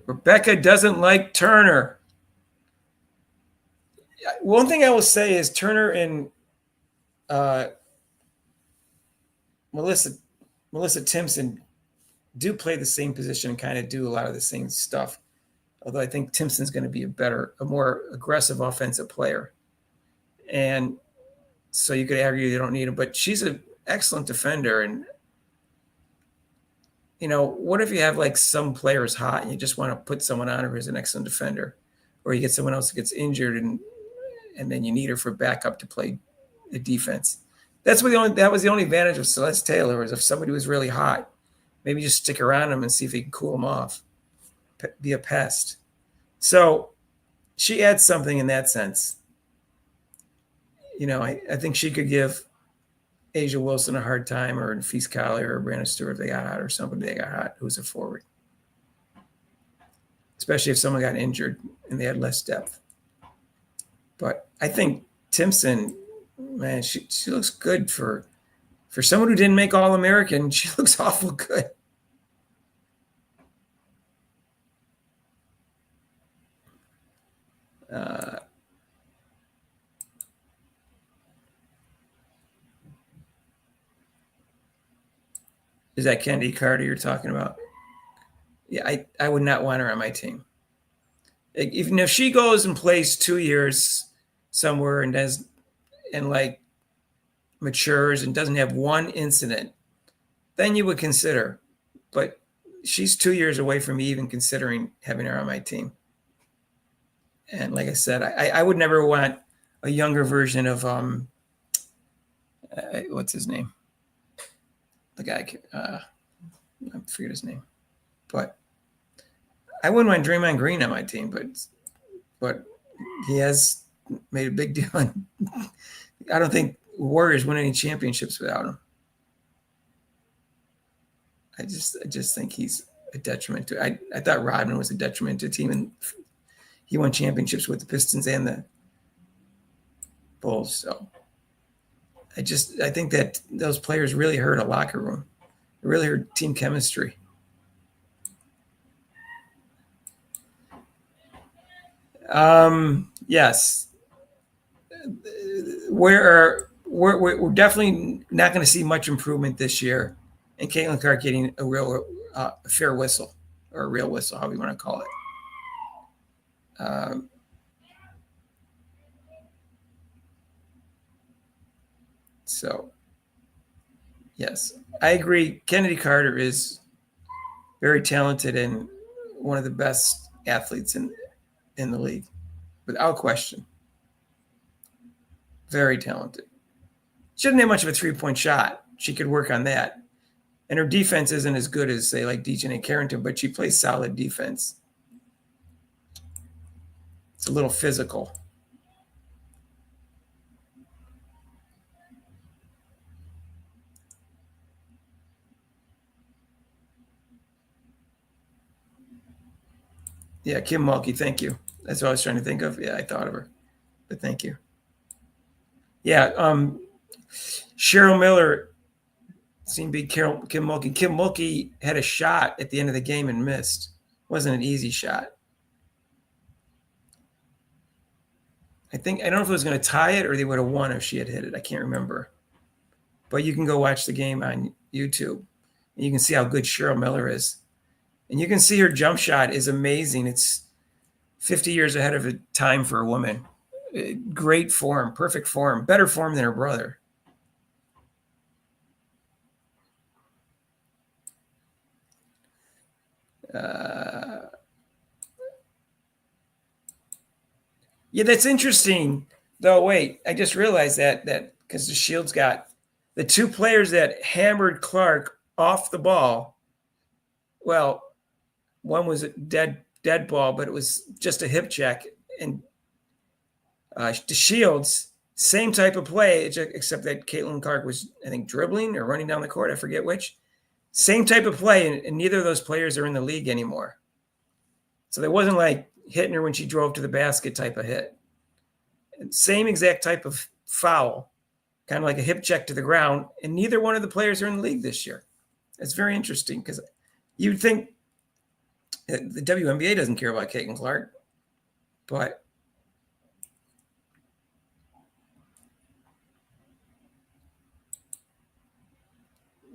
Rebecca doesn't like Turner. One thing I will say is Turner and Melissa Timpson do play the same position and kind of do a lot of the same stuff. Although I think Timpson's going to be a more aggressive offensive player. And so you could argue they don't need him, but she's an excellent defender. And what if you have like some players hot and you just want to put someone on her who's an excellent defender, or you get someone else that gets injured and then you need her for backup to play the defense. That was the only advantage of Celeste Taylor, was if somebody was really hot, maybe just stick around them and see if you can cool them off, be a pest. So she adds something in that sense. I think she could give Asia Wilson a hard time, or Nafise Collier or Brandon Stewart if they got hot, or somebody they got hot who's a forward. Especially if someone got injured and they had less depth. But I think Timpson, man, she looks good for someone who didn't make All-American. She looks awful good. Is that Kennedy Carter you're talking about? Yeah, I would not want her on my team. Even if she goes and plays 2 years somewhere and matures and doesn't have one incident, then you would consider. But she's 2 years away from me even considering having her on my team. And like I said, I would never want a younger version of what's his name? The guy, I forget his name, but I wouldn't want Draymond Green on my team, but he has made a big deal. I don't think Warriors win any championships without him. I just think he's a detriment to. I thought Rodman was a detriment to the team, and he won championships with the Pistons and the Bulls. So I think that those players really hurt a locker room. It really hurt team chemistry. Yes, we're definitely not going to see much improvement this year, and Caitlin Clark getting a real fair whistle, or a real whistle, however you want to call it. So, yes, I agree. Kennedy Carter is very talented and one of the best athletes in the league, without question. Very talented. She doesn't have much of a three-point shot. She could work on that. And her defense isn't as good as, say, like DJ Carrington, but she plays solid defense. It's a little physical. Yeah, Kim Mulkey, thank you. That's what I was trying to think of. Yeah, I thought of her, but thank you. Yeah, Cheryl Miller seemed to be Kim Mulkey. Kim Mulkey had a shot at the end of the game and missed. Wasn't an easy shot. I don't know if it was going to tie it or they would have won if she had hit it. I can't remember. But you can go watch the game on YouTube, and you can see how good Cheryl Miller is. And you can see her jump shot is amazing. It's 50 years ahead of time for a woman. Great form, perfect form, better form than her brother. Yeah, that's interesting. Though, wait, I just realized that because the Shields got the two players that hammered Clark off the ball. Well, one was a dead ball, but it was just a hip check. And the Shields, same type of play, except that Caitlin Clark was, I think, dribbling or running down the court. I forget which. Same type of play, and neither of those players are in the league anymore. So there wasn't like hitting her when she drove to the basket type of hit. Same exact type of foul, kind of like a hip check to the ground, and neither one of the players are in the league this year. It's very interesting because you'd think the WNBA doesn't care about Caitlin Clark, but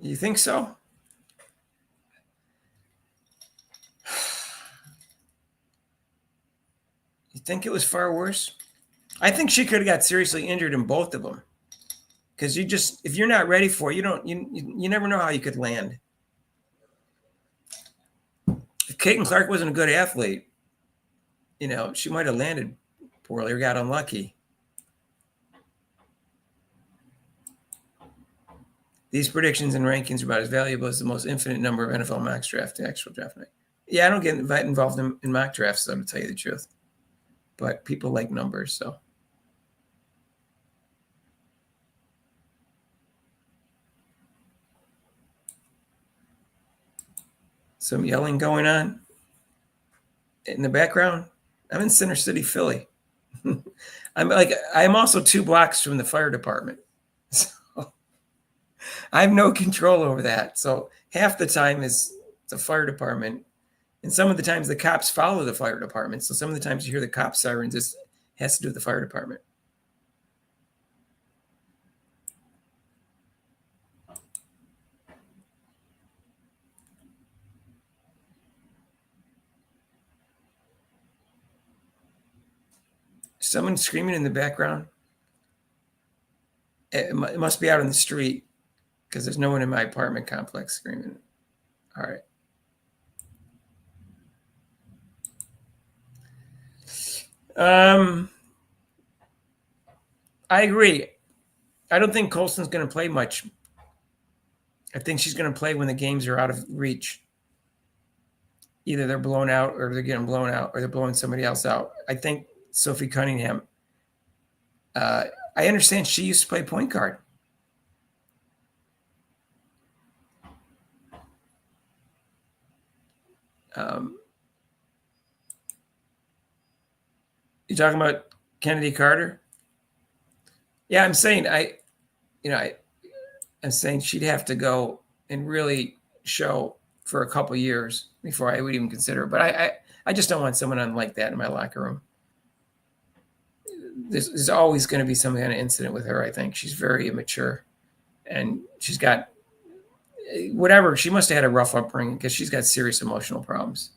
you think so? You think it was far worse? I think she could have got seriously injured in both of them. Because if you're not ready for it, you never know how you could land. If Caitlin Clark wasn't a good athlete, she might have landed poorly or got unlucky. These predictions and rankings are about as valuable as the most infinite number of NFL mock draft, the actual draft night. Yeah, I don't get involved in mock drafts, though, to tell you the truth. But people like numbers, so. Some yelling going on in the background. I'm in Center City, Philly. I'm also 2 blocks from the fire department. So I have no control over that. So half the time is the fire department. And some of the times the cops follow the fire department. So some of the times you hear the cop sirens, this has to do with the fire department. Someone screaming in the background. It must be out on the street because there's no one in my apartment complex screaming. All right. I agree. I don't think Colson's going to play much. I think she's going to play when the games are out of reach. either they're blown out or they're getting blown out or they're blowing somebody else out. I think Sophie Cunningham, I understand she used to play point guard. You talking about Kennedy Carter? Yeah, I'm saying I'm saying she'd have to go and really show for a couple years before I would even consider it. But I just don't want someone like that in my locker room. There's always going to be some kind of incident with her. I think she's very immature, and she's got whatever. She must have had a rough upbringing because she's got serious emotional problems,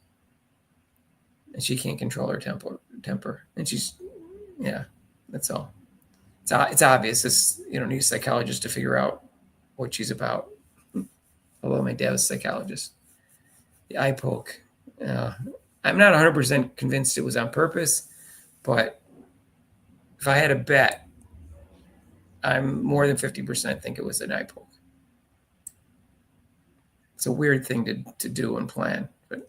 and she can't control her temper. And that's all. It's obvious. You don't need a psychologist to figure out what she's about. Although my dad was a psychologist. The eye poke. I'm not 100% convinced it was on purpose, but if I had a bet, I'm more than 50% think it was an eye poke. It's a weird thing to do and plan. But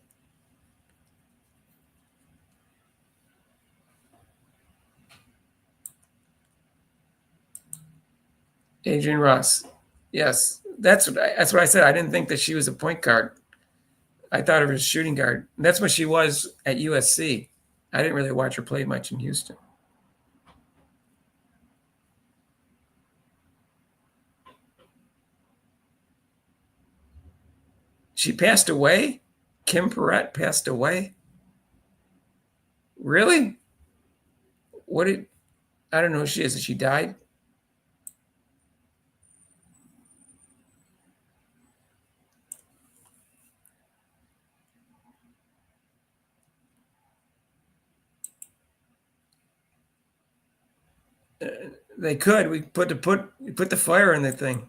Adrian Ross. Yes, that's what I said. I didn't think that she was a point guard. I thought of her as a shooting guard. And that's what she was at USC. I didn't really watch her play much in Houston. She passed away? Kim Perrette passed away? Really? I don't know who she is. She died? They could. We put the fire in the thing.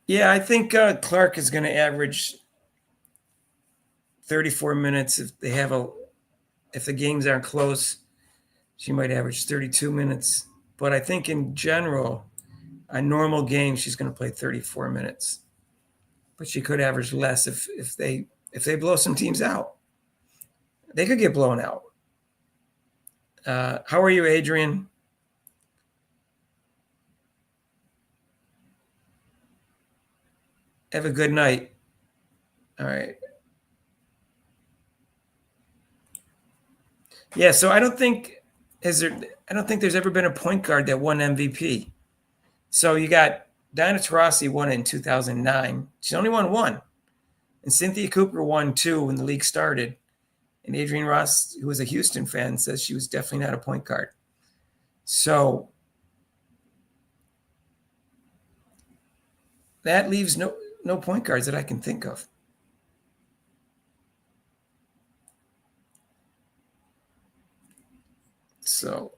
Yeah, I think Clark is going to average 34 minutes if the games aren't close. She might average 32 minutes, but I think in general, a normal game she's going to play 34 minutes. But she could average less if they blow some teams out. They could get blown out. How are you, Adrian? Have a good night. All right. Yeah, so I don't think there's ever been a point guard that won MVP. So you got Diana Taurasi won in 2009. She only won one. And Cynthia Cooper won two when the league started. And Adrian Ross, who was a Houston fan, says she was definitely not a point guard. So that leaves no point guards that I can think of. So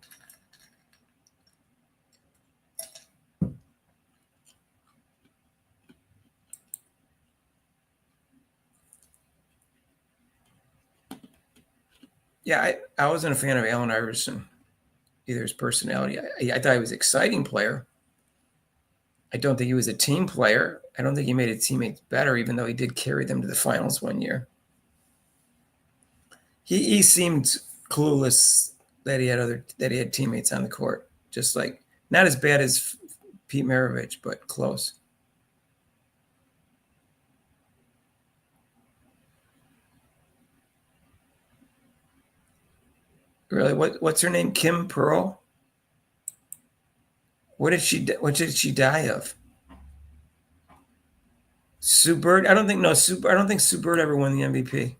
yeah, I wasn't a fan of Allen Iverson, either his personality. I thought he was an exciting player. I don't think he was a team player. I don't think he made his teammates better, even though he did carry them to the finals one year. He seemed clueless that he had teammates on the court, just like not as bad as Pete Maravich, but close. Really, what's her name? Kim Pearl? What did she die of? Sue Bird? I don't think Sue Bird ever won the MVP.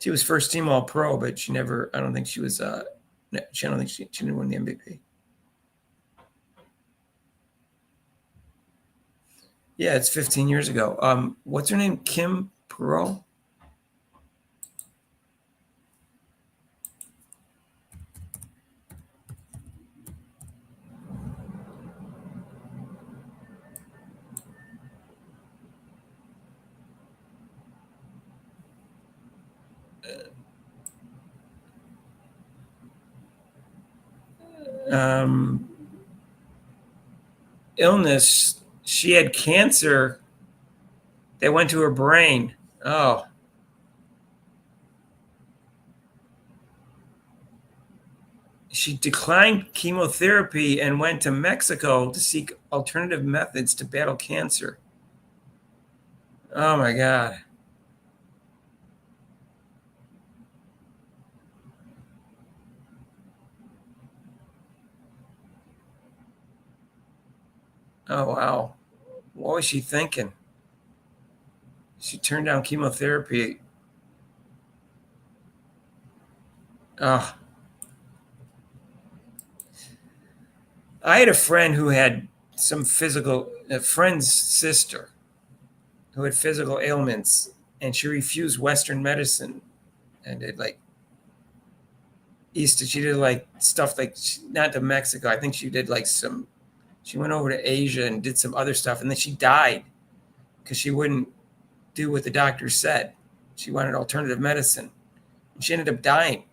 She was first team All Pro, but she never. I don't think she was. I don't think she didn't win the MVP. Yeah, it's 15 years ago. What's her name? Kim Pearl? illness. She had cancer that went to her brain. Oh. She declined chemotherapy and went to Mexico to seek alternative methods to battle cancer. Oh my God. Oh, wow. What was she thinking? She turned down chemotherapy. Oh. I had a friend who had a friend's sister who had physical ailments, and she refused Western medicine and did like she did like stuff like, not to Mexico. I think she did like she went over to Asia and did some other stuff, and then she died because she wouldn't do what the doctor said. She wanted alternative medicine, and she ended up dying.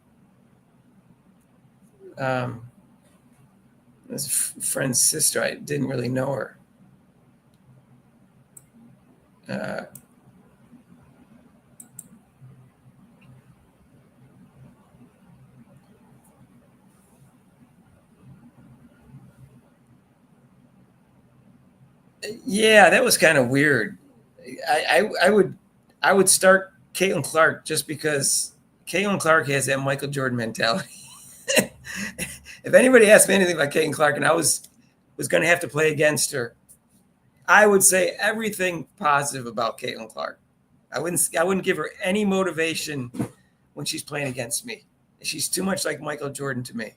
It was a friend's sister. I didn't really know her. Yeah, that was kind of weird. I would start Caitlin Clark just because Caitlin Clark has that Michael Jordan mentality. If anybody asked me anything about Caitlin Clark and I was going to have to play against her, I would say everything positive about Caitlin Clark. I wouldn't give her any motivation when she's playing against me. She's too much like Michael Jordan to me.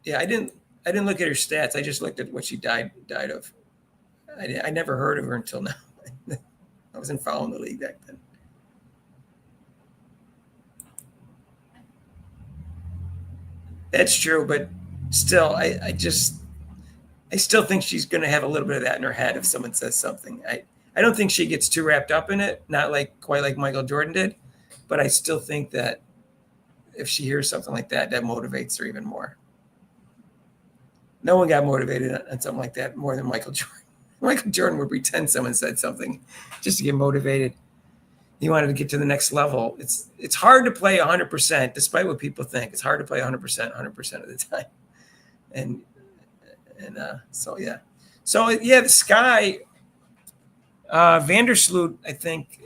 Yeah, I didn't look at her stats. I just looked at what she died of. I never heard of her until now. I wasn't following the league back then. That's true, but still, I still think she's going to have a little bit of that in her head if someone says something. I don't think she gets too wrapped up in it, not quite like Michael Jordan did, but I still think that if she hears something like that, that motivates her even more. No one got motivated on something like that more than Michael Jordan. Michael Jordan would pretend someone said something just to get motivated. He wanted to get to the next level. It's hard to play 100%, despite what people think. It's hard to play 100% of the time. And so yeah. So yeah, the Sky, Vandersloot, I think,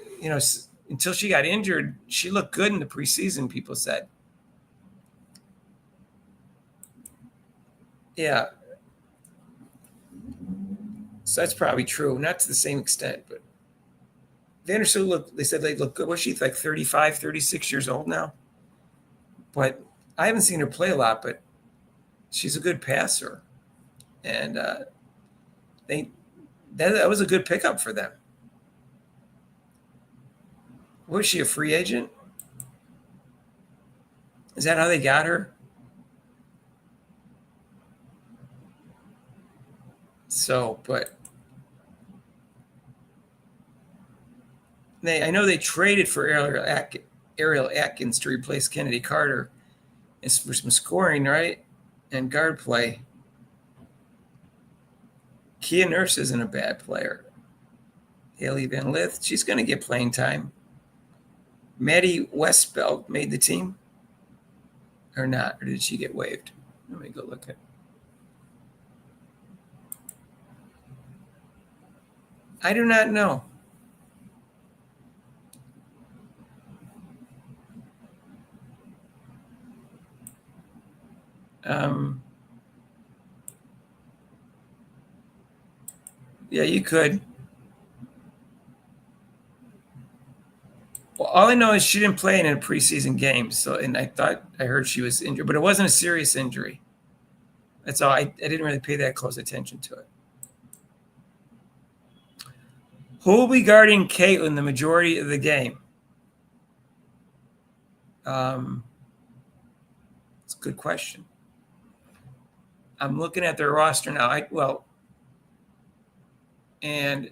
until she got injured, she looked good in the preseason, people said. Yeah. So that's probably true. Not to the same extent, but Vandersloot they said they look good. Was she like 35, 36 years old now? But I haven't seen her play a lot, but she's a good passer. And that was a good pickup for them. Was she a free agent? Is that how they got her? So, but I know they traded for Ariel Atkins to replace Kennedy Carter for some scoring, right? And guard play. Kia Nurse isn't a bad player. Haley Van Lith, she's going to get playing time. Maddie Westbelt made the team or not? Or did she get waived? Let me go look at. I do not know. Yeah, you could. Well, all I know is she didn't play in a preseason game. So, and I heard she was injured, but it wasn't a serious injury. That's all. I didn't really pay that close attention to it. Who will be guarding Caitlin the majority of the game? It's a good question. I'm looking at their roster now. And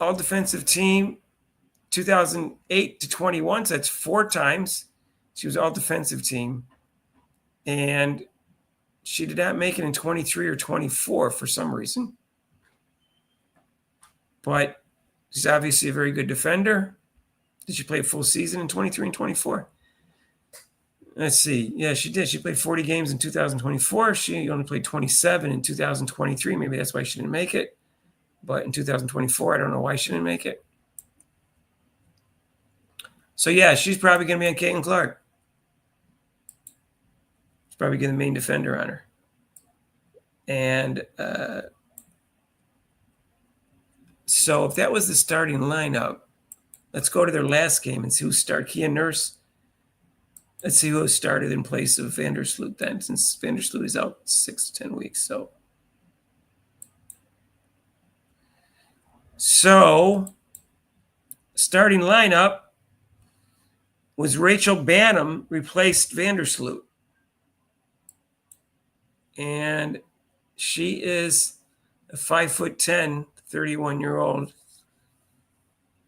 all defensive team 2008 to 21. So that's 4 times she was all defensive team. And she did not make it in 23 or 24 for some reason. But she's obviously a very good defender. Did she play a full season in 23 and 24? Let's see. Yeah, she did. She played 40 games in 2024. She only played 27 in 2023. Maybe that's why she didn't make it. But in 2024, I don't know why she didn't make it. So, yeah, she's probably going to be on Caitlin Clark. She's probably getting the main defender on her. And so if that was the starting lineup, let's go to their last game and see who started. Kia Nurse. Let's see who started in place of Vandersloot then, since Vandersloot is out 6 to 10 weeks. So starting lineup was Rachel Banham replaced Vandersloot. And she is a 5'10", 31-year-old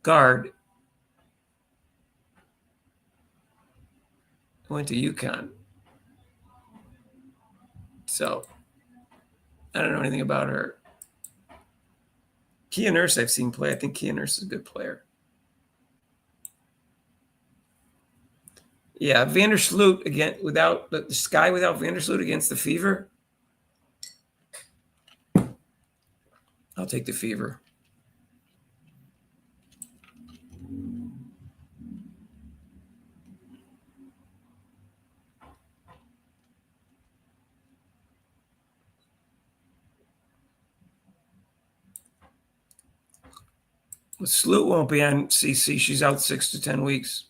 guard. Went to UConn. So I don't know anything about her. Kia Nurse I've seen play. I think Kia Nurse is a good player. Yeah, Vandersloot again without the Sky without Vandersloot against the Fever. I'll take the Fever. Sloot won't be on CC. She's out 6 to 10 weeks.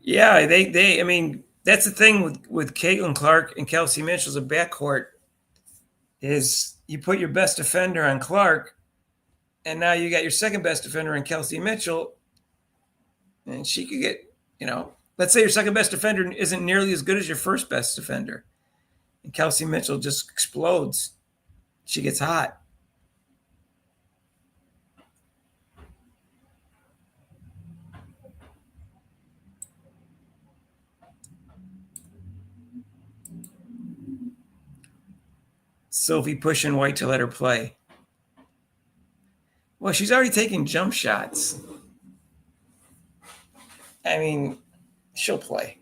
Yeah, they I mean, that's the thing with Caitlin Clark and Kelsey Mitchell's a backcourt is you put your best defender on Clark, and now you got your second best defender in Kelsey Mitchell, and she could get, let's say your second best defender isn't nearly as good as your first best defender, and Kelsey Mitchell just explodes. She gets hot. Sophie pushing White to let her play. Well, she's already taking jump shots. I mean, she'll play.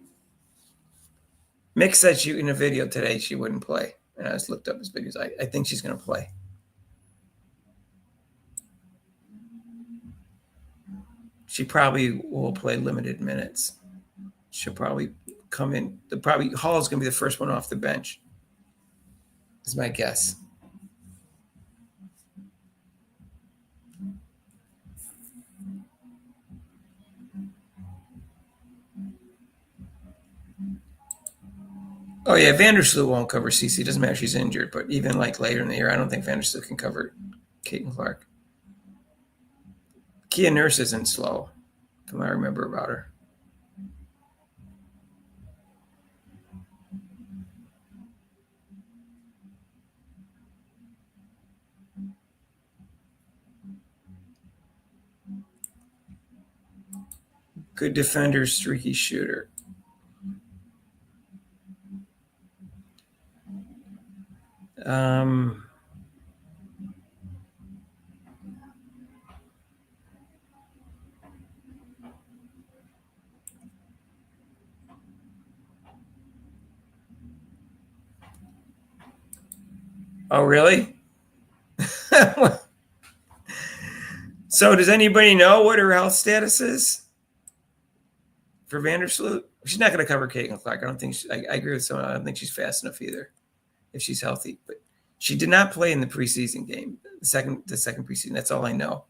Mick said she in a video today she wouldn't play. And I just looked up his videos. I think she's going to play. She probably will play limited minutes. She'll probably come in. Hall's going to be the first one off the bench. Is my guess. Oh, yeah, Vandersloot won't cover CC. Doesn't matter if she's injured, but even like later in the year, I don't think Vandersloot can cover Caitlin Clark. Kia Nurse isn't slow, from what I remember about her. Good defender, streaky shooter. Oh, really? So does anybody know what her health status is for Vandersloot? She's not going to cover Caitlin Clark. I don't think I agree with someone. I don't think she's fast enough either if she's healthy. But she did not play in the preseason game, the second preseason. That's all I know.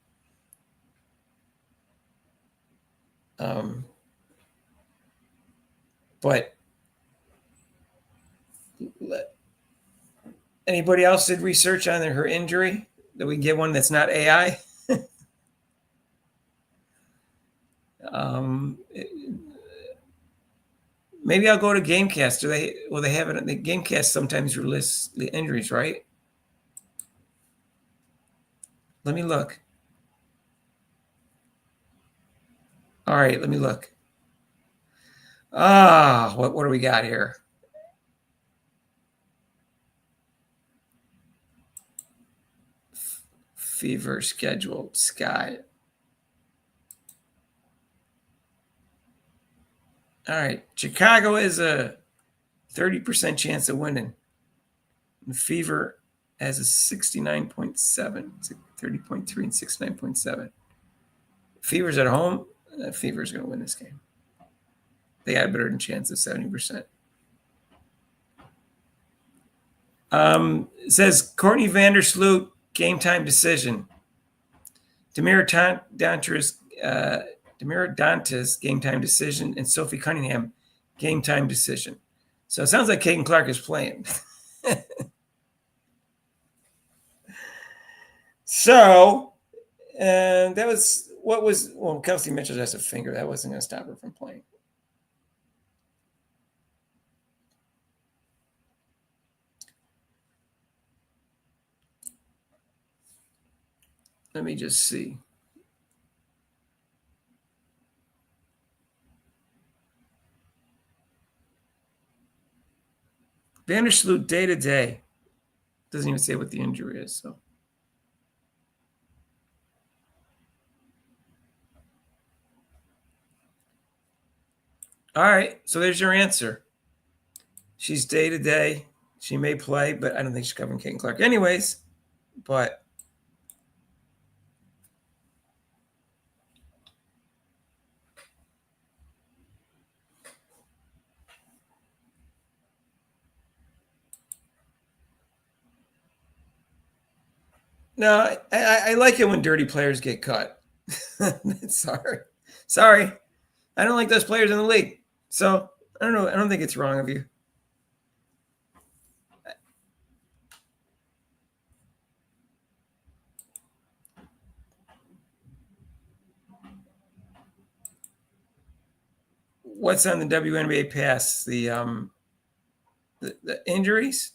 But Anybody else did research on her injury that we can get one that's not AI? Maybe I'll go to Gamecast. They have it? The Gamecast sometimes release the injuries, right? Let me look. All right, let me look. What do we got here? Fever schedule, Sky. All right, Chicago is a 30% chance of winning. The Fever has a 69.7, 30.3 and 69.7. Fever's at home. Fever's going to win this game. They got a better chance of 70%. It says Courtney Vandersloot, game time decision. Demir Dantas, game time decision, and Sophie Cunningham, game time decision. So it sounds like Caden Clark is playing. So, and that was Kelsey Mitchell has a finger. That wasn't going to stop her from playing. Let me just see. Vandersloot day to day. Doesn't even say what the injury is. So. All right. So there's your answer. She's day to day. She may play, but I don't think she's covering Caden Clark anyways. But no, I like it when dirty players get cut. Sorry. I don't like those players in the league. So I don't know. I don't think it's wrong of you. What's on the WNBA pass? The injuries?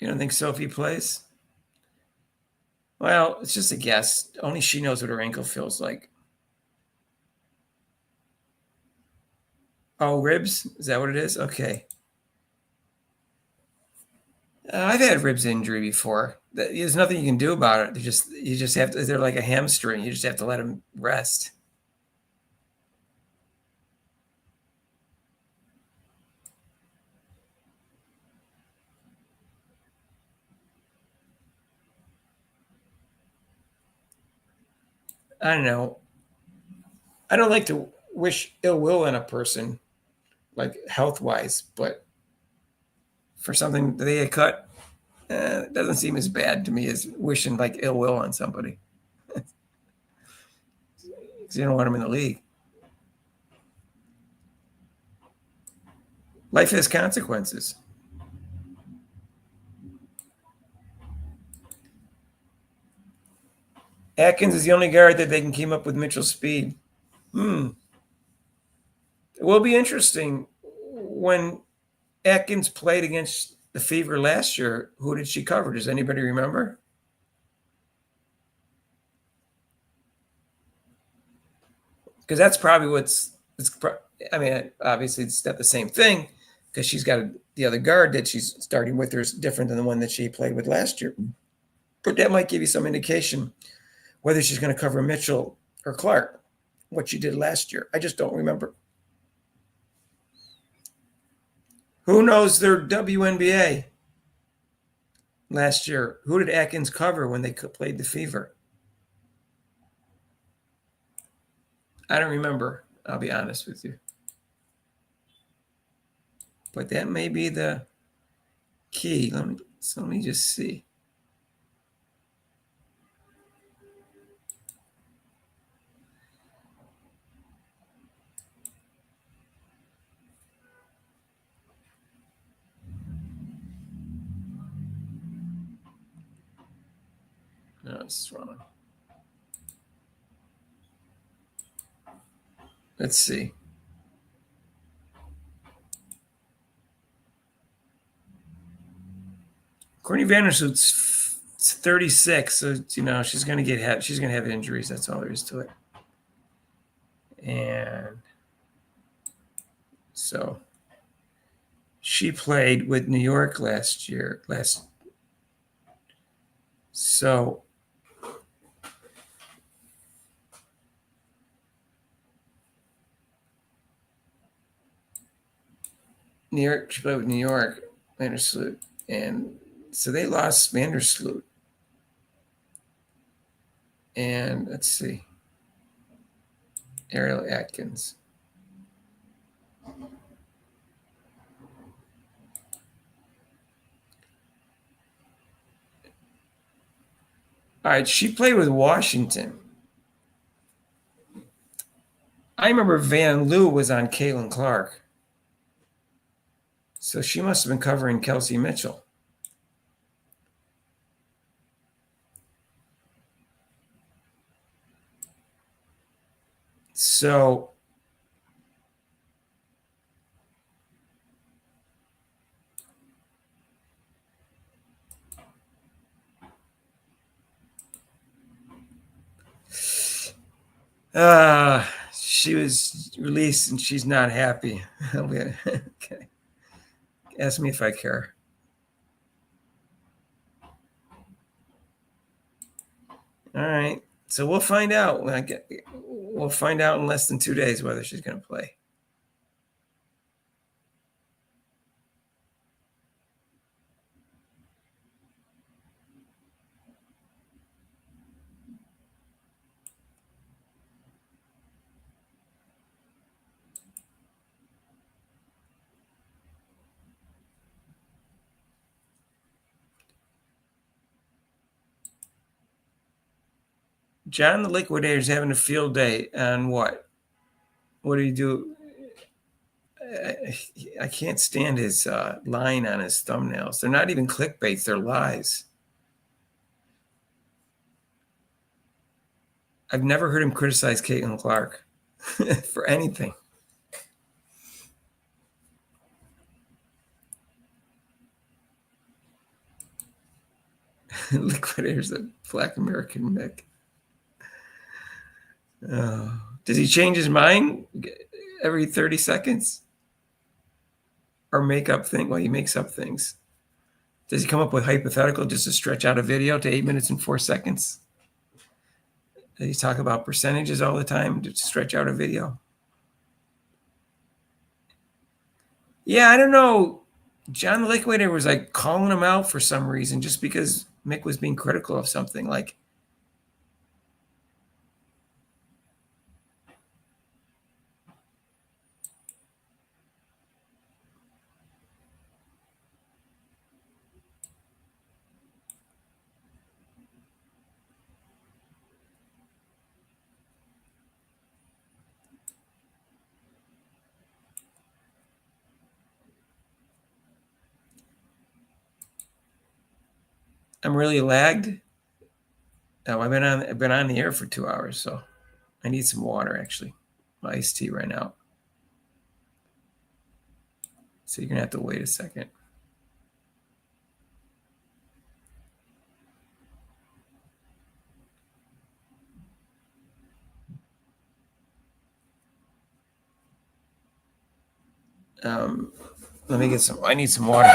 You don't think Sophie plays? Well, it's just a guess. Only she knows what her ankle feels like. Oh, ribs? Is that what it is? Okay. I've had ribs injury before. There's nothing you can do about it. You just have to. They're like a hamstring. You just have to let them rest. I don't know. I don't like to wish ill will on a person, like health-wise, but for something that they had cut, it doesn't seem as bad to me as wishing like ill will on somebody. Because you don't want them in the league. Life has consequences. Atkins is the only guard that they can keep up with Mitchell's speed. It will be interesting when Atkins played against the Fever last year. Who did she cover? Does anybody remember? Because that's probably I mean, obviously it's not the same thing because she's got the other guard that she's starting with is different than the one that she played with last year. But that might give you some indication whether she's going to cover Mitchell or Clark, what she did last year. I just don't remember. Who knows their WNBA last year? Who did Atkins cover when they played the Fever? I don't remember. I'll be honest with you. but that may be the key. Let me just see. No, it's wrong. Let's see. Courtney Vandersloot's 36, so she's going to have injuries. That's all there is to it. And so she played with New York last year. So she played with New York, Vandersloot, and so they lost Vandersloot. And let's see, Ariel Atkins. All right, she played with Washington. I remember Van Loo was on Caitlin Clark. So she must have been covering Kelsey Mitchell. So she was released and she's not happy. Okay. Ask me if I care. All right. So we'll find out we'll find out in less than 2 days whether she's going to play. John the Liquidator's having a field day on what? What do you do? I can't stand his line on his thumbnails. They're not even clickbaits. They're lies. I've never heard him criticize Caitlin Clark for anything. Liquidator's a Black American Mick. Does he change his mind every 30 seconds? Or make up things? Well, he makes up things. Does he come up with hypothetical just to stretch out a video to 8 minutes and 4 seconds? Does he talk about percentages all the time to stretch out a video? Yeah, I don't know. John the Liquidator was like calling him out for some reason just because Mick was being critical of something. Like, I'm really lagged. Oh, I've been on the air for 2 hours, so I need some water actually. My iced tea right now. So you're gonna have to wait a second. Let me get some. I need some water.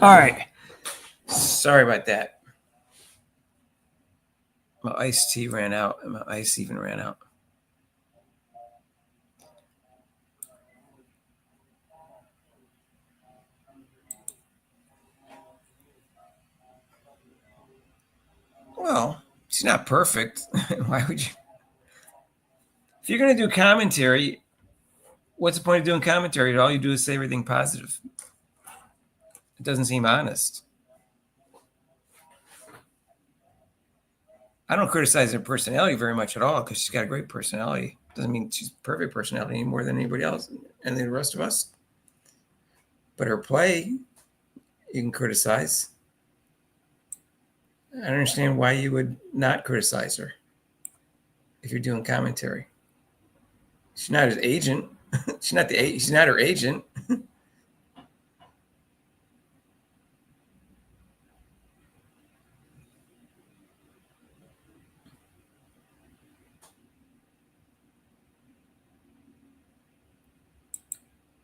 All right. Sorry about that. My iced tea ran out, and my ice even ran out. Well, she's not perfect. Why would you? If you're going to do commentary, what's the point of doing commentary? All you do is say everything positive. It doesn't seem honest. I don't criticize her personality very much at all because she's got a great personality. Doesn't mean she's perfect personality any more than anybody else and the rest of us. But her play, you can criticize. I don't understand why you would not criticize her if you're doing commentary. She's not his agent. She's not her agent.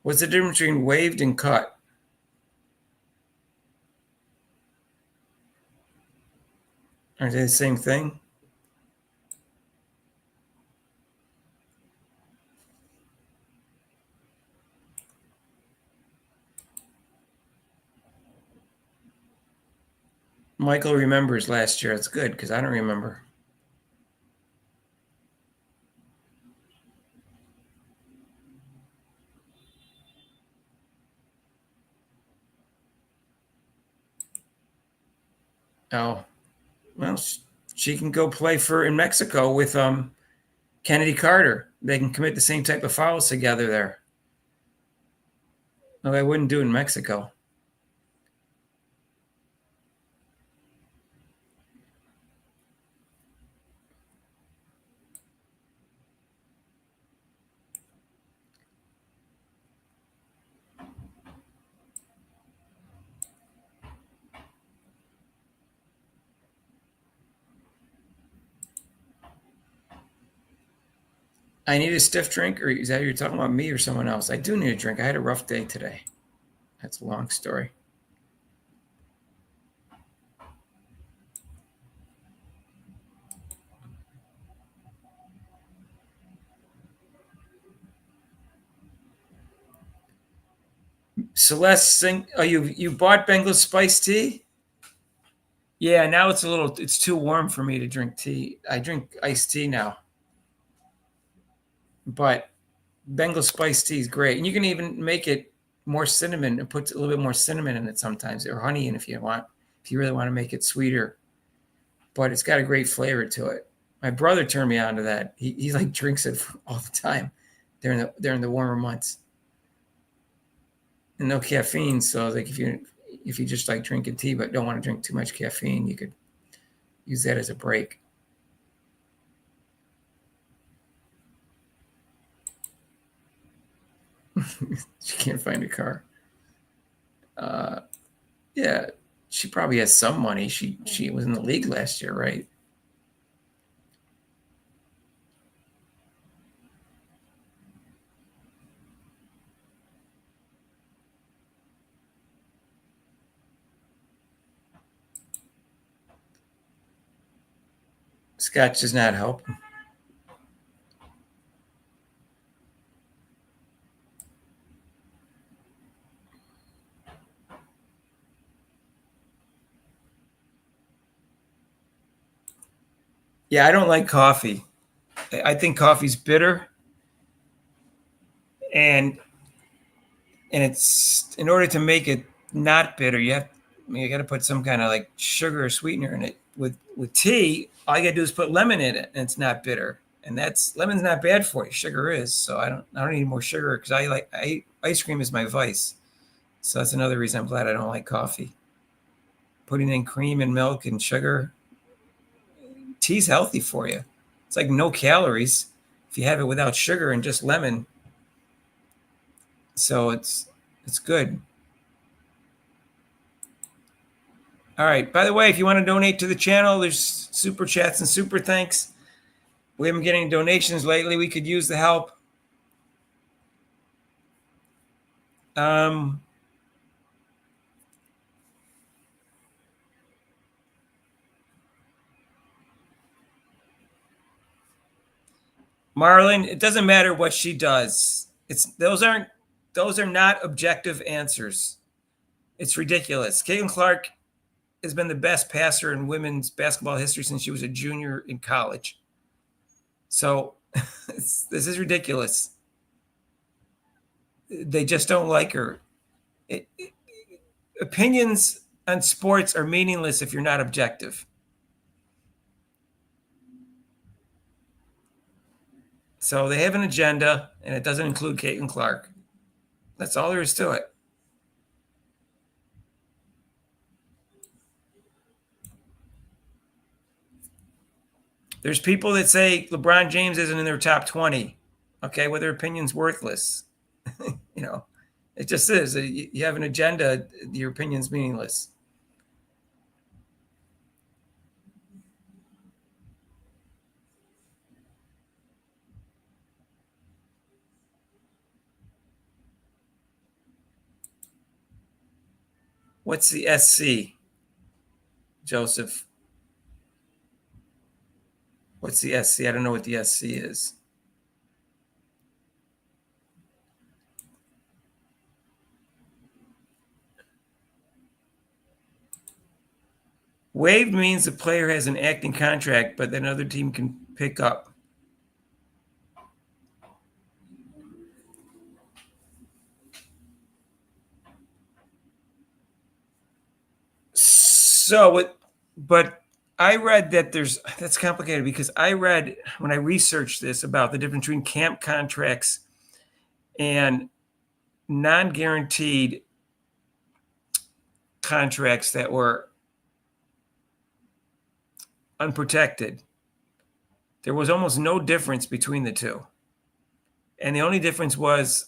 What's the difference between waved and cut? Aren't they the same thing? Michael remembers last year. That's good because I don't remember. Oh, well, she can go play in Mexico with Kennedy Carter. They can commit the same type of fouls together there. No, I wouldn't do it in Mexico. I need a stiff drink, or is that you're talking about me or someone else? I do need a drink. I had a rough day today. That's a long story. Celeste, you bought Bengal spice tea? Yeah, now it's too warm for me to drink tea. I drink iced tea now. But Bengal spice tea is great. And you can even make it more cinnamon and put a little bit more cinnamon in it sometimes, or honey in if you really want to make it sweeter. But it's got a great flavor to it. My brother turned me on to that. He like drinks it all the time during the warmer months. And no caffeine, so like if you just like drinking tea but don't want to drink too much caffeine, you could use that as a break. She can't find a car. Yeah, she probably has some money. She was in the league last year, right? Scotch does not help. Yeah, I don't like coffee. I think coffee's bitter. And it's in order to make it not bitter, you got to put some kind of like sugar or sweetener in it. With tea, all you got to do is put lemon in it, and it's not bitter. And lemon's not bad for you. Sugar is. So I don't need more sugar because ice cream is my vice. So that's another reason I'm glad I don't like coffee. Putting in cream and milk and sugar, tea's healthy for you. It's like no calories if you have it without sugar and just lemon. So it's good. All right. By the way, if you want to donate to the channel, there's super chats and super thanks. We haven't been getting donations lately. We could use the help. Marlon, it doesn't matter what she does. Those are not objective answers. It's ridiculous. Caitlin Clark has been the best passer in women's basketball history since she was a junior in college. So this is ridiculous. They just don't like her. Opinions on sports are meaningless if you're not objective. So they have an agenda, and it doesn't include Caitlin Clark. That's all there is to it. There's people that say LeBron James isn't in their top 20. Okay, well, their opinion's worthless. It just is. You have an agenda, your opinion's meaningless. What's the SC, Joseph? What's the SC? I don't know what the SC is. Waived means the player has an acting contract, but that another team can pick up. But I read that that's complicated because I read when I researched this about the difference between camp contracts and non-guaranteed contracts that were unprotected. There was almost no difference between the two. And the only difference was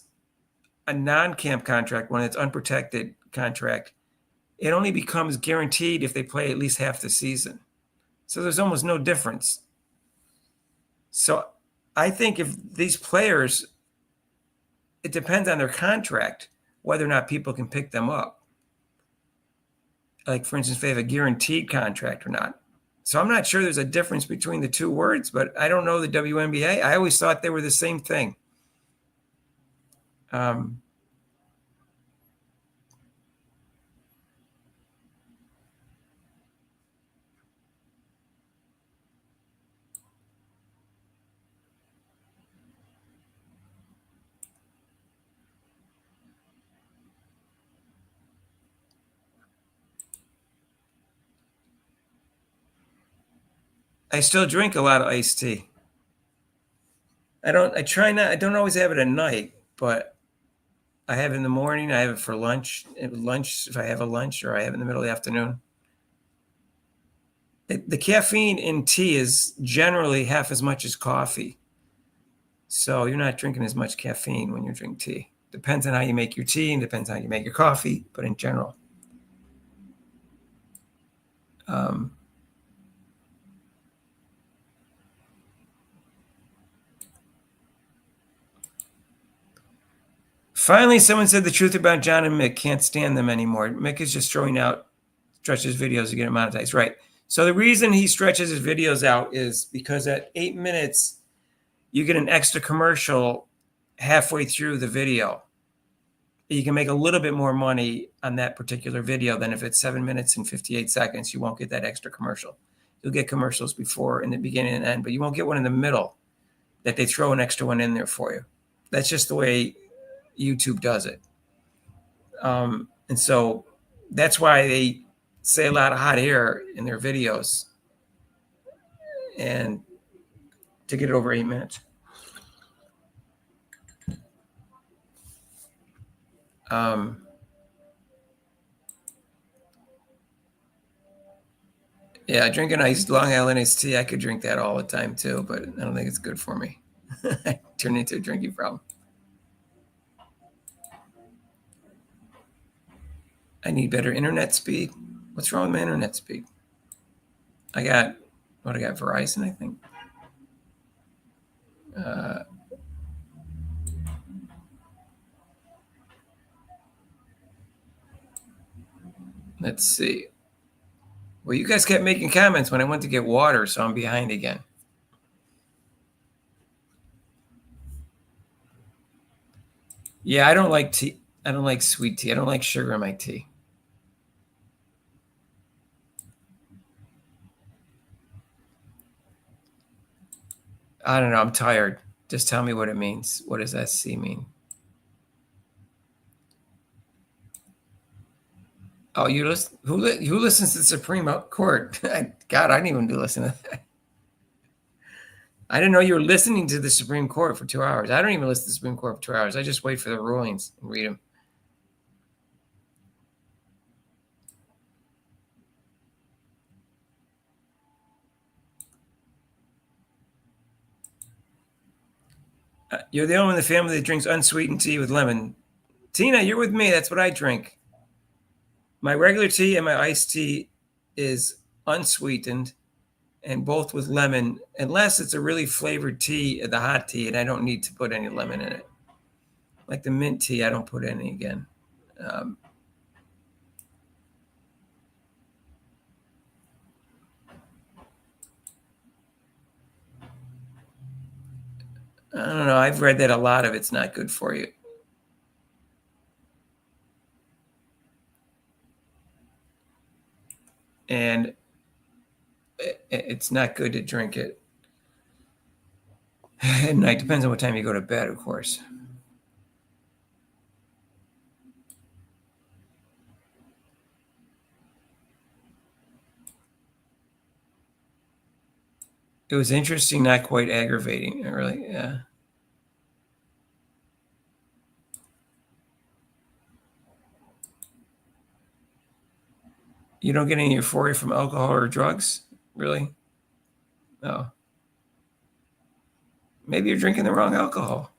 a non-camp contract, when it's unprotected contract, it only becomes guaranteed if they play at least half the season. So there's almost no difference. So I think if these players, it depends on their contract, whether or not people can pick them up. Like, for instance, if they have a guaranteed contract or not. So I'm not sure there's a difference between the two words, but I don't know the WNBA. I always thought they were the same thing. I still drink a lot of iced tea. I don't always have it at night, but I have it in the morning. I have it for lunch. If I have a lunch, or I have it in the middle of the afternoon. The caffeine in tea is generally half as much as coffee. So you're not drinking as much caffeine when you drink tea. Depends on how you make your tea and depends on how you make your coffee, but in general. Finally, someone said the truth about John and Mick. Can't stand them anymore. Mick is just throwing out stretches videos to get it monetized. Right. So the reason he stretches his videos out is because at 8 minutes, you get an extra commercial halfway through the video. You can make a little bit more money on that particular video than if it's 7 minutes and 58 seconds. You won't get that extra commercial. You'll get commercials before, in the beginning and end, but you won't get one in the middle that they throw an extra one in there for you. That's just the way YouTube does it. And so that's why they say a lot of hot air in their videos, and to get it over 8 minutes. Yeah, drinking iced Long Island iced tea, I could drink that all the time too, but I don't think it's good for me. I turn into a drinking problem. I need better internet speed. What's wrong with my internet speed? I got Verizon, I think. Let's see. Well, you guys kept making comments when I went to get water, so I'm behind again. Yeah, I don't like tea. I don't like sweet tea. I don't like sugar in my tea. I don't know. I'm tired. Just tell me what it means. What does SC mean? Oh, you listen? Who listens to the Supreme Court? God, I didn't even listen to that. I didn't know you were listening to the Supreme Court for 2 hours. I don't even listen to the Supreme Court for 2 hours. I just wait for the rulings and read them. You're the only one in the family that drinks unsweetened tea with lemon. Tina, you're with me. That's what I drink. My regular tea and my iced tea is unsweetened and both with lemon, unless it's a really flavored tea, the hot tea, and I don't need to put any lemon in it. Like the mint tea, I don't put any again. I don't know. I've read that a lot of it's not good for you. And it's not good to drink it at night. Depends on what time you go to bed, of course. It was interesting, not quite aggravating. Really, yeah. You don't get any euphoria from alcohol or drugs? Really? No. Maybe you're drinking the wrong alcohol.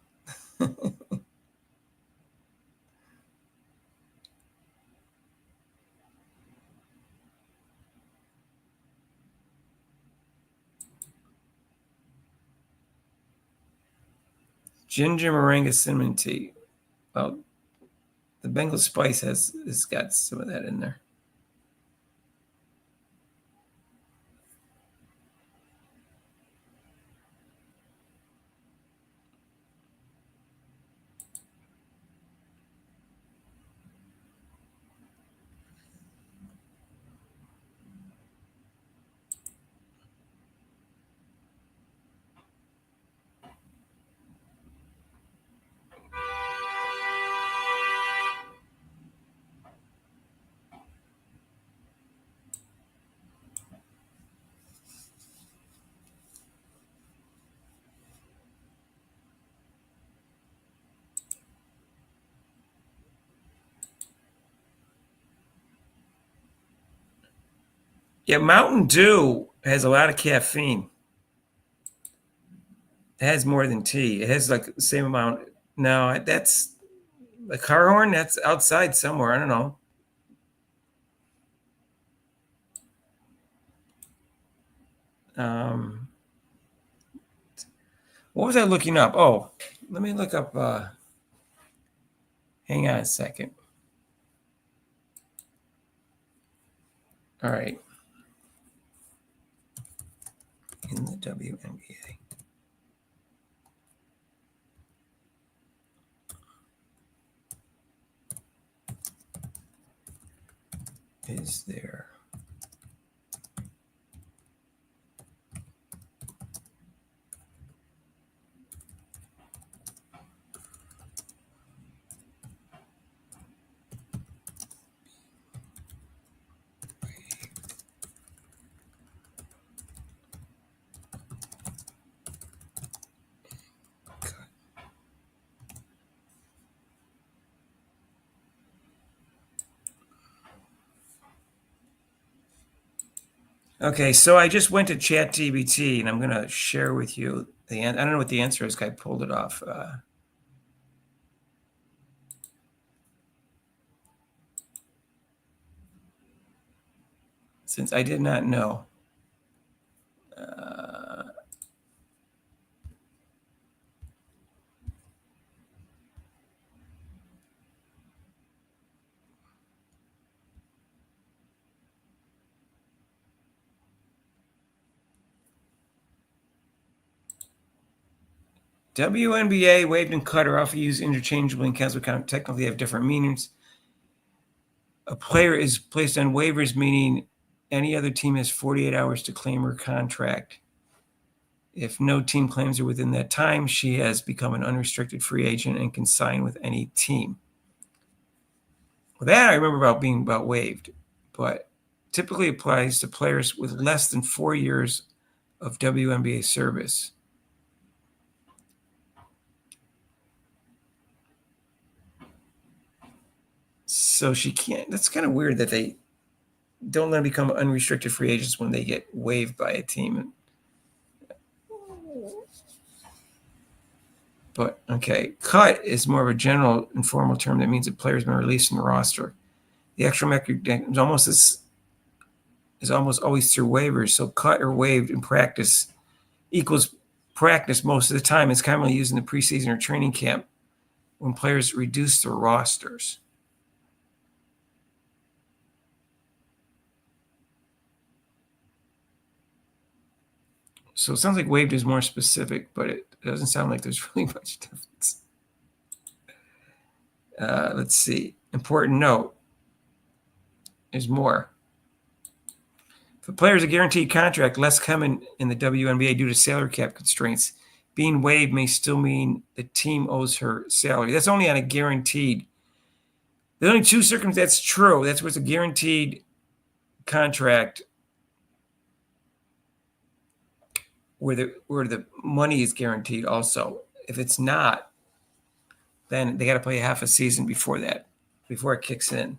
Ginger moringa cinnamon tea. Well, the Bengal spice has got some of that in there. Yeah, Mountain Dew has a lot of caffeine. It has more than tea. It has like the same amount. No, that's the car horn. That's outside somewhere. I don't know. What was I looking up? Oh, let me look up. Hang on a second. All right. In the WNBA. Is there Okay, so I just went to ChatGPT and I'm going to share with you the I don't know what the answer is. I pulled it off. Since I did not know. WNBA, waived and cut are often used interchangeably in casual account. Technically have different meanings. A player is placed on waivers, meaning any other team has 48 hours to claim her contract. If no team claims her within that time, she has become an unrestricted free agent and can sign with any team. Well, that I remember about being waived, but typically applies to players with less than 4 years of WNBA service. So she can't. That's kind of weird that they don't let them become unrestricted free agents when they get waived by a team. But okay, cut is more of a general informal term that means a player's been released from the roster. The extra metric is almost always through waivers. So cut or waived in practice equals practice most of the time. It's commonly used in the preseason or training camp when players reduce their rosters. So it sounds like waived is more specific, but it doesn't sound like there's really much difference. Let's see. Important note. There's more. If a player has a guaranteed contract, less common in the WNBA due to salary cap constraints, being waived may still mean the team owes her salary. That's only on a guaranteed. There's only two circumstances. That's true. That's where it's a guaranteed contract where the money is guaranteed also. If it's not, then they got to play half a season before it kicks in.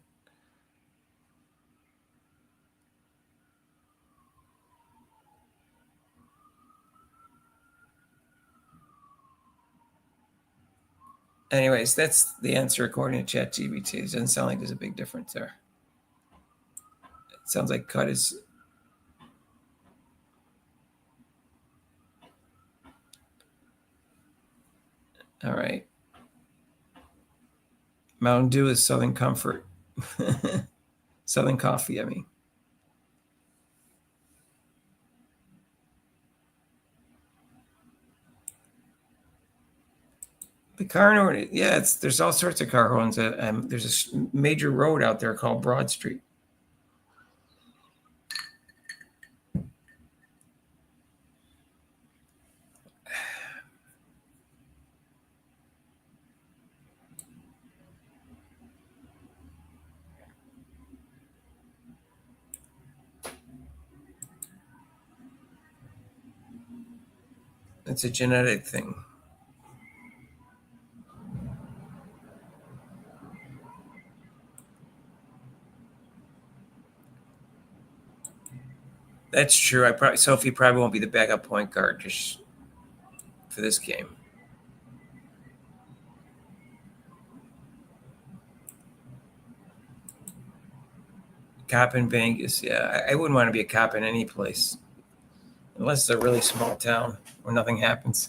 Anyways, that's the answer according to ChatGPT. It doesn't sound like there's a big difference there. It sounds like cut is... All right. Mountain Dew is Southern Comfort. Southern Coffee, I mean. The car horn, yeah, there's all sorts of car horns. There's a major road out there called Broad Street. It's a genetic thing. That's true. Sophie probably won't be the backup point guard just for this game. Cop in Vegas, yeah. I wouldn't want to be a cop in any place, unless it's a really small town where nothing happens.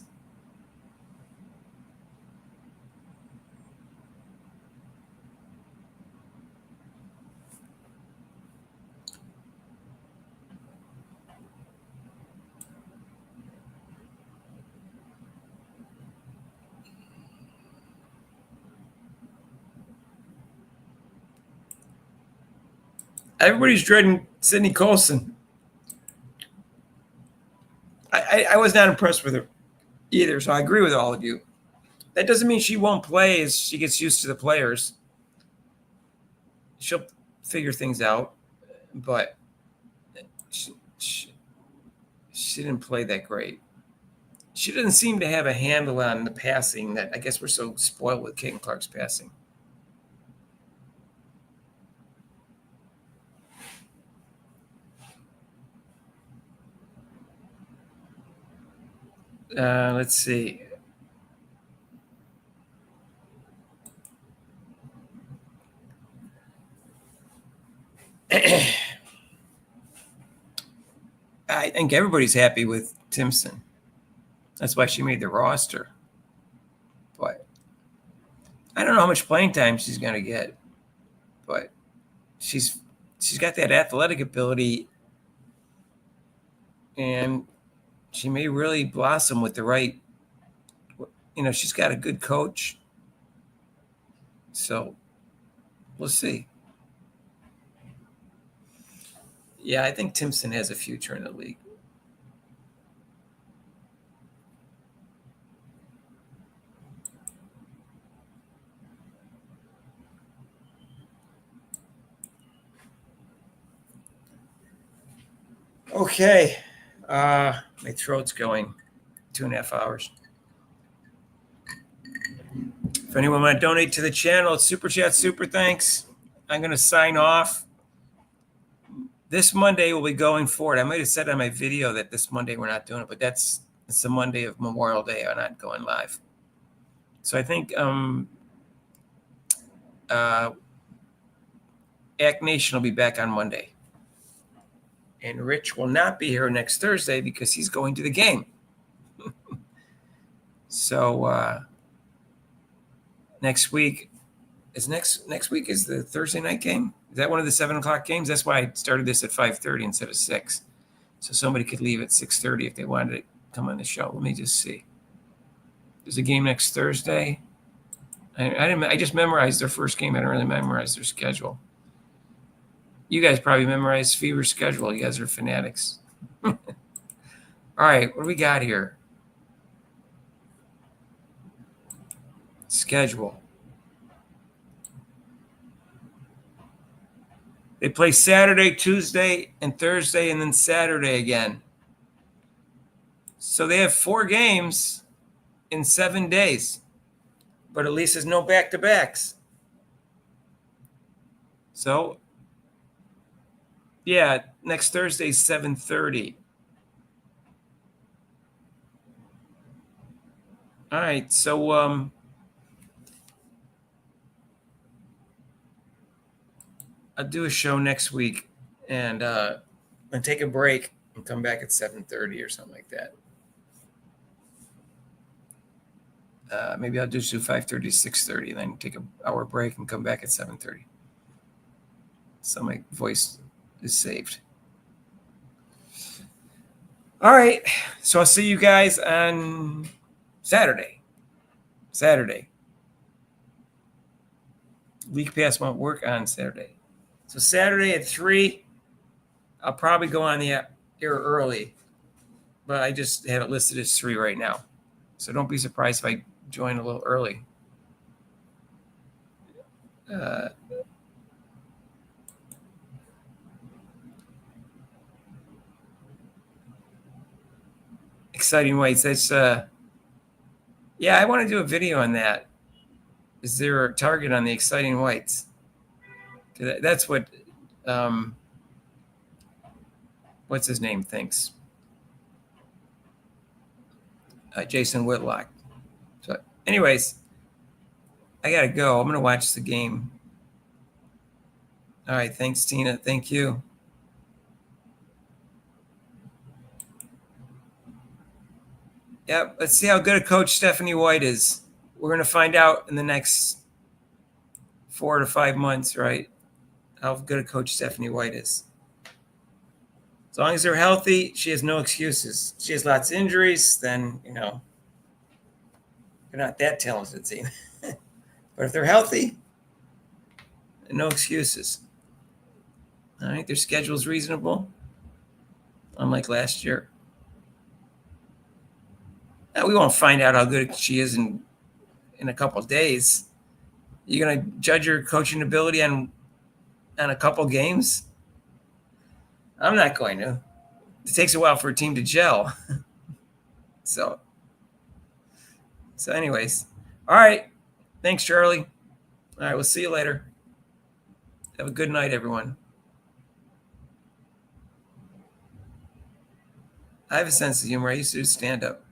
Everybody's dreading Sydney Colson. I was not impressed with her either, so I agree with all of you. That doesn't mean she won't play as she gets used to the players. She'll figure things out, but she didn't play that great. She doesn't seem to have a handle on the passing that I guess we're so spoiled with Caitlin Clark's passing. Let's see. I think everybody's happy with Timpson. That's why she made the roster. But I don't know how much playing time she's going to get. But she's got that athletic ability, and she may really blossom with the right she's got a good coach. So we'll see. Yeah, I think Timpson has a future in the league. Okay. My throat's going 2.5 hours. If anyone want to donate to the channel, it's Super Chat, Super Thanks. I'm going to sign off. This Monday we'll be going forward. I might have said on my video that this Monday we're not doing it, but it's the Monday of Memorial Day. I'm not going live. So I think Act Nation will be back on Monday. And Rich will not be here next Thursday because he's going to the game. So next week is the Thursday night game. Is that one of the 7:00 games? That's why I started this at 5:30 instead of 6. So somebody could leave at 6:30 if they wanted to come on the show. Let me just see. There's a game next Thursday. I just memorized their first game. I don't really memorize their schedule. You guys probably memorized Fever's schedule. You guys are fanatics. All right, what do we got here? Schedule. They play Saturday, Tuesday, and Thursday, and then Saturday again. So they have 4 games in 7 days. But at least there's no back-to-backs. So, yeah, next Thursday is 7:30. All right, so I'll do a show next week and take a break and come back at 7:30 or something like that. Maybe I'll just do 5:30 to 6:30 and then take an hour break and come back at 7:30. So my voice is saved. All right. So I'll see you guys on Saturday. League Pass won't work on Saturday. So Saturday at 3, I'll probably go on the air early. But I just have it listed as 3 right now. So don't be surprised if I join a little early. Exciting Whites. That's yeah, I want to do a video on that. Is there a target on the Exciting Whites? That's what what's his name thinks. Jason Whitlock. So, anyways, I gotta go. I'm gonna watch the game. All right, thanks, Tina. Thank you. Yep, let's see how good a coach Stephanie White is. We're gonna find out in the next 4 to 5 months, right? How good a coach Stephanie White is. As long as they're healthy, she has no excuses. She has lots of injuries, then they're not that talented team. But if they're healthy, no excuses. All right, their schedule's reasonable, unlike last year. Now, we won't find out how good she is in a couple of days. You're going to judge her coaching ability on a couple games? I'm not going to. It takes a while for a team to gel. So anyways. All right. Thanks, Charlie. All right, we'll see you later. Have a good night, everyone. I have a sense of humor. I used to do stand-up.